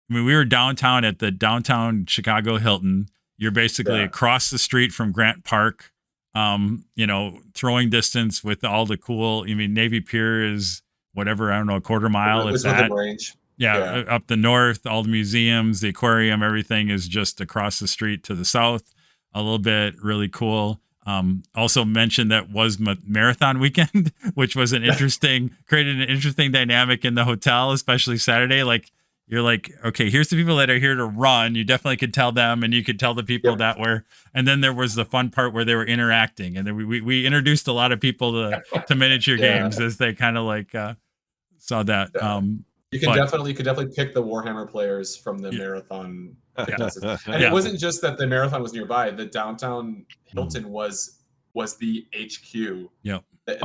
I mean, we were downtown at the downtown Chicago Hilton. You're basically across the street from Grant Park. Throwing distance with all the cool. I mean, Navy Pier is whatever, I don't know, a quarter mile. It's within range. Yeah, up the north, all the museums, the aquarium, everything is just across the street to the south a little bit. Really cool. Also mentioned that was marathon weekend, which was created an interesting dynamic in the hotel, especially Saturday. Like, you're like, okay, here's the people that are here to run. You definitely could tell them, and you could tell the people that were. And then there was the fun part where they were interacting, and then we introduced a lot of people to miniature games as they kind of like saw that. You could definitely pick the Warhammer players from the marathon. And it wasn't just that the marathon was nearby. The downtown Hilton was the HQ. Yep. The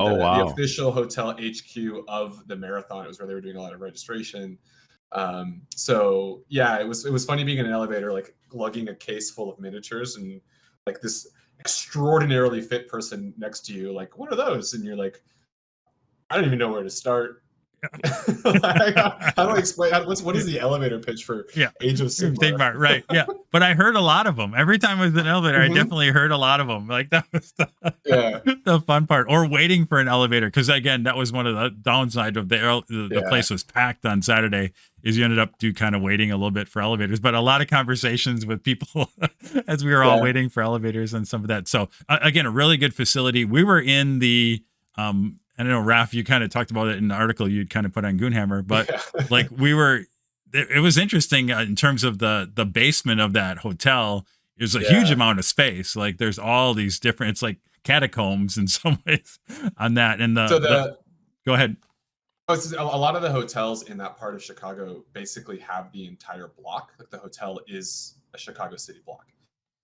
official hotel HQ of the marathon. It was where they were doing a lot of registration. So yeah, it was funny being in an elevator, like lugging a case full of miniatures, and like this extraordinarily fit person next to you, like, what are those? And you're like, I don't even know where to start. How do I explain? What is the elevator pitch for Age of Sigmar? Right. Yeah. But I heard a lot of them. Every time I was in an elevator, I definitely heard a lot of them. Like, that was the fun part. Or waiting for an elevator. Because again, that was one of the downside of the place was packed on Saturday, is you ended up kind of waiting a little bit for elevators. But a lot of conversations with people as we were all waiting for elevators and some of that. So again, a really good facility. We were in the I don't know, Raf, you kind of talked about it in the article you'd kind of put on Goonhammer, but like it was interesting in terms of the basement of that hotel. There's a huge amount of space. Like, there's all these different, it's like catacombs in some ways on that. And go ahead. A lot of the hotels in that part of Chicago basically have the entire block. Like, the hotel is a Chicago city block.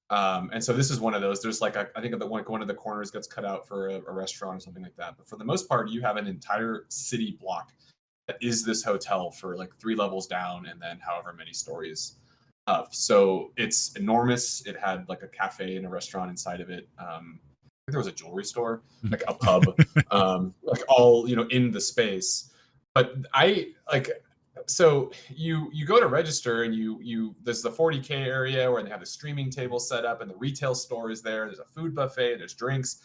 And so this is one of those. There's like I think one of the corners gets cut out for a restaurant or something like that. But for the most part, you have an entire city block that is this hotel for like 3 levels down and then however many stories up. So it's enormous. It had like a cafe and a restaurant inside of it. I think there was a jewelry store, like a pub, like all in the space. But so you go to register, and you there's the 40K area where they have the streaming table set up, and the retail store is there. There's a food buffet, there's drinks.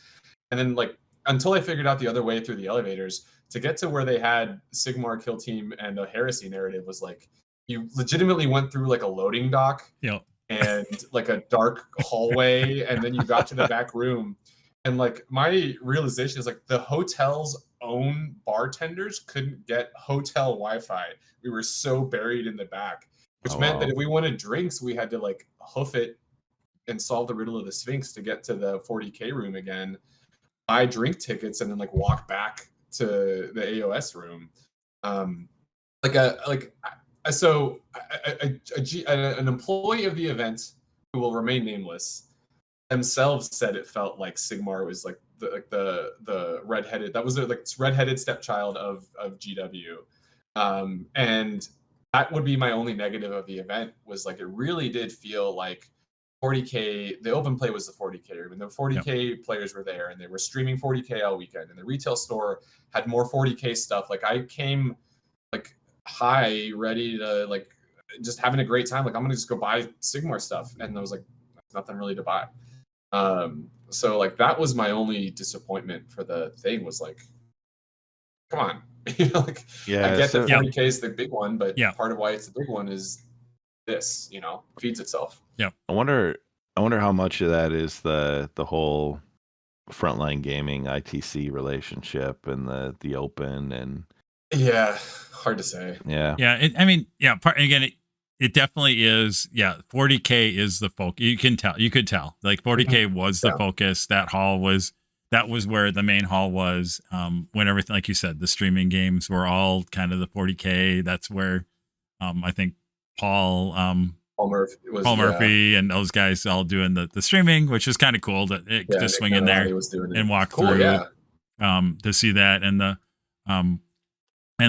And then, like, until I figured out the other way through the elevators to get to where they had Sigmar Kill Team and the Heresy narrative, was like, you legitimately went through like a loading dock and like a dark hallway, and then you got to the back room. And like, my realization is, like, the hotel's own bartenders couldn't get hotel Wi-Fi. We were so buried in the back, which meant that if we wanted drinks, we had to like hoof it and solve the riddle of the Sphinx to get to the 40K room again, buy drink tickets, and then like walk back to the AOS room. An employee of the event, who will remain nameless, themselves said it felt like Sigmar was like the redheaded, that was the like redheaded stepchild of GW. And that would be my only negative of the event, was like, it really did feel like 40K, the open play was the 40K room, and the 40K players were there, and they were streaming 40K all weekend, and the retail store had more 40K stuff. Like, I came like high, ready to like just having a great time. Like, I'm gonna just go buy Sigmar stuff, and I was like, there's nothing really to buy. So like, that was my only disappointment for the thing, was like, come on. Like, I get that 40K is the big one, but part of why it's the big one is this, feeds itself. I wonder how much of that is the whole Frontline Gaming ITC relationship and the open, and hard to say. Part, again, it definitely is. Yeah, 40K is the focus. You could tell. Like 40K was the focus. That was where the main hall was. When everything, like you said, the streaming games were all kind of the 40K. That's where I think Paul Murphy and those guys all doing the streaming, which is kind of cool to swing in there and walk through to see that and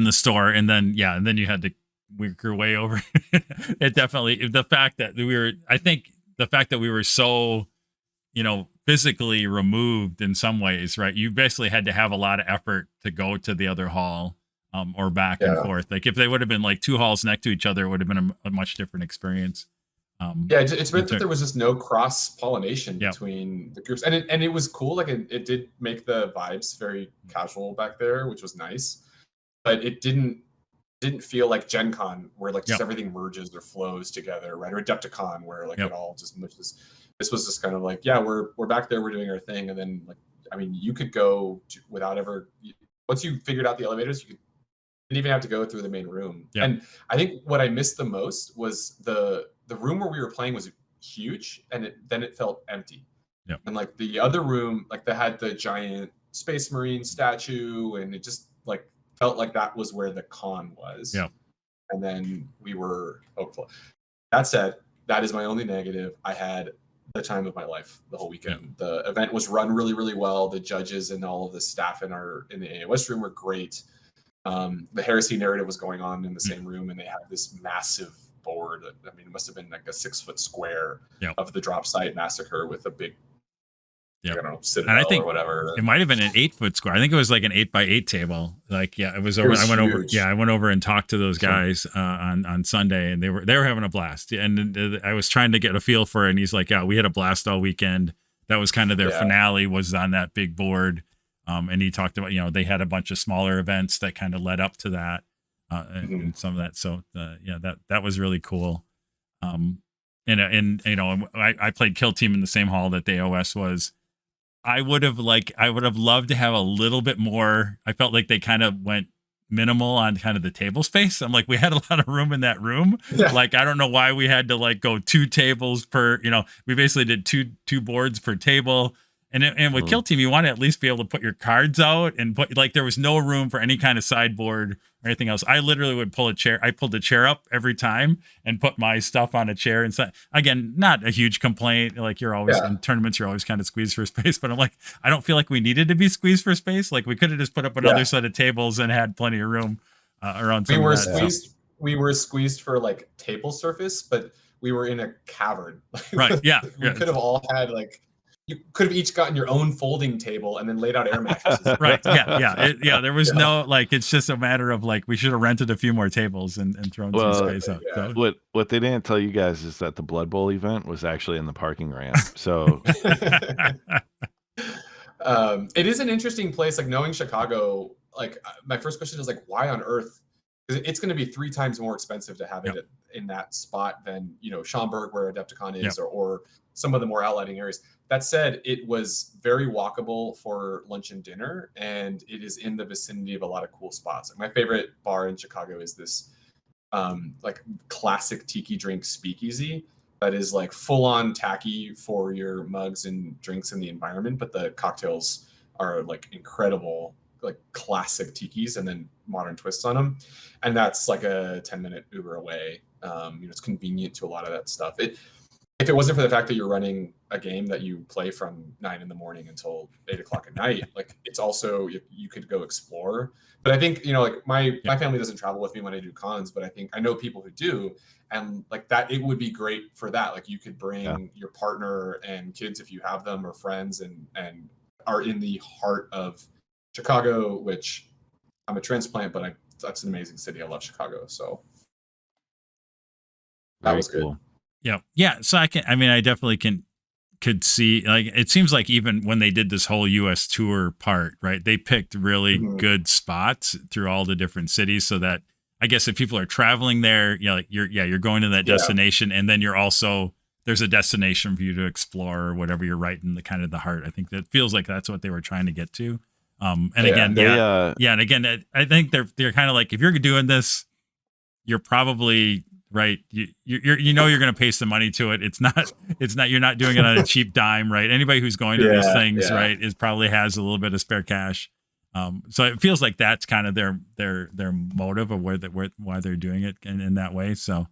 the store, and then you had to work your way over. It definitely, the fact that we were so, physically removed in some ways, right? You basically had to have a lot of effort to go to the other hall or back and forth. Like if they would have been like two halls next to each other, it would have been a much different experience. It's meant that there was just no cross pollination between the groups, and it was cool. Like it did make the vibes very casual back there, which was nice, but it didn't feel like Gen Con where like just everything merges or flows together, right? Or Adepticon where like it all just mushes. This was just kind of like, we're back there, we're doing our thing, and then like, I mean, you could go without ever. Once you figured out the elevators, you didn't even have to go through the main room. And I think what I missed the most was the room where we were playing was huge, and then it felt empty. And like the other room, like they had the giant Space Marine statue, and it just like felt like that was where the con was. And then we were hopeful. That said, that is my only negative. I had the time of my life the whole weekend. The event was run really, really well. The judges and all of the staff in the AOS room were great. The heresy narrative was going on in the same room, and they had this massive board. I mean, it must have been like a 6-foot square of the drop site massacre with a big, I don't know, citadel, and I think or whatever. It might have been an 8-foot square. I think it was like an 8x8 table. Like, it was over. I went over and talked to those guys on Sunday, and they were having a blast. And I was trying to get a feel for it, and he's like, we had a blast all weekend. That was kind of their finale, was on that big board. And he talked about, they had a bunch of smaller events that kind of led up to that, and some of that. So that was really cool. I played Kill Team in the same hall that the AOS was. I would have loved to have a little bit more. I felt like they kind of went minimal on kind of the table space. I'm like, we had a lot of room in that room. Like, I don't know why we had to like go 2 tables per, we basically did two boards per table. And with Kill Team, you want to at least be able to put your cards out and put, like, there was no room for any kind of sideboard or anything else. I literally would pull a chair. I pulled the chair up every time and put my stuff on a chair. And again, not a huge complaint. Like, you're always in tournaments, you're always kind of squeezed for space. But I'm like, I don't feel like we needed to be squeezed for space. Like, we could have just put up another set of tables and had plenty of room around. We were squeezed. We were squeezed for like table surface, but we were in a cavern. Right. Yeah. We could have all had like. You could have each gotten your own folding table and then laid out air mattresses. Right. Yeah. There was no, like, it's just a matter of like, we should have rented a few more tables and thrown some space up. Yeah. So. What they didn't tell you guys is that the Blood Bowl event was actually in the parking ramp. So it is an interesting place. Like, knowing Chicago, like, my first question is like, why on earth? Because it's going to be 3 times more expensive to have it in that spot than, Schaumburg, where Adepticon is, or some of the more outlining areas. That said, it was very walkable for lunch and dinner, and it is in the vicinity of a lot of cool spots. Like, my favorite bar in Chicago is this like classic tiki drink speakeasy that is like full on tacky for your mugs and drinks in the environment, but the cocktails are like incredible, like classic tikis and then modern twists on them. And that's like a 10-minute Uber away. It's convenient to a lot of that stuff. If it wasn't for the fact that you're running a game that you play from 9 a.m. until 8 o'clock at night, like, it's also, you could go explore. But I think, like, my family doesn't travel with me when I do cons, but I know people who do, and like that, it would be great for that. Like, you could bring your partner and kids if you have them, or friends, and are in the heart of Chicago, which I'm a transplant, but that's an amazing city. I love Chicago, so that was good. Yeah. So I definitely could see, like, it seems like even when they did this whole US tour part, right, they picked really good spots through all the different cities, so that I guess if people are traveling there, you're going to that destination, and then there's a destination for you to explore, or whatever, you're right in the kind of the heart. I think that feels like that's what they were trying to get to. And again, I think they're kind of like, if you're doing this, you're probably right? You know you're going to pay some money to it. It's not you're not doing it on a cheap dime, right? Anybody who's going to these things, right, is probably has a little bit of spare cash. So it feels like that's kind of their motive of why they're doing it in that way. So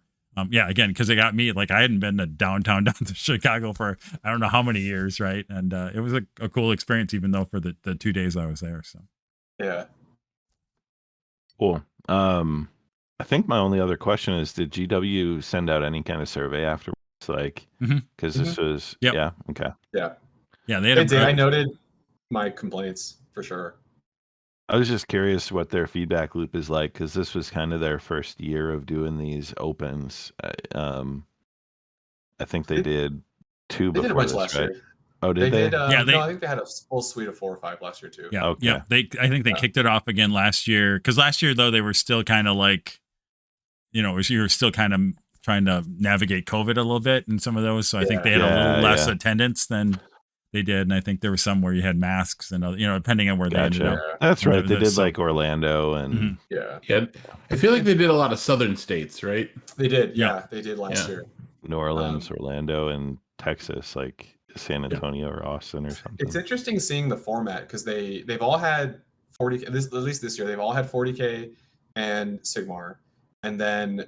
yeah, again, because it got me, like, I hadn't been to down to Chicago for I don't know how many years, right? And it was a cool experience, even though for the 2 days I was there. So Yeah. Cool. I think my only other question is, did GW send out any kind of survey afterwards? Like, because this was, yeah, okay. Yeah. Yeah, they had I noted my complaints for sure. I was just curious what their feedback loop is like, because this was kind of their first year of doing these opens. I think they did 2 They before did a bunch this, last right? year. Oh, did they? Yeah, no, I think they had a full suite of 4 or 5 last year too. Yeah, Okay. yeah. I think they kicked it off again last year, because last year though they were still kind of like, you were still kind of trying to navigate COVID a little bit in some of those. So I think they had a little less attendance than they did, and I think there were some where you had masks and other, depending on where they ended up. That's right. They did so- like Orlando and Yeah. I feel like they did a lot of southern states, right? They did. Yeah. Yeah, they did last year. New Orleans, Orlando, and Texas, like San Antonio or Austin or something. It's interesting seeing the format, because they've all had 40K, at least this year, they've all had 40K and Sigmar. And then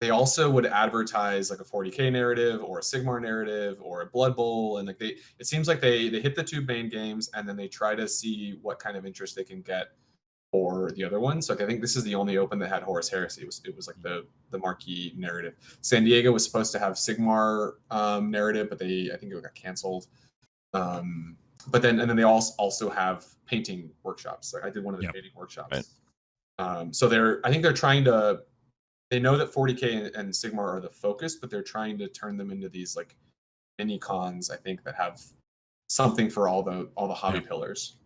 they also would advertise like a 40K narrative or a Sigmar narrative or a Blood Bowl. And like it seems like they hit the 2 main games, and then they try to see what kind of interest they can get for the other ones. So I think this is the only open that had Horus Heresy. It was like the marquee narrative. San Diego was supposed to have Sigmar narrative, but I think it got canceled. But then they also have painting workshops. Like I did one of the painting workshops. Right. So I think they're trying to. They know that 40K and Sigmar are the focus, but they're trying to turn them into these like mini cons, I think, that have something for all the hobby pillars.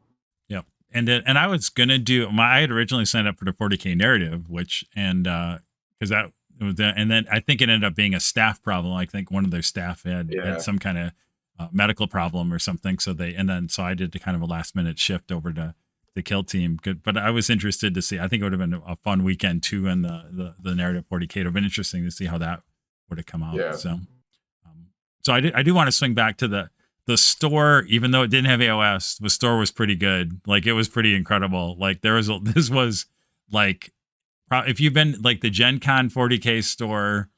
Yeah. And I was gonna do I had originally signed up for the 40K narrative, because that was and then I think it ended up being a staff problem. I think one of their staff had some kind of medical problem or something. So I did the kind of a last minute shift over to the kill team. Good, but I was interested to see. I think it would have been a fun weekend too, in the narrative 40K. It would have been interesting to see how that would have come out. Yeah. So I do want to swing back to the store, even though it didn't have AOS. The store was pretty good. Like it was pretty incredible. Like this was like, if you've been like the Gen Con 40K store,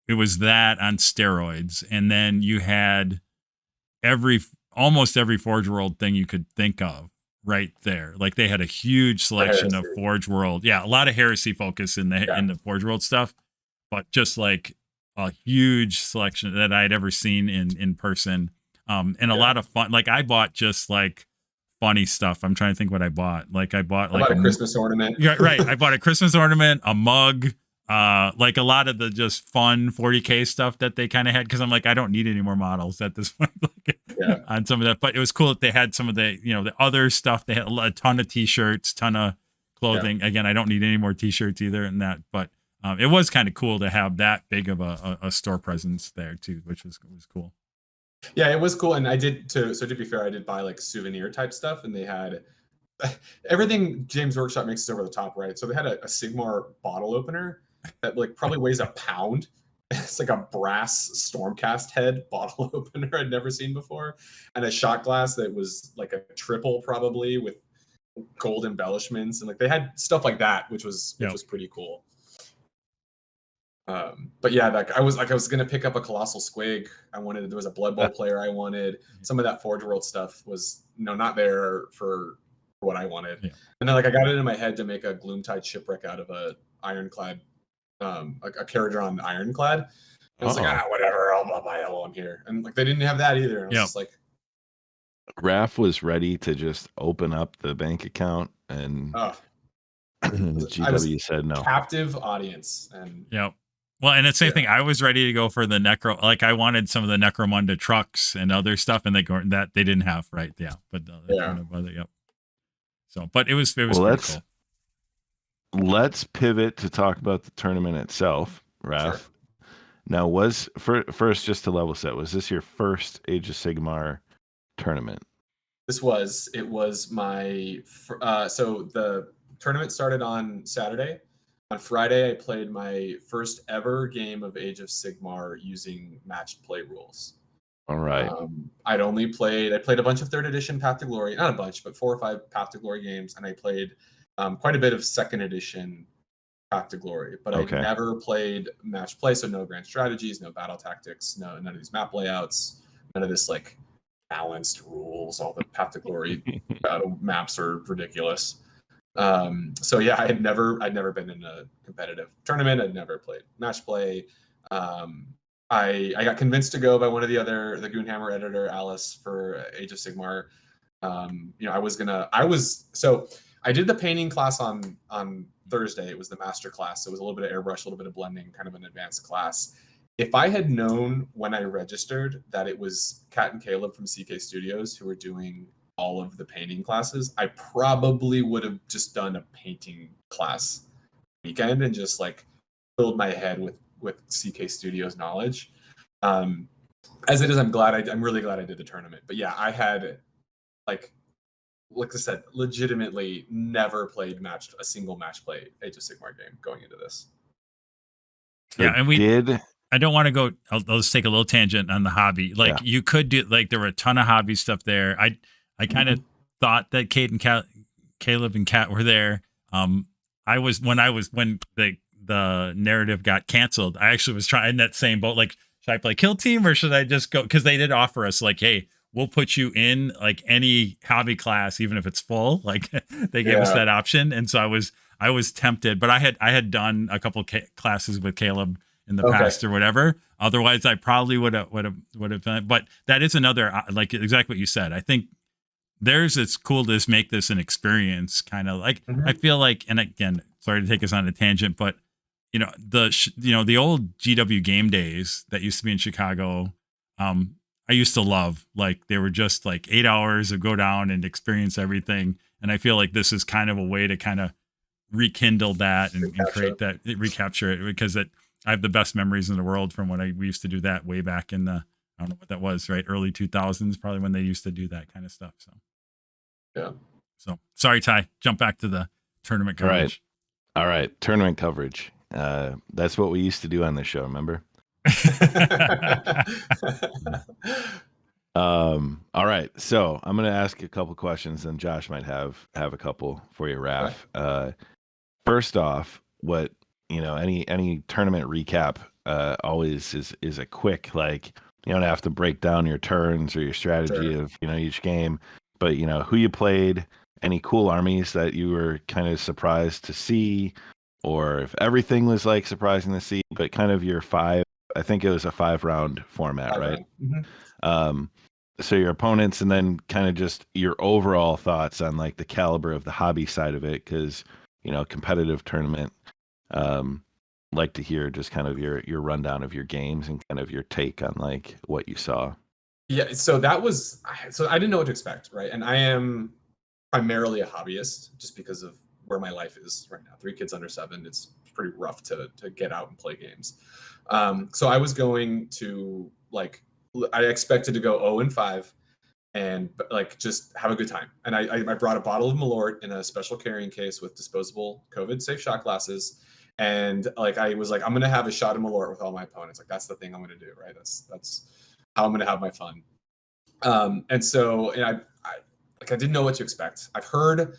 it was that on steroids, and then you had almost every Forge World thing you could think of right there. Like they had a huge selection of Forge World. Yeah, a lot of heresy focus in the Forge World stuff, but just like a huge selection that I'd ever seen in person. And a lot of fun. Like I bought just like funny stuff. I'm trying to think what I bought. Like I bought like a Christmas ornament. Yeah, right. I bought a Christmas ornament, a mug, like a lot of the just fun 40K stuff that they kind of had, because I'm like, I don't need any more models at this point. On some of that, but it was cool that they had some of the the other stuff. They had a ton of t-shirts, ton of clothing. Again, I don't need any more t-shirts either in that, but it was kind of cool to have that big of a store presence there too, which was cool. Yeah, it was cool. And to be fair, I did buy like souvenir type stuff, and they had everything James Workshop makes is over the top, right? So they had a Sigmar bottle opener that like probably weighs a pound. It's like a brass Stormcast head bottle opener I'd never seen before, and a shot glass that was like a triple probably with gold embellishments, and like they had stuff like that, which was pretty cool. But yeah, like I was gonna pick up a Colossal Squig. There was a Blood Bowl player I wanted. Some of that Forge World stuff was not there for what I wanted. Yeah. And then like I got it in my head to make a Gloomtide shipwreck out of a ironclad, a Caradron ironclad. And I was like, whatever, I'll buy it while I'm here. And like they didn't have that either. And I was just like, Raf was ready to just open up the bank account, and GW said no. Captive audience. And well, and the same thing. I was ready to go for the Necro. Like I wanted some of the Necromunda trucks and other stuff, and they didn't have, right? Yeah, but So, but it was well, cool. Let's pivot to talk about the tournament itself, Raf. Sure. Now, first just to level set, was this your first Age of Sigmar tournament? It was my so the tournament started on Saturday. On Friday, I played my first ever game of Age of Sigmar using matched play rules. All right. I played a bunch of 3rd edition Path to Glory, not a bunch, but 4 or 5 Path to Glory games, and I played quite a bit of 2nd edition Path to Glory, but I Okay. never played match play, so no grand strategies, no battle tactics, none of these map layouts, none of this like balanced rules. All the Path to Glory battle maps are ridiculous. So yeah, I'd never been in a competitive tournament. I'd never played match play. I got convinced to go by one of the Goonhammer editor, Alice, for Age of Sigmar. I did the painting class on Thursday. It was the master class. So it was a little bit of airbrush, a little bit of blending, kind of an advanced class. If I had known when I registered that it was Kat and Caleb from CK Studios who were doing all of the painting classes, I probably would have just done a painting class weekend and just like filled my head with CK Studios knowledge. As it is, I'm really glad I did the tournament. But yeah, I had like I said, legitimately never played a single match play Age of Sigmar game going into this. So Yeah, and I don't want to go. I'll just take a little tangent on the hobby. Like you could do, like there were a ton of hobby stuff there. I kind of thought that Caleb and Kat were there. When the narrative got canceled, I actually was trying that same boat. Like, should I play Kill Team or should I just go? Because they did offer us like, hey, we'll put you in like any hobby class, even if it's full. Like they gave us that option, and so I was tempted. But I had done a couple classes with Caleb in the past or whatever. Otherwise, I probably would have done it. But that is another, like exactly what you said. I think it's cool to just make this an experience, kind of like I feel like. And again, sorry to take us on a tangent, but the old GW game days that used to be in Chicago. I used to love, like they were just like 8 hours of go down and experience everything. And I feel like this is kind of a way to kind of rekindle that and recapture it, because I have the best memories in the world from when we used to do that way back in the, I don't know what that was, right? Early 2000s, probably when they used to do that kind of stuff. So, yeah. So sorry, Ty, jump back to the tournament coverage. All right. Tournament coverage. That's what we used to do on this show. Remember? All right, so I'm gonna ask a couple questions, and Josh might have a couple for you, Raf. First off, what any tournament recap always is a quick, like, you don't have to break down your turns or your strategy of each game, but who you played, any cool armies that you were kind of surprised to see, or if everything was like surprising to see, but kind of your I think it was a 5-round format, right? So your opponents, and then kind of just your overall thoughts on like the caliber of the hobby side of it, because competitive tournament. Like to hear just kind of your rundown of your games and kind of your take on like what you saw. Yeah, so I didn't know what to expect, right? And I am primarily a hobbyist just because of where my life is right now. 3 kids under 7. It's pretty rough to get out and play games. So I was going to I expected to go 0-5 and like just have a good time. And I brought a bottle of Malort in a special carrying case with disposable COVID safe shot glasses. And I was like, I'm gonna have a shot of Malort with all my opponents. Like that's the thing I'm gonna do, right? That's how I'm gonna have my fun. And so I didn't know what to expect. I've heard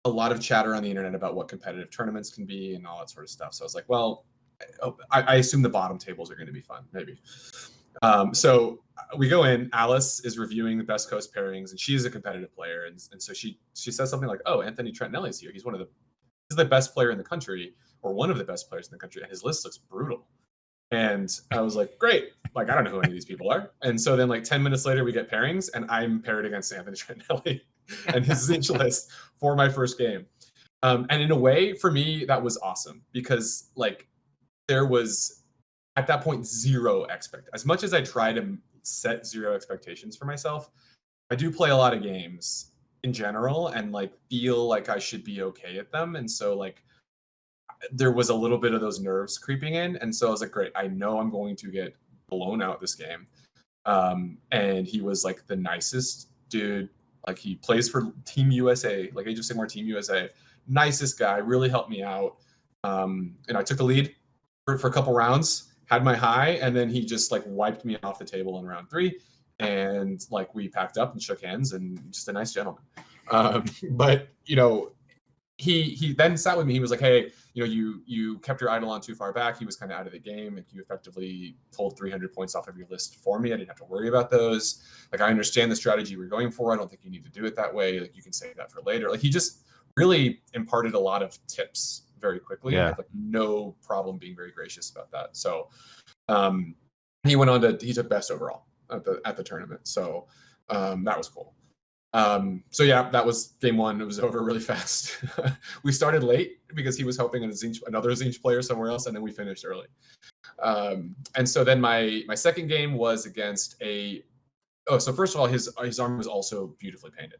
a lot of chatter on the internet about what competitive tournaments can be and all that sort of stuff. So I was like, well, I assume the bottom tables are going to be fun, maybe. So we go in. Alice is reviewing the best coast pairings, and she's a competitive player, and so she says something like, "Oh, Anthony Trentinelli's here. He's the best player in the country, or one of the best players in the country, and his list looks brutal." And I was like, great. Like, I don't know who any of these people are. And so then 10 minutes later, we get pairings, and I'm paired against Anthony Trentinelli and his Zinch list for my first game. And in a way, for me, that was awesome because there was at that point zero as much as I try to set zero expectations for myself, I do play a lot of games in general and feel like I should be okay at them. And so there was a little bit of those nerves creeping in. And so I was like, great, I know I'm going to get blown out this game. And he was the nicest dude. He plays for Team USA, Age of Sigmar Team USA. Nicest guy, really helped me out. And I took the lead for a couple rounds, had my high, and then he just like wiped me off the table in round 3, and like we packed up and shook hands, and just a nice gentleman. But he then sat with me. He was like, "Hey, you kept your idol on too far back. He was kind of out of the game. Like, you effectively pulled 300 points off of your list for me. I didn't have to worry about those. Like, I understand the strategy we're going for. I don't think you need to do it that way. Like, you can save that for later." Like, he just really imparted a lot of tips very quickly. Yeah. I had like no problem being very gracious about that. So he took best overall at the tournament. So that was cool. So yeah, that was game 1. It was over really fast. We started late because he was helping another Zinch player somewhere else, and then we finished early. And so then my second game was against so first of all, his army was also beautifully painted,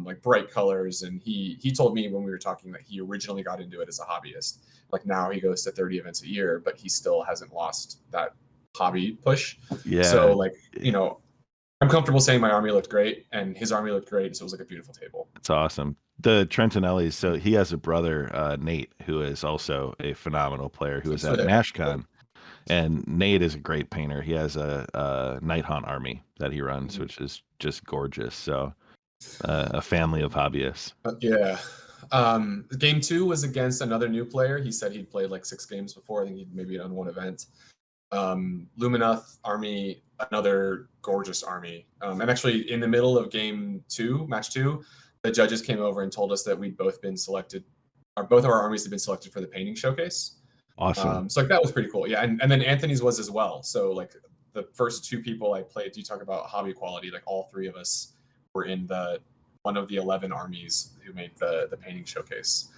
like bright colors. And he told me when we were talking that he originally got into it as a hobbyist. Like, now he goes to 30 events a year, but he still hasn't lost that hobby push. Yeah. So like, I'm comfortable saying my army looked great, and his army looked great. So it was like a beautiful table. It's awesome. The Trentinellis, so he has a brother, Nate, who is also a phenomenal player who is at NashCon. And Nate is a great painter. He has a Night Hunt army that he runs, which is just gorgeous. So a family of hobbyists. Yeah. Game 2 was against another new player. He said he'd played like 6 games before. I think he'd maybe done 1 event. Luminoth army, another gorgeous army. And actually, in the middle of match 2, the judges came over and told us that we'd both been selected, or both of our armies had been selected for the painting showcase. Awesome. So like, that was pretty cool. Yeah, and then Anthony's was as well. So like, the first 2 people I played, you talk about hobby quality, like all 3 of us were in one of the 11 armies who made the painting showcase.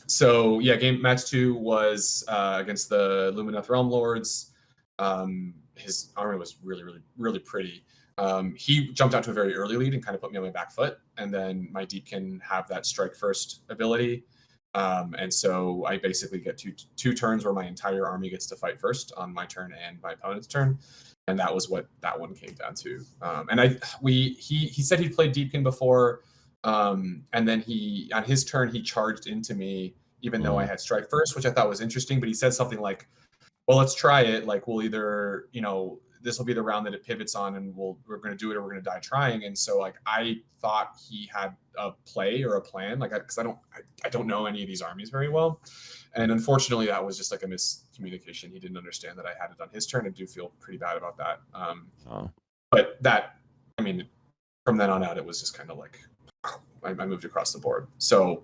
So yeah, match 2 was against the Luminoth Realm Lords. His army was really, really, really pretty. He jumped out to a very early lead and kind of put me on my back foot. And then my Deepkin have that strike first ability. And so I basically get two turns where my entire army gets to fight first on my turn and my opponent's turn. And that was what that one came down to. And he said he'd played Deepkin before. And then on his turn, he charged into me, even though I had strike first, which I thought was interesting. But he said something like, "Well, let's try it. Like, we'll either, this will be the round that it pivots on, and we're going to do it, or we're going to die trying." And so like, I thought he had a play or a plan, like, because I don't know any of these armies very well. And unfortunately, that was just like a miscommunication. He didn't understand that I had it on his turn. I do feel pretty bad about that. But that, from then on out, it was just kind of like, I moved across the board. So,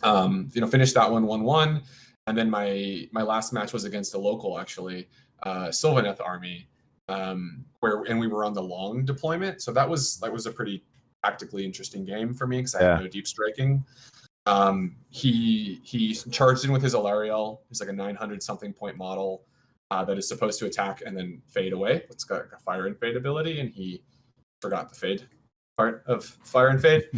finished that one 1-1. And then my last match was against a local, actually, Sylvaneth army, and we were on the long deployment. So that was a pretty tactically interesting game for me, because I had no deep striking. He charged in with his Alariel. He's like a 900 something point model that is supposed to attack and then fade away. It's got a fire and fade ability, and he forgot the fade part of fire and fade.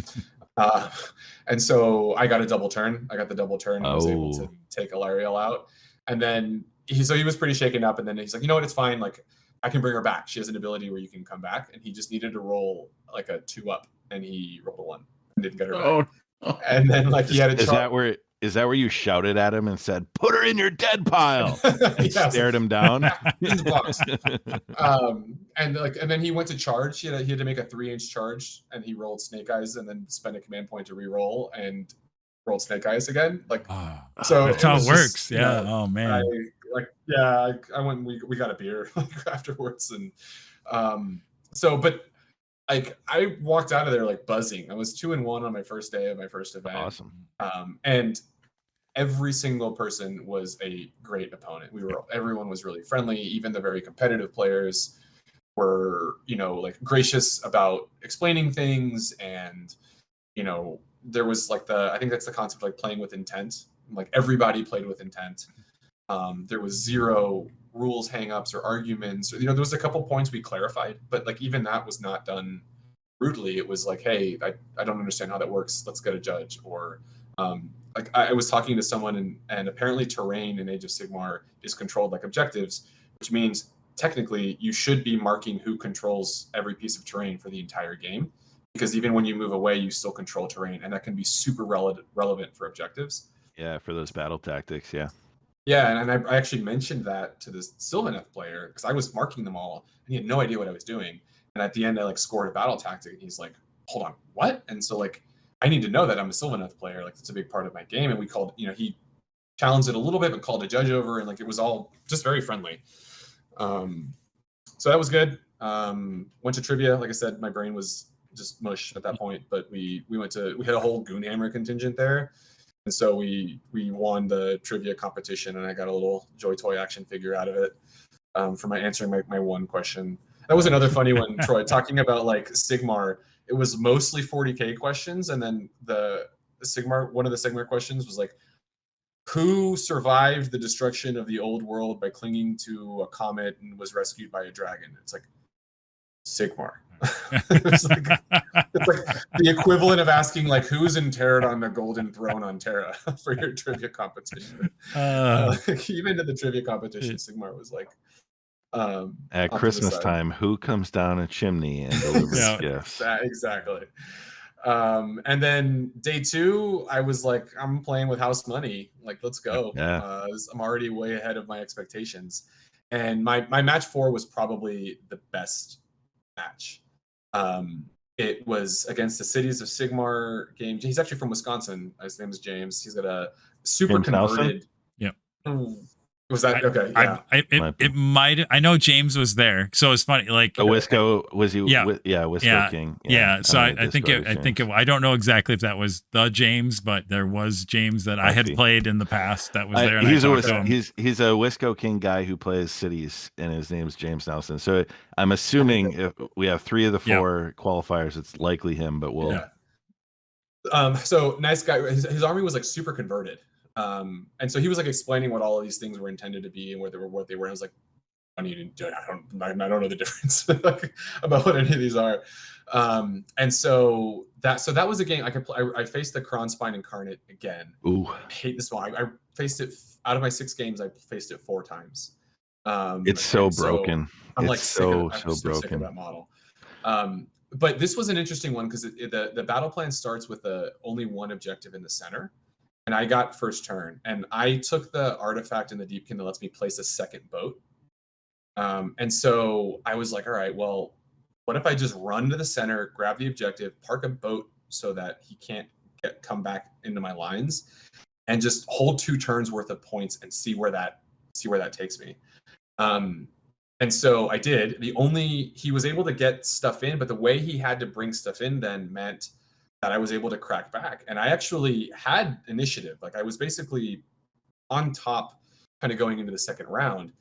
And so I got a double turn. I got the double turn and was able to take Alariel out. And then he was pretty shaken up. And then he's like, "You know what? It's fine. Like, I can bring her back. She has an ability where you can come back." And he just needed to roll like a 2-up, and he rolled a 1 and didn't get her back. And then like, he had a Is that where you shouted at him and said, "Put her in your dead pile"? And stared him down. In the box. And then he went to charge. He had to make a 3-inch charge, and he rolled Snake Eyes and then spent a command point to re-roll and rolled Snake Eyes again. Like, so that's how it works. Yeah. Oh man. I went and we got a beer afterwards. And but like, I walked out of there like buzzing. I was 2-1 on my first day of my first event. Awesome. And every single person was a great opponent. Everyone was really friendly. Even the very competitive players were, like, gracious about explaining things. And, there was like I think that's the concept of like playing with intent. Like, everybody played with intent. There was zero rules hang-ups or arguments. There was a couple points we clarified, but like, even that was not done brutally. It was like, "Hey, I don't understand how that works. Let's get a judge." Or like, I was talking to someone, and apparently terrain in Age of Sigmar is controlled like objectives, which means technically you should be marking who controls every piece of terrain for the entire game, because even when you move away, you still control terrain, and that can be super relevant for objectives. Yeah, for those battle tactics. Yeah. Yeah, and I actually mentioned that to this Sylvaneth player because I was marking them all, and he had no idea what I was doing. And at the end, I like scored a battle tactic, and he's like, "Hold on, what?" And so like, I need to know that I'm a Sylvaneth player. Like, it's a big part of my game. And we called, he challenged it a little bit, but called a judge over, and like it was all just very friendly. So that was good. Went to trivia. Like I said, my brain was just mush at that point, but we had a whole Goonhammer contingent there. And so we won the trivia competition, and I got a little Joy Toy action figure out of it for my answering my one question. That was another funny one, Troy, talking about like Sigmar. It was mostly 40K questions, and then the Sigmar, one of the Sigmar questions was like, who survived the destruction of the old world by clinging to a comet and was rescued by a dragon? It's like Sigmar. it's like the equivalent of asking like who's interred on the golden throne on Terra for your trivia competition. Even in the trivia competition, Sigmar was like at Christmas time, who comes down a chimney and delivers gifts? Exactly. And then day 2, I was like, I'm playing with house money. Like, let's go. Yeah. I'm already way ahead of my expectations. And my match 4 was probably the best match. It was against the Cities of Sigmar game. He's actually from Wisconsin. His name is James. He's got a super James converted. Yeah. Was that okay? Yeah. It might. I know James was there, so it's funny. Like Wisco was he? Yeah. Wisco King. Yeah. So I think I don't know exactly if that was the James, but there was James that I had played in the past that was there. And he's a Wisco King guy who plays cities, and his name's James Nelson. So I'm assuming if we have 3 of the 4 qualifiers, it's likely him. But we'll. Yeah. So nice guy. His army was like super converted. And so he was like explaining what all of these things were intended to be and what they were. I was like, I don't know the difference about what any of these are. And so that was a game I faced the Kronspine Incarnate again. Ooh. I hate this one. I faced it out of my 6 games. I faced it 4 times. It's so broken. I'm like so broken. sick of that model. But this was an interesting one because the battle plan starts with only one objective in the center. And I got first turn, and I took the artifact in the Deepkin that lets me place a second boat. And so I was like, all right, well, what if I just run to the center, grab the objective, park a boat so that he can't come back into my lines, and just hold 2 turns worth of points and see where that takes me. And so I did. He was able to get stuff in, but the way he had to bring stuff in then meant that I was able to crack back. And I actually had initiative. Like I was basically on top kind of going into the second round.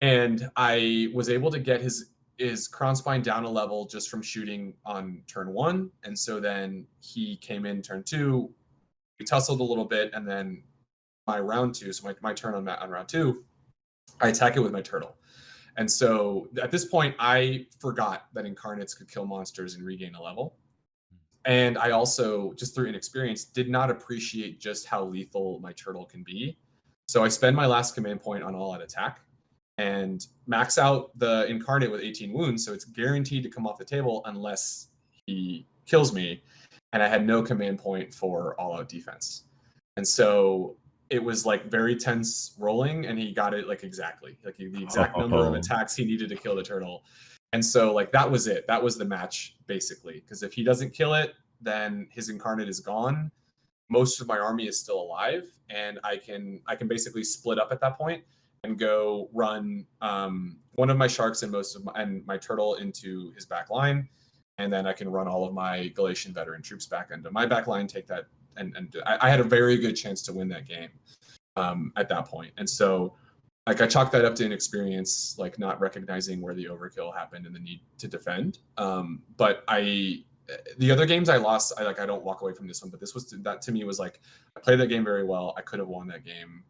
And I was able to get his Kronspine down a level just from shooting on turn 1. And so then he came in turn 2, we tussled a little bit, and then my round 2, so my turn on round 2, I attack it with my turtle. And so at this point, I forgot that incarnates could kill monsters and regain a level. And I also, just through inexperience, did not appreciate just how lethal my turtle can be. So I spend my last command point on all-out attack and max out the incarnate with 18 wounds, so it's guaranteed to come off the table unless he kills me. And I had no command point for all-out defense. And so it was like very tense rolling, and he got it like exactly, like the exact number of attacks he needed to kill the turtle. And so like that was it. That was the match basically. Because if he doesn't kill it, then his incarnate is gone. Most of my army is still alive, and I can basically split up at that point and go run one of my sharks and my turtle into his back line, and then I can run all of my Galatian veteran troops back into my back line, take that, and I had a very good chance to win that game at that point. And so like I chalked that up to inexperience, like not recognizing where the overkill happened and the need to defend. But the other games I lost, I don't walk away from this one, but that to me was like, I played that game very well. I could have won that game.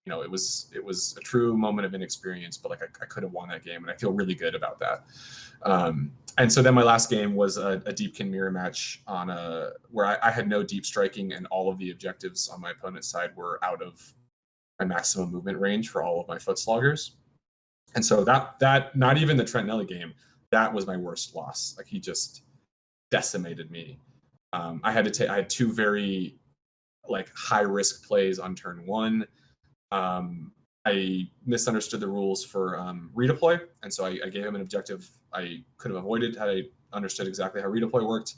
It was a true moment of inexperience, but like I could have won that game, and I feel really good about that. And so then my last game was a Deepkin mirror match where I had no deep striking, and all of the objectives on my opponent's side were out of my maximum movement range for all of my foot sloggers. And so that not even the Trent Nelly game, that was my worst loss. Like he just decimated me. I had 2 very like high risk plays on turn 1. I misunderstood the rules for redeploy, and so I gave him an objective I could have avoided had I understood exactly how redeploy worked.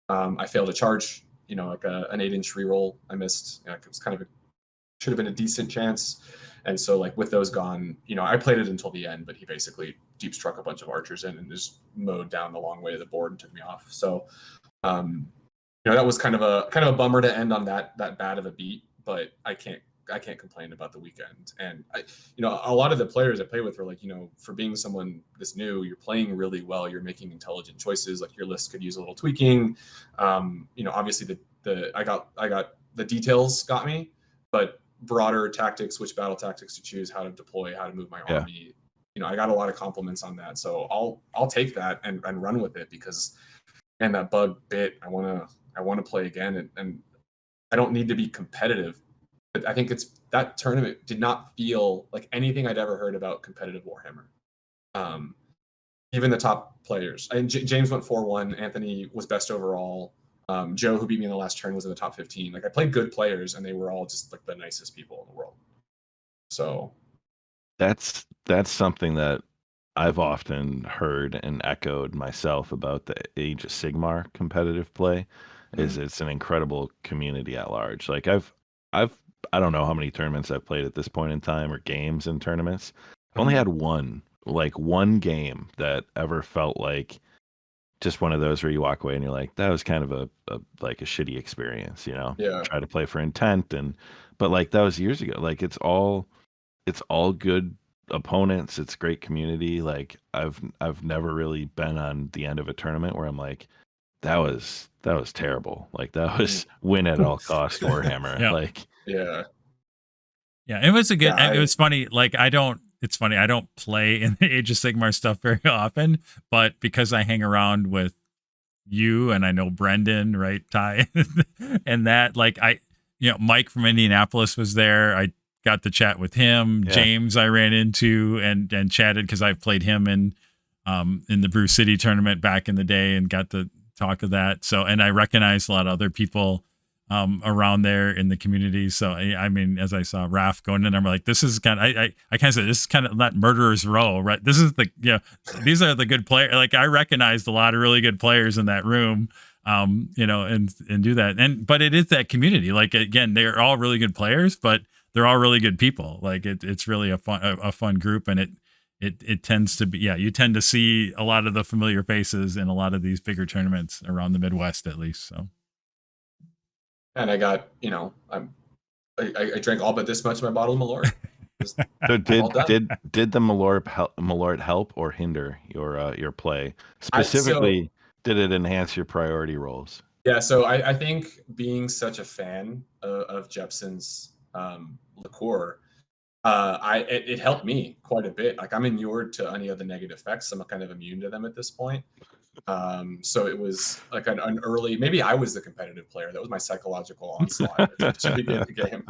I failed a charge, like an 8-inch reroll. I missed. It was kind of should have been a decent chance, and so like with those gone, I played it until the end, but he basically deep struck a bunch of archers in and just mowed down the long way of the board and took me off. So, that was kind of a bummer to end on that bad of a beat, but I can't complain about the weekend. And a lot of the players I play with were like, for being someone this new, you're playing really well. You're making intelligent choices. Like your list could use a little tweaking. Obviously I got the details got me, but broader tactics, which battle tactics to choose, how to deploy, how to move my army. I got a lot of compliments on that. So I'll take that and run with it because, and that bug bit, I want to play again, and I don't need to be competitive. But I think that tournament did not feel like anything I'd ever heard about competitive Warhammer. Even the top players. And James went 4-1. Anthony was best overall. Joe, who beat me in the last turn, was in the top 15. Like I played good players, and they were all just like the nicest people in the world. So that's something that I've often heard and echoed myself about the Age of Sigmar competitive play. Is it's an incredible community at large. Like I don't know how many tournaments I've played at this point in time or games and tournaments. I've only had one game that ever felt like just one of those where you walk away and you're like, that was kind of a shitty experience, Yeah. Try to play for intent but like that was years ago. Like it's all good opponents. It's great community. Like I've never really been on the end of a tournament where I'm like, that was terrible. Like that was win at all cost Warhammer. Yeah. Like yeah. It was a good, it was funny. Like it's funny. I don't play in the Age of Sigmar stuff very often, but because I hang around with you and I know Brendan, right, Ty, and that, like Mike from Indianapolis was there. I got to chat with him. Yeah. James I ran into and chatted because I've played him in the Brew City tournament back in the day and got to talk of that. So, and I recognized a lot of other people around there in the community. So, I mean, as I saw Raf going in, I'm like, this is kind of, I kind of said, this is kind of not murderer's row, right? This is these are the good players. Like I recognized a lot of really good players in that room, and do that. But it is that community. Like, again, they're all really good players, but they're all really good people. Like it's really a fun group, and it tends to be, you tend to see a lot of the familiar faces in a lot of these bigger tournaments around the Midwest, at least. So. And I got, I drank all but this much of my bottle of Malort. So did the Malort help or hinder your play? Specifically, did it enhance your priority rolls? Yeah, so I think being such a fan of Jepson's liqueur, it helped me quite a bit. Like I'm inured to any of the negative effects. I'm kind of immune to them at this point. So it was like an early, maybe I was the competitive player. That was my psychological onslaught to begin the game.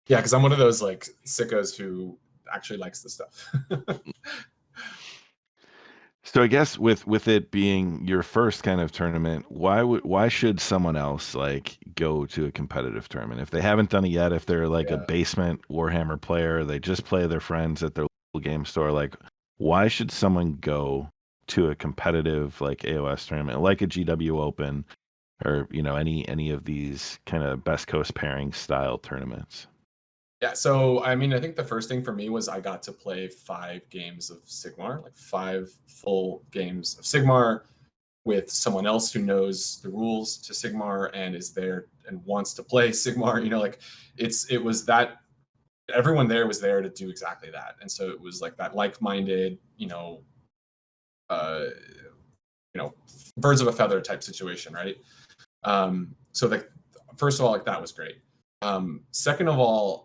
Yeah, because I'm one of those like sickos who actually likes the stuff. So I guess with it being your first kind of tournament, why should someone else like go to a competitive tournament if they haven't done it yet? If they're like a basement Warhammer player, they just play their friends at their local game store. Like, why should someone go to a competitive like AOS tournament, like a GW Open, or any of these kind of Best Coast pairing style tournaments? Yeah, so I mean, I think the first thing for me was I got to play 5 games of Sigmar, like 5 full games of Sigmar with someone else who knows the rules to Sigmar and is there and wants to play Sigmar. Like it was that everyone there was there to do exactly that. And so it was like that like-minded, birds of a feather type situation, right? So like, first of all, like that was great. Second of all,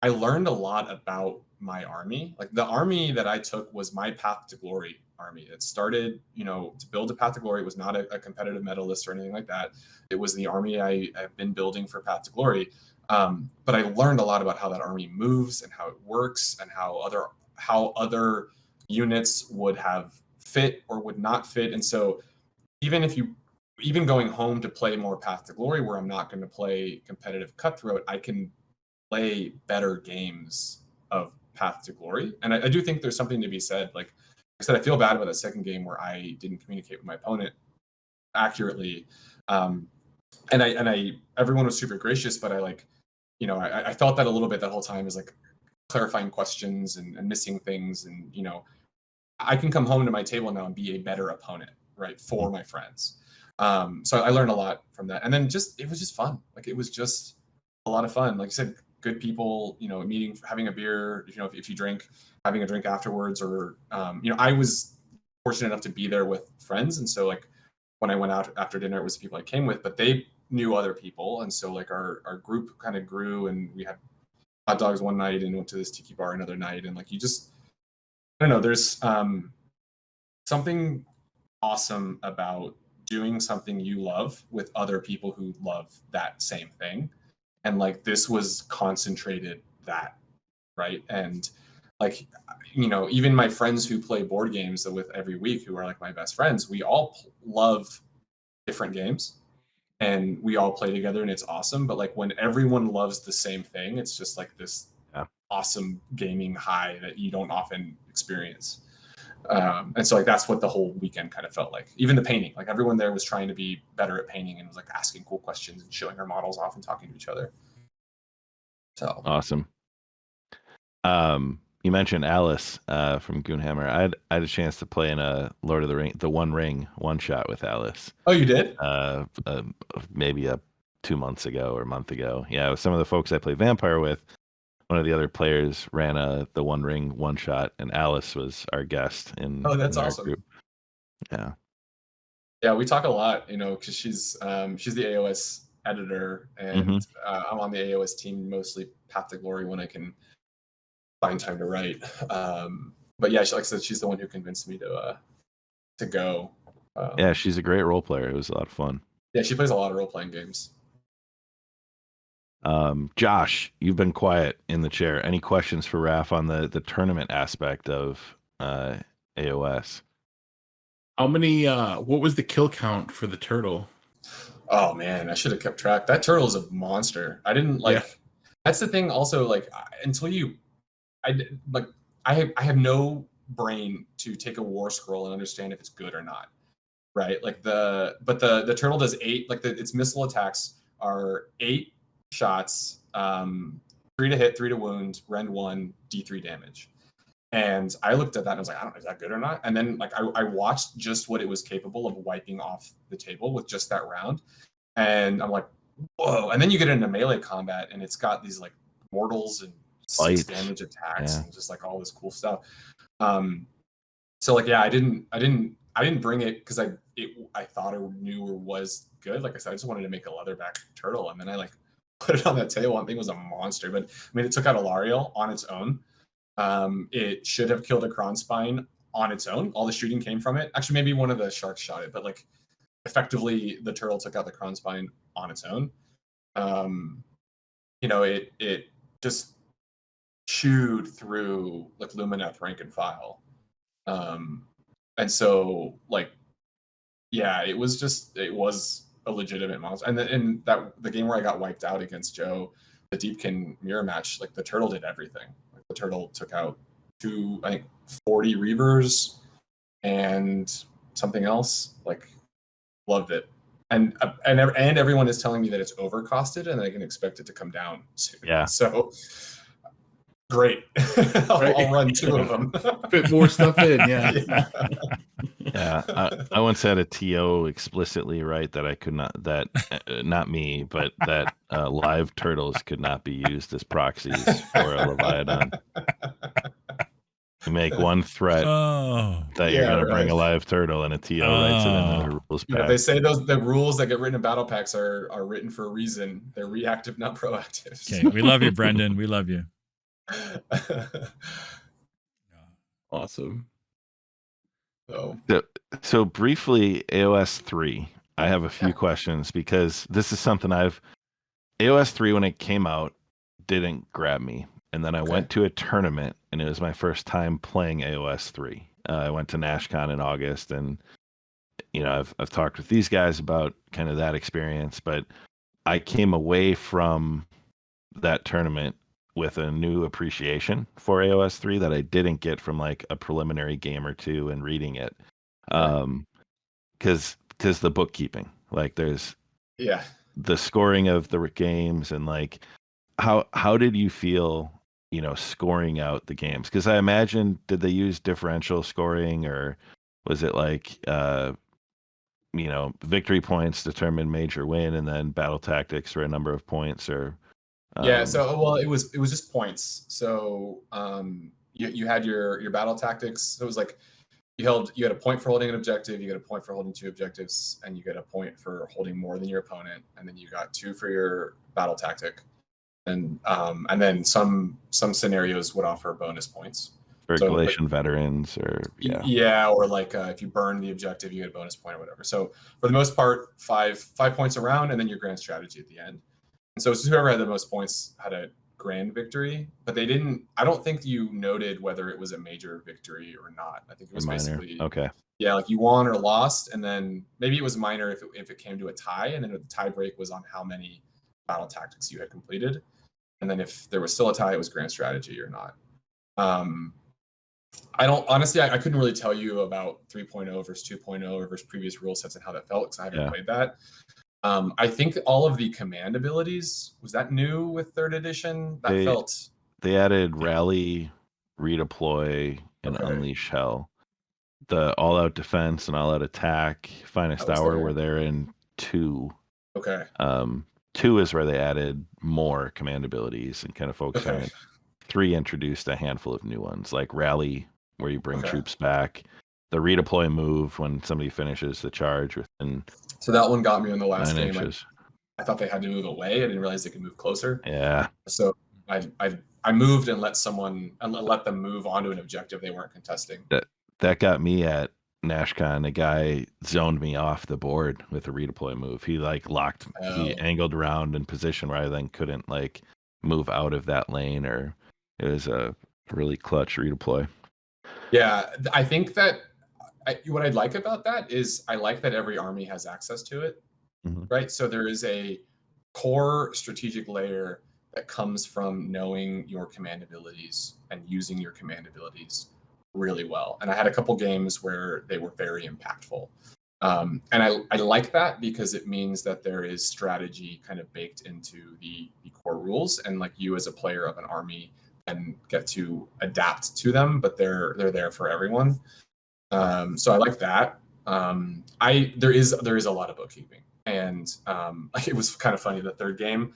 I learned a lot about my army. Like the army that I took was my Path to Glory army. It started, to build a Path to Glory. It was not a competitive medalist or anything like that. It was the army I've been building for Path to Glory. But I learned a lot about how that army moves and how it works and how other units would have fit or would not fit. And so even if you even going home to play more Path to Glory, where I'm not going to play competitive Cutthroat, I can play better games of Path to Glory. And I do think there's something to be said. Like I said, I feel bad about that second game where I didn't communicate with my opponent accurately. And everyone was super gracious, but I felt that a little bit that whole time, is like clarifying questions and missing things. And, I can come home to my table now and be a better opponent, right, for my friends. So I learned a lot from that. And then it was just fun. Like, it was just a lot of fun. Like I said, good people, meeting, having a beer, if you drink, having a drink afterwards, or, I was fortunate enough to be there with friends. And so like when I went out after dinner, it was the people I came with, but they knew other people. And so like our group kind of grew, and we had hot dogs one night and went to this tiki bar another night. And like, I don't know, there's something awesome about doing something you love with other people who love that same thing. And like, this was concentrated that, right? And like, even my friends who play board games with every week, who are like my best friends, we all love different games and we all play together, and it's awesome. But like, when everyone loves the same thing, it's just like this awesome gaming high that you don't often experience. And so like, that's what the whole weekend kind of felt like. Even the painting, like everyone there was trying to be better at painting and was like asking cool questions and showing our models off and talking to each other. So awesome. You mentioned Alice from Goonhammer. I had a chance to play in a Lord of the Ring, the One Ring one shot with Alice. Oh, you did? Maybe 2 months ago or a month ago. Yeah, with some of the folks I play Vampire with. One of the other players ran the One Ring one shot, and Alice was our guest in that's our awesome. group. Yeah. Yeah, we talk a lot, because she's the AOS editor, and I'm on the AOS team, mostly Path to Glory when I can find time to write. But yeah, like I said, she's the one who convinced me to go. Yeah, she's a great role player. It was a lot of fun. Yeah, she plays a lot of role playing games. Josh, you've been quiet in the chair. Any questions for Raf on the tournament aspect of AOS? How many? What was the kill count for the turtle? Oh man, I should have kept track. That turtle is a monster. I didn't like. Yeah. That's the thing. Also, like, until I have no brain to take a war scroll and understand if it's good or not, right? Like the turtle does 8. Like its missile attacks are 8 shots, 3 to hit, 3 to wound, rend 1, D3 damage. And I looked at that and I was like, I don't know, is that good or not? And then like I watched just what it was capable of wiping off the table with just that round. And I'm like, whoa. And then you get into melee combat and it's got these like mortals and 6 damage attacks and just like all this cool stuff. So like, yeah, I didn't bring it because I thought I knew or was good. Like I said, I just wanted to make a leatherback turtle, and then I like put it on that table and I think it was a monster. But I mean, it took out a Lariel on its own. It should have killed a Kronspine on its own. All the shooting came from it. Actually, maybe one of the sharks shot it, but like effectively the turtle took out the Kronspine on its own. It just chewed through like Lumineth rank and file. And so like, yeah, it was a legitimate monster. And in the game where I got wiped out against Joe, the Deepkin mirror match, like the turtle did everything. Like the turtle took out 40 Reavers and something else. Like, loved it. And everyone is telling me that it's overcosted and I can expect it to come down soon. Yeah. So great. I'll run 2 of them. Fit more stuff in, yeah. Yeah, I once had a TO explicitly write that I could not, not me, but that live turtles could not be used as proxies for a Leviathan. You make one threat that you're going to bring a live turtle, and a TO writes it in the rules pack. They say the rules that get written in battle packs are written for a reason. They're reactive, not proactive. Okay, we love you, Brendan. We love you. Awesome. So briefly, AOS 3. I have a few questions because this is something AOS 3 when it came out didn't grab me, and then I went to a tournament and it was my first time playing AOS 3. I went to NashCon in August, and I've talked with these guys about kind of that experience, but I came away from that tournament with a new appreciation for AOS 3 that I didn't get from like a preliminary game or two and reading it. Because the bookkeeping, like there's the scoring of the games, and like how did you feel, scoring out the games? Because I imagine, did they use differential scoring, or was it like victory points determine major win, and then battle tactics for a number of points, or so it was just points. So you had your battle tactics. So it was like you had a point for holding an objective, you get a point for holding 2 objectives, and you get a point for holding more than your opponent, and then you got 2 for your battle tactic. And then some scenarios would offer bonus points for Galatian veterans, or or like if you burn the objective, you get a bonus point or whatever. So for the most part, 5 points around, and then your grand strategy at the end. And so it's just whoever had the most points had a grand victory, but they didn't. I don't think you noted whether it was a major victory or not. I think it was basically like you won or lost, and then maybe it was minor if it came to a tie, and then the tie break was on how many battle tactics you had completed. And then if there was still a tie, it was grand strategy or not. I couldn't really tell you about 3.0 versus 2.0 versus previous rule sets and how that felt, because I haven't played that. I think all of the command abilities, was that new with 3rd edition? They added rally, redeploy, and unleash hell. The all-out defense and all-out attack, finest hour were there in 2. 2 is where they added more command abilities and kind of focused on it. 3 introduced a handful of new ones, like rally, where you bring troops back, the redeploy move when somebody finishes the charge within. So that one got me in the last 9 game. inches. I thought they had to move away. I didn't realize they could move closer. Yeah. So I moved and let them move onto an objective they weren't contesting. That got me at NashCon. A guy zoned me off the board with a redeploy move. He he angled around in position where I then couldn't like move out of that lane, or it was a really clutch redeploy. Yeah, I think that what I'd like about that is I like that every army has access to it, right? So there is a core strategic layer that comes from knowing your command abilities and using your command abilities really well. And I had a couple games where they were very impactful. And I like that because it means that there is strategy kind of baked into the core rules, and like you as a player of an army and get to adapt to them, but they're there for everyone. So I like that. There is a lot of bookkeeping, and like it was kind of funny. The 3rd game,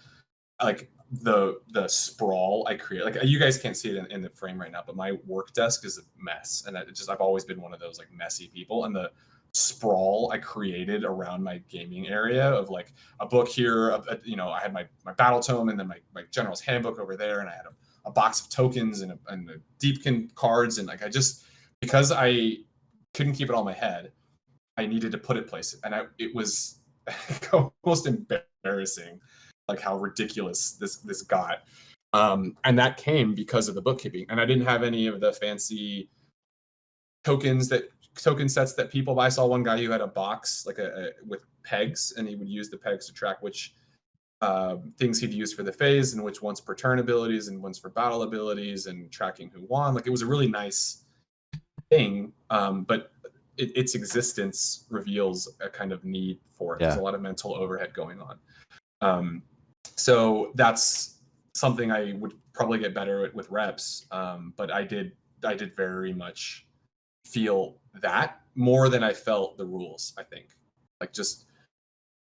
like the sprawl I created, like you guys can't see it in the frame right now, but my work desk is a mess, and I've always been one of those like messy people, and the sprawl I created around my gaming area of like a book here, I had my battle tome, and then my general's handbook over there, and I had a box of tokens and the Deepkin cards, and like because I couldn't keep it all in my head, I needed to put it places, and it was almost embarrassing, like how ridiculous this got, and that came because of the bookkeeping, and I didn't have any of the fancy token sets that people buy. I saw one guy who had a box like with pegs, and he would use the pegs to track which things he'd use for the phase and which ones per turn abilities and ones for battle abilities, and tracking who won. Like it was a really nice thing, but its existence reveals a kind of need for it. There's a lot of mental overhead going on. So that's something I would probably get better at with reps. But I did very much feel that more than I felt the rules, I think. Like just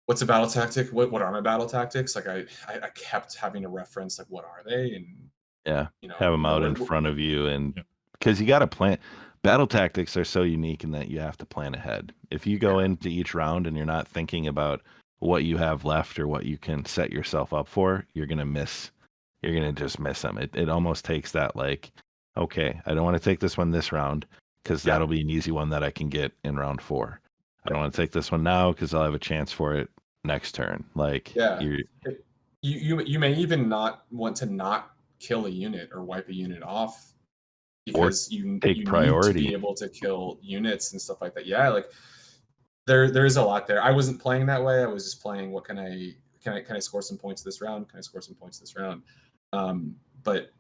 what's a battle tactic? What are my battle tactics? Like I kept having to reference like what are they, and have them out in front of you, and because you got to plan. Battle tactics are so unique in that you have to plan ahead. If you go into each round and you're not thinking about what you have left or what you can set yourself up for, you're gonna just miss them. It almost takes that like, okay, I don't want to take this one this round because that'll be an easy one that I can get in round 4. I don't want to take this one now because I'll have a chance for it next turn. Like you may even not want to not kill a unit or wipe a unit off, because you need to be able to kill units and stuff like that. Yeah, like there is a lot there. I wasn't playing that way. I was just playing what can I score some points this round? Can I score some points this round? But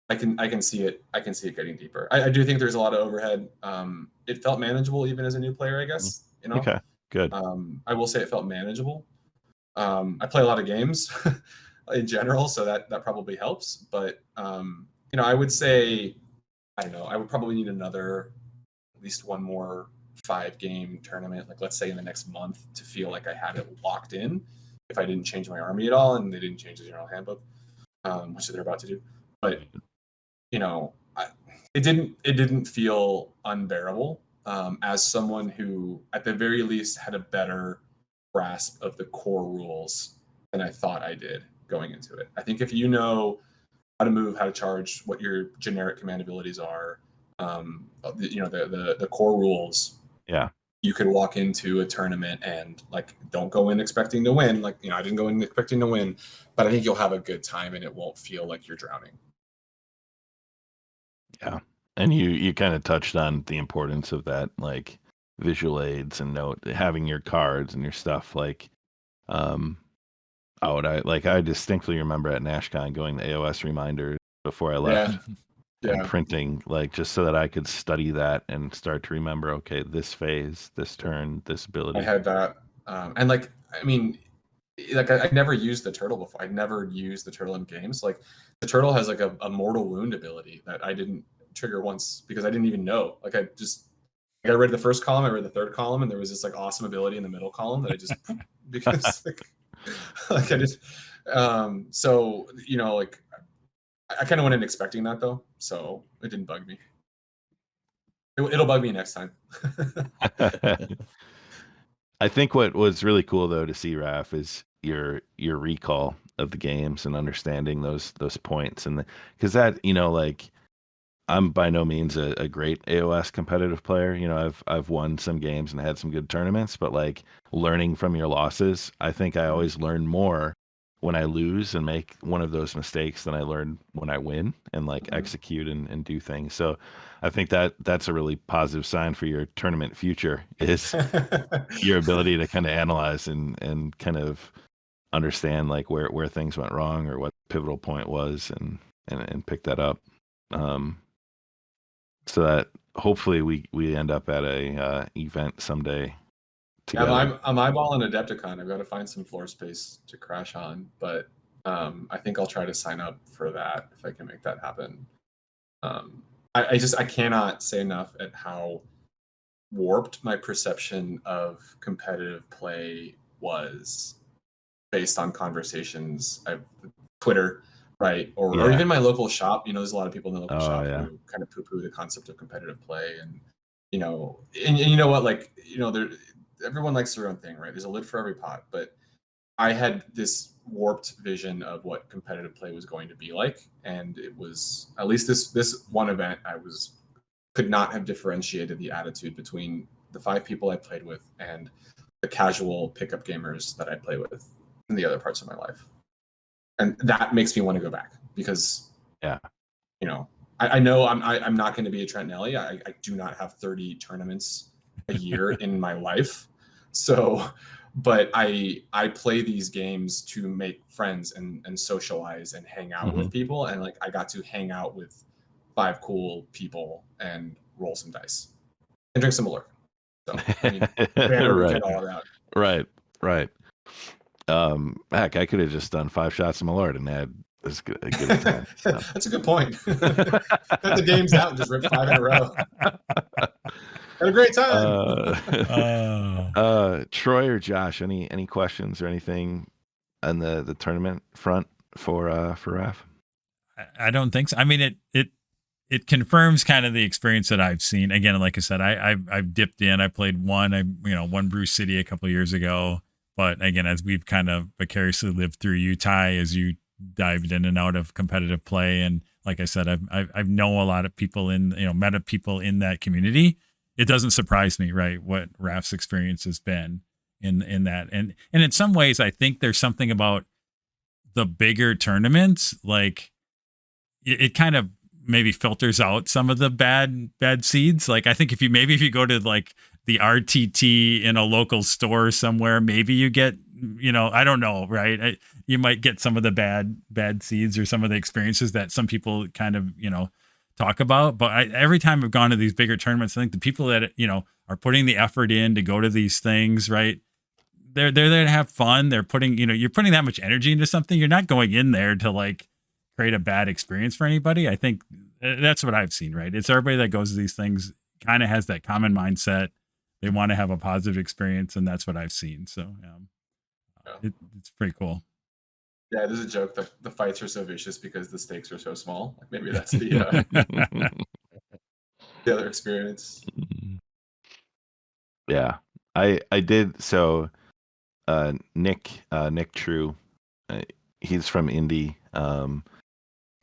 I can see it. I can see it getting deeper. I do think there's a lot of overhead. It felt manageable even as a new player, I guess. You know. Okay, good. I will say it felt manageable. I play a lot of games in general, so that probably helps. But you know, I would say, I don't know. I would probably need at least one more 5-game tournament, like let's say in the next month, to feel like I had it locked in. If I didn't change my army at all, and they didn't change the general handbook, which they're about to do, but you know, it didn't feel unbearable. As someone who, at the very least, had a better grasp of the core rules than I thought I did going into it. I think if you know how to move, how to charge, what your generic command abilities are, you know, the core rules. Yeah. You could walk into a tournament and like don't go in expecting to win. Like, you know, I didn't go in expecting to win, but I think you'll have a good time and it won't feel like you're drowning. Yeah. And you kind of touched on the importance of that, like visual aids and having your cards and your stuff. Like, I distinctly remember at NashCon going to AOS reminders before I left and printing, like, just so that I could study that and start to remember, okay, this phase, this turn, this ability. I had that. And like, I mean, like I never used the turtle before. I'd never used the turtle in games. Like the turtle has like a mortal wound ability that I didn't trigger once because I didn't even know. Like I read the first column, I read the third column, and there was this like awesome ability in the middle column that I just because like I just so you know, like I kind of went in expecting that though, so it didn't bug me. It'll bug me next time. I think what was really cool though to see, Raf, is your recall of the games and understanding those points, and because that, you know, like, I'm by no means a great AOS competitive player. You know, I've won some games and had some good tournaments, but like learning from your losses, I think I always learn more when I lose and make one of those mistakes than I learn when I win and like execute and do things. So I think that's a really positive sign for your tournament future is your ability to kind of analyze and kind of understand like where things went wrong or what the pivotal point was and pick that up. So that hopefully we end up at a event someday together. I'm eyeballing Adepticon. I've got to find some floor space to crash on, but I think I'll try to sign up for that if I can make that happen. I cannot say enough at how warped my perception of competitive play was based on conversations, Twitter, right, or even my local shop. You know, there's a lot of people in the local shop who kind of poo-poo the concept of competitive play, and you know, and you know what, like, you know, everyone likes their own thing, right? There's a lid for every pot, but I had this warped vision of what competitive play was going to be like, and it was, at least this one event, could not have differentiated the attitude between the 5 people I played with and the casual pickup gamers that I play with in the other parts of my life. And that makes me want to go back because, you know, I know I'm not going to be a Trent Nelly. I do not have 30 tournaments a year in my life. So, but I play these games to make friends and socialize and hang out with people. And like, I got to hang out with 5 cool people and roll some dice and drink some Muir. So, I mean, right. all that. Right. Heck, I could have just done 5 shots of Malort and had as good a time. So. That's a good point. Cut the games out and just rip 5 in a row. Had a great time. Troy or Josh, any questions or anything on the tournament front for Raf? I don't think so. I mean, it confirms kind of the experience that I've seen. Again, like I said, I've dipped in. I played one Bruce City a couple of years ago. But again, as we've kind of vicariously lived through you, Ty, as you dived in and out of competitive play, and like I said, I've know a lot of people met people in that community. It doesn't surprise me, right, what Raf's experience has been in that, and in some ways, I think there's something about the bigger tournaments, like it kind of maybe filters out some of the bad seeds. Like I think if you go to like the RTT in a local store somewhere, maybe you get, I don't know, right? You might get some of the bad seeds or some of the experiences that some people kind of, talk about. But every time I've gone to these bigger tournaments, I think the people that, are putting the effort in to go to these things, right? They're there to have fun. They're putting, you're putting that much energy into something. You're not going in there to like create a bad experience for anybody. I think that's what I've seen, right? It's everybody that goes to these things kind of has that common mindset. They want to have a positive experience, and that's what I've seen. So it's pretty cool. Yeah, there's a joke that the fights are so vicious because the stakes are so small. Like maybe that's the the other experience. Yeah, I did. So Nick True, he's from Indy.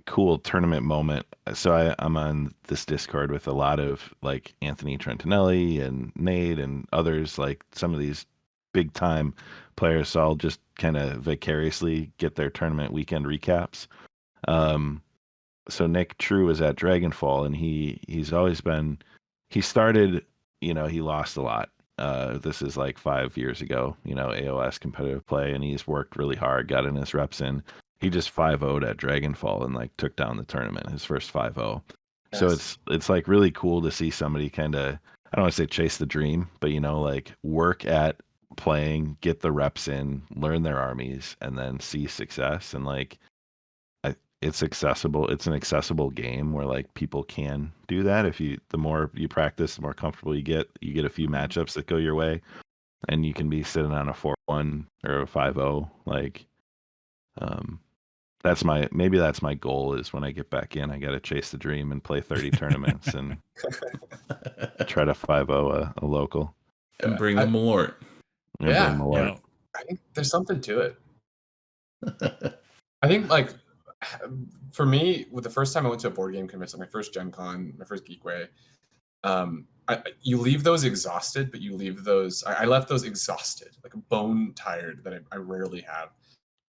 Cool tournament moment. So I'm on this Discord with a lot of like Anthony Trentinelli and Nate and others, like some of these big time players. So I'll just kind of vicariously get their tournament weekend recaps. So Nick True was at Dragonfall, and he's always been. He started, he lost a lot. This is like 5 years ago, AOS competitive play, and he's worked really hard, got in his reps in. He just 5-0'd at Dragonfall and like took down the tournament, his first 5-0. Yes. So it's like really cool to see somebody kind of, I don't want to say chase the dream, but like work at playing, get the reps in, learn their armies, and then see success. And like it's accessible. It's an accessible game where like people can do that. The more you practice, the more comfortable you get a few matchups that go your way, and you can be sitting on a 4-1 or a 5-0. Like, that's my goal is when I get back in, I got to chase the dream and play 30 tournaments and try to 5-0 a local and bring them more. And bring more. Yeah. I think there's something to it. I think like for me, with the first time I went to a board game convention, my first Gen Con, my first Geekway, you leave those exhausted, but you leave those. I left those exhausted, like bone tired that I rarely have,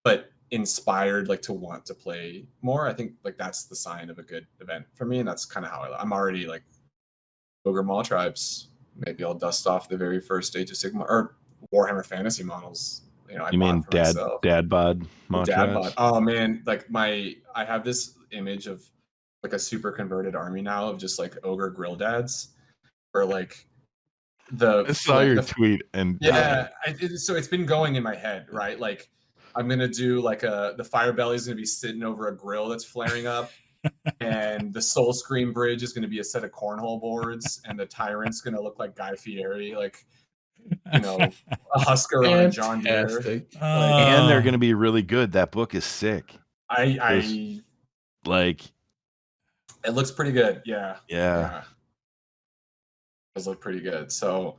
but inspired like to want to play more. I think like that's the sign of a good event for me, and that's kind of how I'm already like Ogre Mall Tribes. Maybe I'll dust off the very first Age of Sigmar or Warhammer Fantasy models. You mean dad bod? Dad bod. Oh man, like I have this image of like a super converted army now of just like ogre grill dads, where like I saw your tweet and yeah, so it's been going in my head, right? Like I'm gonna do like the fire belly's gonna be sitting over a grill that's flaring up, and the Soul Scream bridge is gonna be a set of cornhole boards, and the tyrant's gonna look like Guy Fieri, like a Husker on a John Deere. And they're going to be really good. That book is sick. I like. It looks pretty good. Yeah. It does look pretty good. So,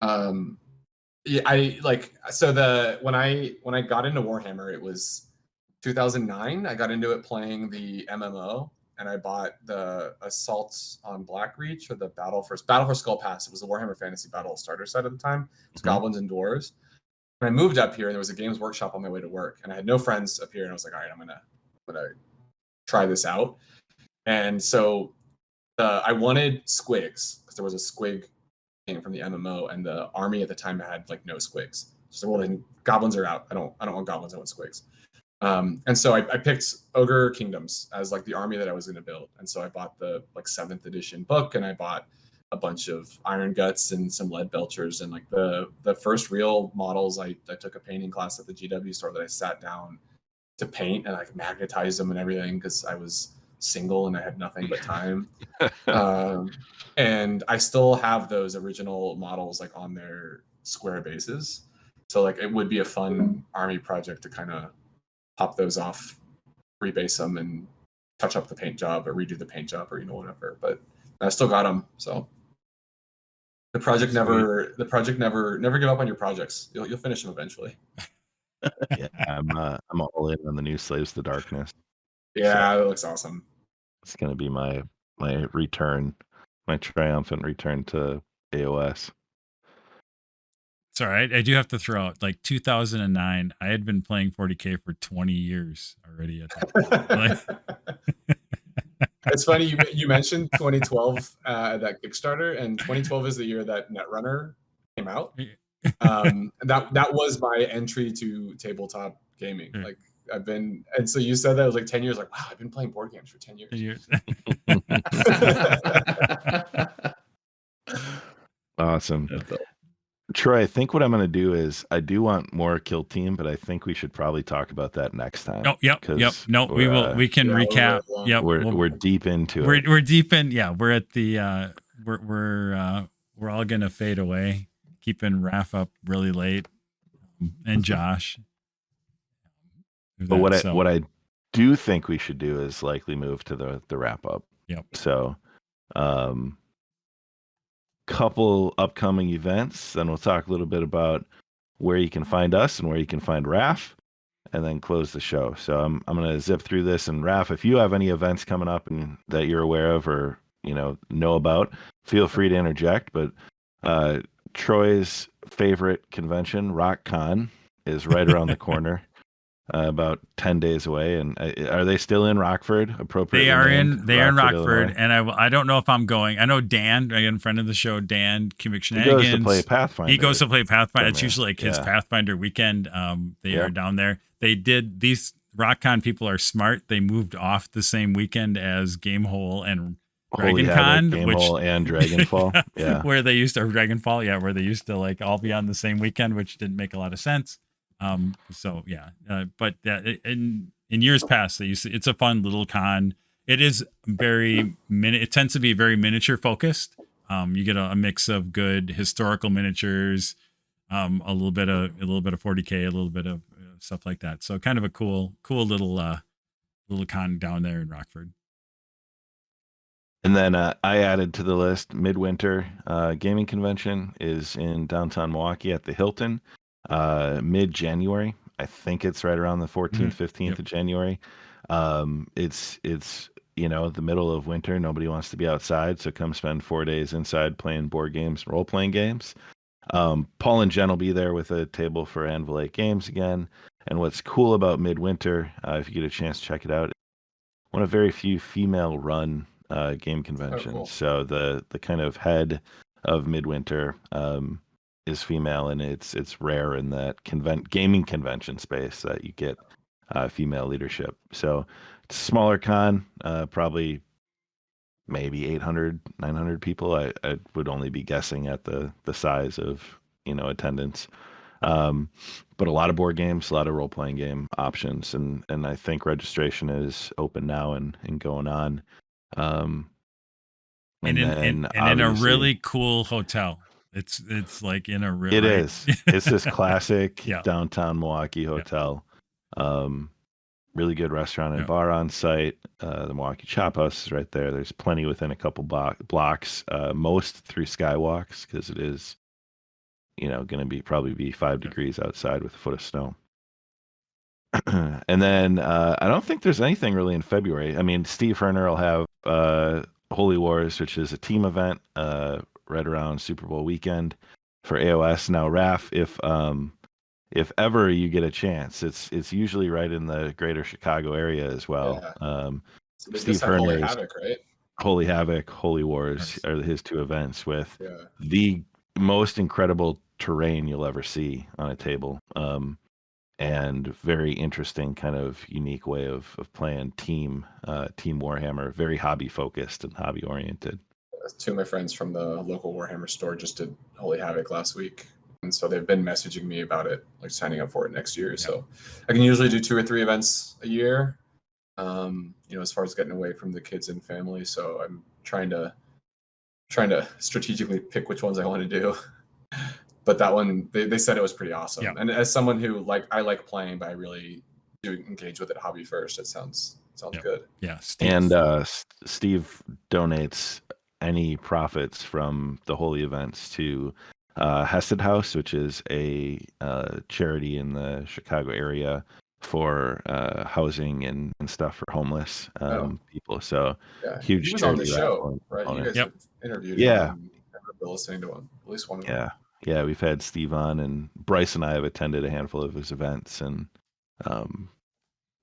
yeah, I like when I got into Warhammer, it was 2009. I got into it playing the MMO. And I bought the Assault on Blackreach or the Battle for Skull Pass. It was the Warhammer Fantasy Battle starter set at the time. It was Goblins and Dwarves. And I moved up here, and there was a Games Workshop on my way to work, and I had no friends up here, and I was like, all right, I'm gonna try this out. And so I wanted squigs because there was a squig game from the MMO, and the army at the time had like no squigs. So well, then goblins are out. I don't want goblins. I want squigs. And so I picked Ogre Kingdoms as like the army that I was going to build. And so I bought the like 7th edition book, and I bought a bunch of Iron Guts and some Lead Belchers. And like the first real models, I took a painting class at the GW store that I sat down to paint, and I magnetized them and everything because I was single and I had nothing but time. And I still have those original models like on their square bases. So like it would be a fun army project to kind of pop those off, rebase them, and touch up the paint job or redo the paint job or whatever. But I still got them. So the project never give up on your projects. You'll finish them eventually. Yeah, I'm all in on the new Slaves to Darkness. Yeah, that looks awesome. It's gonna be my return, my triumphant return to AOS. Sorry, I do have to throw out like 2009. I had been playing 40K for 20 years already at that point. It's funny you mentioned 2012 that Kickstarter, and 2012 is the year that Netrunner came out. That was my entry to tabletop gaming. Like and so you said that, it was like 10 years. Like, wow, I've been playing board games for 10 years. Awesome. Troy, I think what I'm going to do is I do want more Kill Team, but I think we should probably talk about that next time. Oh, yep. No, we will. We can recap. We're deep into it. We're deep in. Yeah, we're at the. We're all gonna fade away, keeping Raf up really late, and Josh. But what I do think we should do is likely move to the wrap up. Yep. So, couple upcoming events, then we'll talk a little bit about where you can find us and where you can find Raf, and then close the show. So I'm going to zip through this. And Raf, if you have any events coming up and that you're aware of or know about, feel free to interject. But Troy's favorite convention, RockCon, is right around the corner. About 10 days away, and are they still in Rockford? Appropriately, they are in Rockford, Illinois? And I don't know if I'm going. I know Dan, again, friend of the show, Dan Cubic He goes to play Pathfinder. He goes to play Pathfinder. It's usually like his Pathfinder weekend. They are down there. They did these RockCon people are smart. They moved off the same weekend as Gamehole and DragonCon, Gamehole and Dragonfall, where they used to Dragonfall, where they used to like all be on the same weekend, which didn't make a lot of sense. But in years past, it's a fun little con. It is it tends to be very miniature focused. You get a mix of good historical miniatures, a little bit of 40K, a little bit of stuff like that. So kind of a cool little con down there in Rockford. And then I added to the list Midwinter Gaming Convention is in downtown Milwaukee at the Hilton. Mid-January. I think it's right around the 14th, 15th of January. It's the middle of winter. Nobody wants to be outside, so come spend 4 days inside playing board games, role-playing games. Paul and Jen will be there with a table for Anvil 8 games again. And what's cool about Midwinter, if you get a chance to check it out, one of very few female-run game conventions. Oh, cool. So the kind of head of Midwinter is female, and it's rare in that gaming convention space that you get female leadership. So it's a smaller con, probably maybe 800, 900 people. I would only be guessing at the size of attendance. But a lot of board games, a lot of role-playing game options, and I think registration is open now and going on. And in a really cool hotel. It's like in a really... It is. It's this classic downtown Milwaukee hotel. Really good restaurant and bar on site. The Milwaukee Chop House is right there. There's plenty within a couple blocks. Most through skywalks because it is, going to probably be 5 degrees outside with a foot of snow. And then I don't think there's anything really in February. I mean, Steve Herner will have Holy Wars, which is a team event right around Super Bowl weekend for AOS. Now, Raf, if ever you get a chance, it's usually right in the greater Chicago area as well. So Steve Herner's Holy Havoc, right? Holy Havoc, Holy Wars are his two events with the most incredible terrain you'll ever see on a table. And very interesting, kind of unique way of playing team Warhammer, very hobby focused and hobby oriented. 2 of my friends from the local Warhammer store just did Holy Havoc last week. And so they've been messaging me about it, like signing up for it next year. So I can usually do 2 or 3 events a year, as far as getting away from the kids and family. So I'm trying to strategically pick which ones I want to do. But that one, they said it was pretty awesome. Yeah. And as someone who I like playing, but I really do engage with it hobby first, it sounds good. Yeah. Steve donates any profits from the Holy events to Hesed House, which is a charity in the Chicago area for housing and stuff for homeless people. So huge. He was on the show, right? You guys have interviewed him. I remember listening to him, at least one of them. Yeah, we've had Steve on, and Bryce and I have attended a handful of his events, and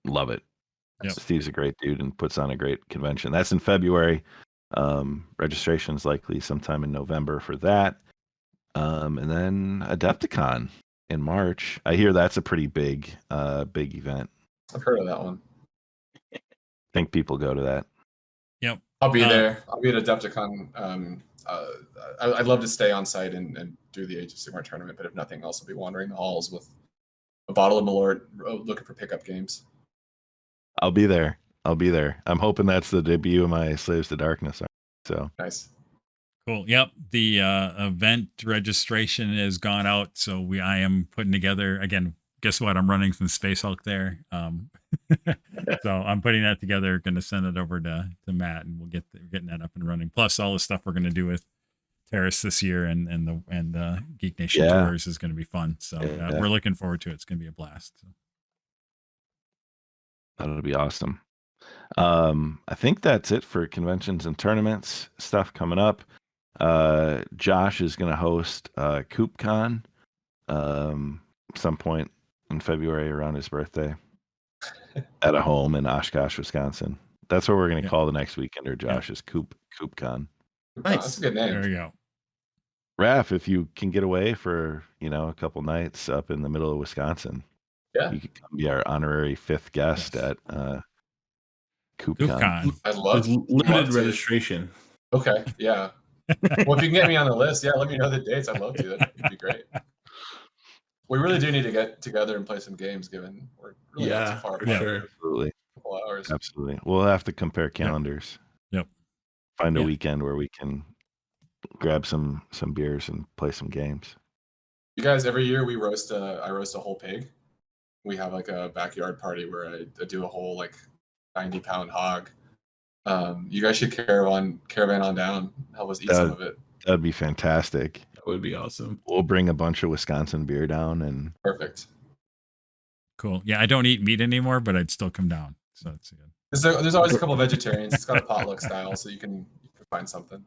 love it. Yep. Steve's a great dude and puts on a great convention. That's in February. Registration's likely sometime in November for that. And then Adepticon in March. I hear that's a pretty big event. I've heard of that one. I think people go to that. Yep. I'll be there. I'll be at Adepticon. I'd love to stay on site and do the Age of Sigmar tournament, but if nothing else, I'll be wandering the halls with a bottle of Malort, looking for pickup games. I'll be there. I'm hoping that's the debut of my Slaves to Darkness. So Nice. Cool. Yep. The event registration has gone out, so I am putting together again. Guess what? I'm running some Space Hulk there. So I'm putting that together. Going to send it over to Matt, and we'll getting that up and running. Plus all the stuff we're going to do with Terrace this year and Geek Nation tours is going to be fun. So we're looking forward to it. It's going to be a blast. So. That'll be awesome. I think that's it for conventions and tournaments stuff coming up. Josh is going to host CoopCon some point in February around his birthday at a home in Oshkosh, Wisconsin. That's what we're going to call the next weekender, Josh, is CoopCon. Nice. That's a good name. There we go. Raph, if you can get away for, a couple nights up in the middle of Wisconsin, you could come be our honorary 5th guest at CoopCon. I love limited registration. Okay, yeah. Well, if you can get me on the list, let me know the dates. I'd love to. That'd be great. We really do need to get together and play some games, given we're really not too far apart. Sure. Absolutely. A couple hours. Absolutely. We'll have to compare calendars. Yep. Find a weekend where we can grab some beers and play some games. You guys, every year I roast a whole pig. We have like a backyard party where I do a whole 90-pound hog. You guys should caravan on down. Help us eat some of it. That'd be fantastic. That would be awesome. We'll bring a bunch of Wisconsin beer down and perfect. Cool. Yeah, I don't eat meat anymore, but I'd still come down. So it's good. There's always a couple of vegetarians. It's got a potluck style, so you can find something.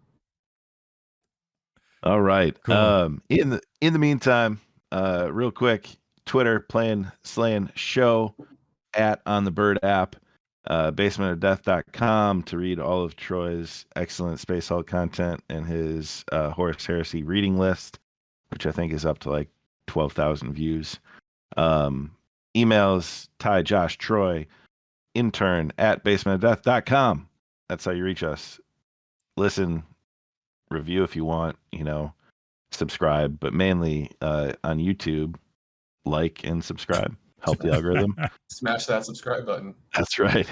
All right. Cool. In the meantime, real quick, Twitter, Slayin Show @ on the Bird app, basementofdeath.com to read all of Troy's excellent Space Hulk content and his Horus Heresy reading list, which I think is up to 12,000 views. Emails, Ty, Josh, Troy, intern @ basementofdeath.com. That's how you reach us. Listen, review if you want, subscribe, but mainly on YouTube, like and subscribe. Help the algorithm. Smash that subscribe button. That's right.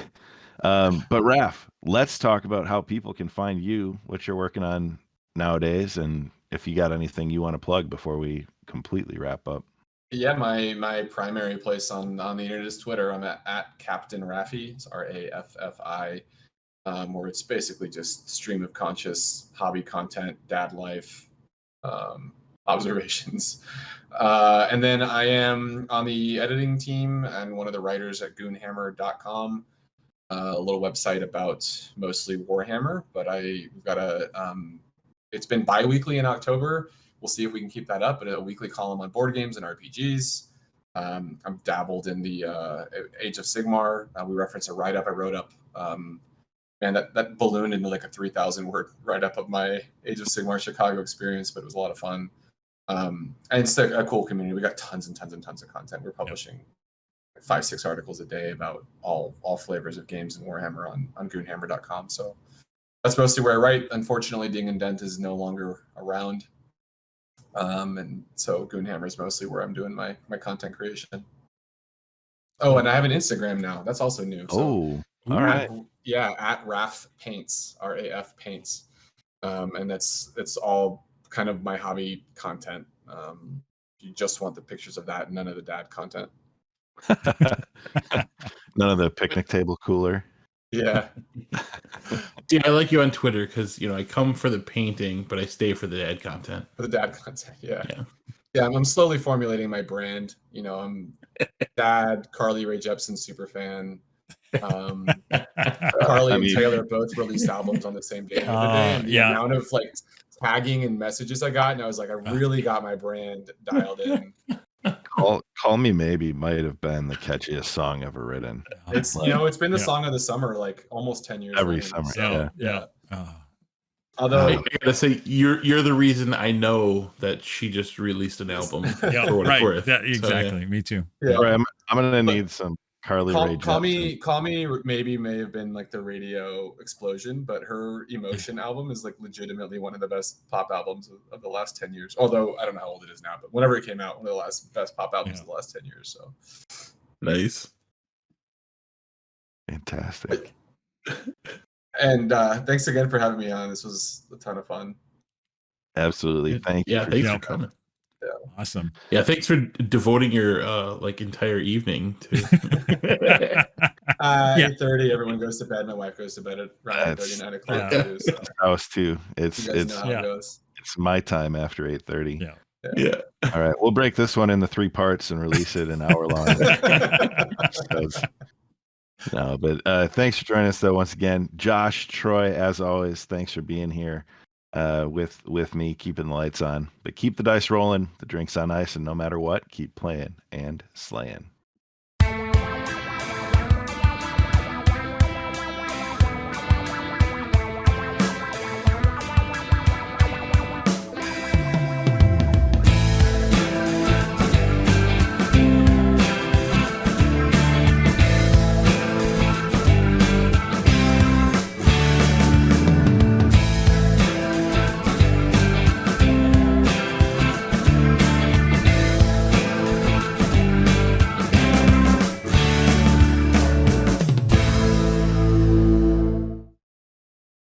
But Raph, let's talk about how people can find you, what you're working on nowadays, and if you got anything you want to plug before we completely wrap up. Yeah, my primary place on the internet is Twitter. I'm at Captain Raffi. It's RAFFI, where it's basically just stream of conscious hobby content, dad life, observations. And then I am on the editing team and one of the writers at goonhammer.com, a little website about mostly Warhammer, but we've got it's been bi-weekly in October. We'll see if we can keep that up, but a weekly column on board games and RPGs. I'm dabbled in the Age of Sigmar. We reference a write-up I wrote up. Man, that ballooned into a 3,000-word write-up of my Age of Sigmar Chicago experience, but it was a lot of fun. And it's a cool community. We got tons and tons and tons of content. We're publishing 5-6 articles a day about all flavors of games in Warhammer on goonhammer.com. So that's mostly where I write. Unfortunately, Ding and Dent is no longer around. And so Goonhammer is mostly where I'm doing my content creation. Oh, and I have an Instagram now. That's also new. So, all right. Yeah, at Raf Paints, RAF Paints. And it's all kind of my hobby content. You just want the pictures of that and none of the dad content. None of the picnic table cooler. Yeah. See, I like you on Twitter because I come for the painting, but I stay for the dad content. For the dad content, yeah. I'm slowly formulating my brand. I'm dad, Carly Rae Jepsen super fan. Carly and Taylor both released albums on the same day. And the amount of tagging and messages I got, and I was like, I really got my brand dialed in. Call Me Maybe might have been the catchiest song ever written. It's it's been the Yeah. song of the summer like almost 10 years Every running, summer, so, yeah. Oh. Although I gotta say, you're the reason I know that she just released an album. Yeah, For what it's right. worth. That, So, yeah. exactly. Me too. yeah. All right, I'm gonna But- need some Carly Rae Jepsen. Call me maybe may have been like the radio explosion, but her Emotion album is like legitimately one of the best pop albums of the last 10 years. Although I don't know how old it is now, but whenever it came out, one of the last best pop albums of the last 10 years. So Nice. Fantastic. and thanks again for having me on. This was a ton of fun. Absolutely. Thank you. Yeah, for thanks Yeah. for coming. Awesome. Yeah, thanks for devoting your like entire evening to. 8:30, everyone goes to bed. My wife goes to bed at around 8:30, 9 o'clock yeah. too. So House too. you It's guys know how it goes. it's my time after 8:30. Yeah. Yeah. All right, we'll break this one into 3 parts and release it an hour long. episodes. No, but thanks for joining us though once again, Josh, Troy. As always, thanks for being here with me, keeping the lights on. But keep the dice rolling, the drinks on ice, and no matter what, keep playing and slaying.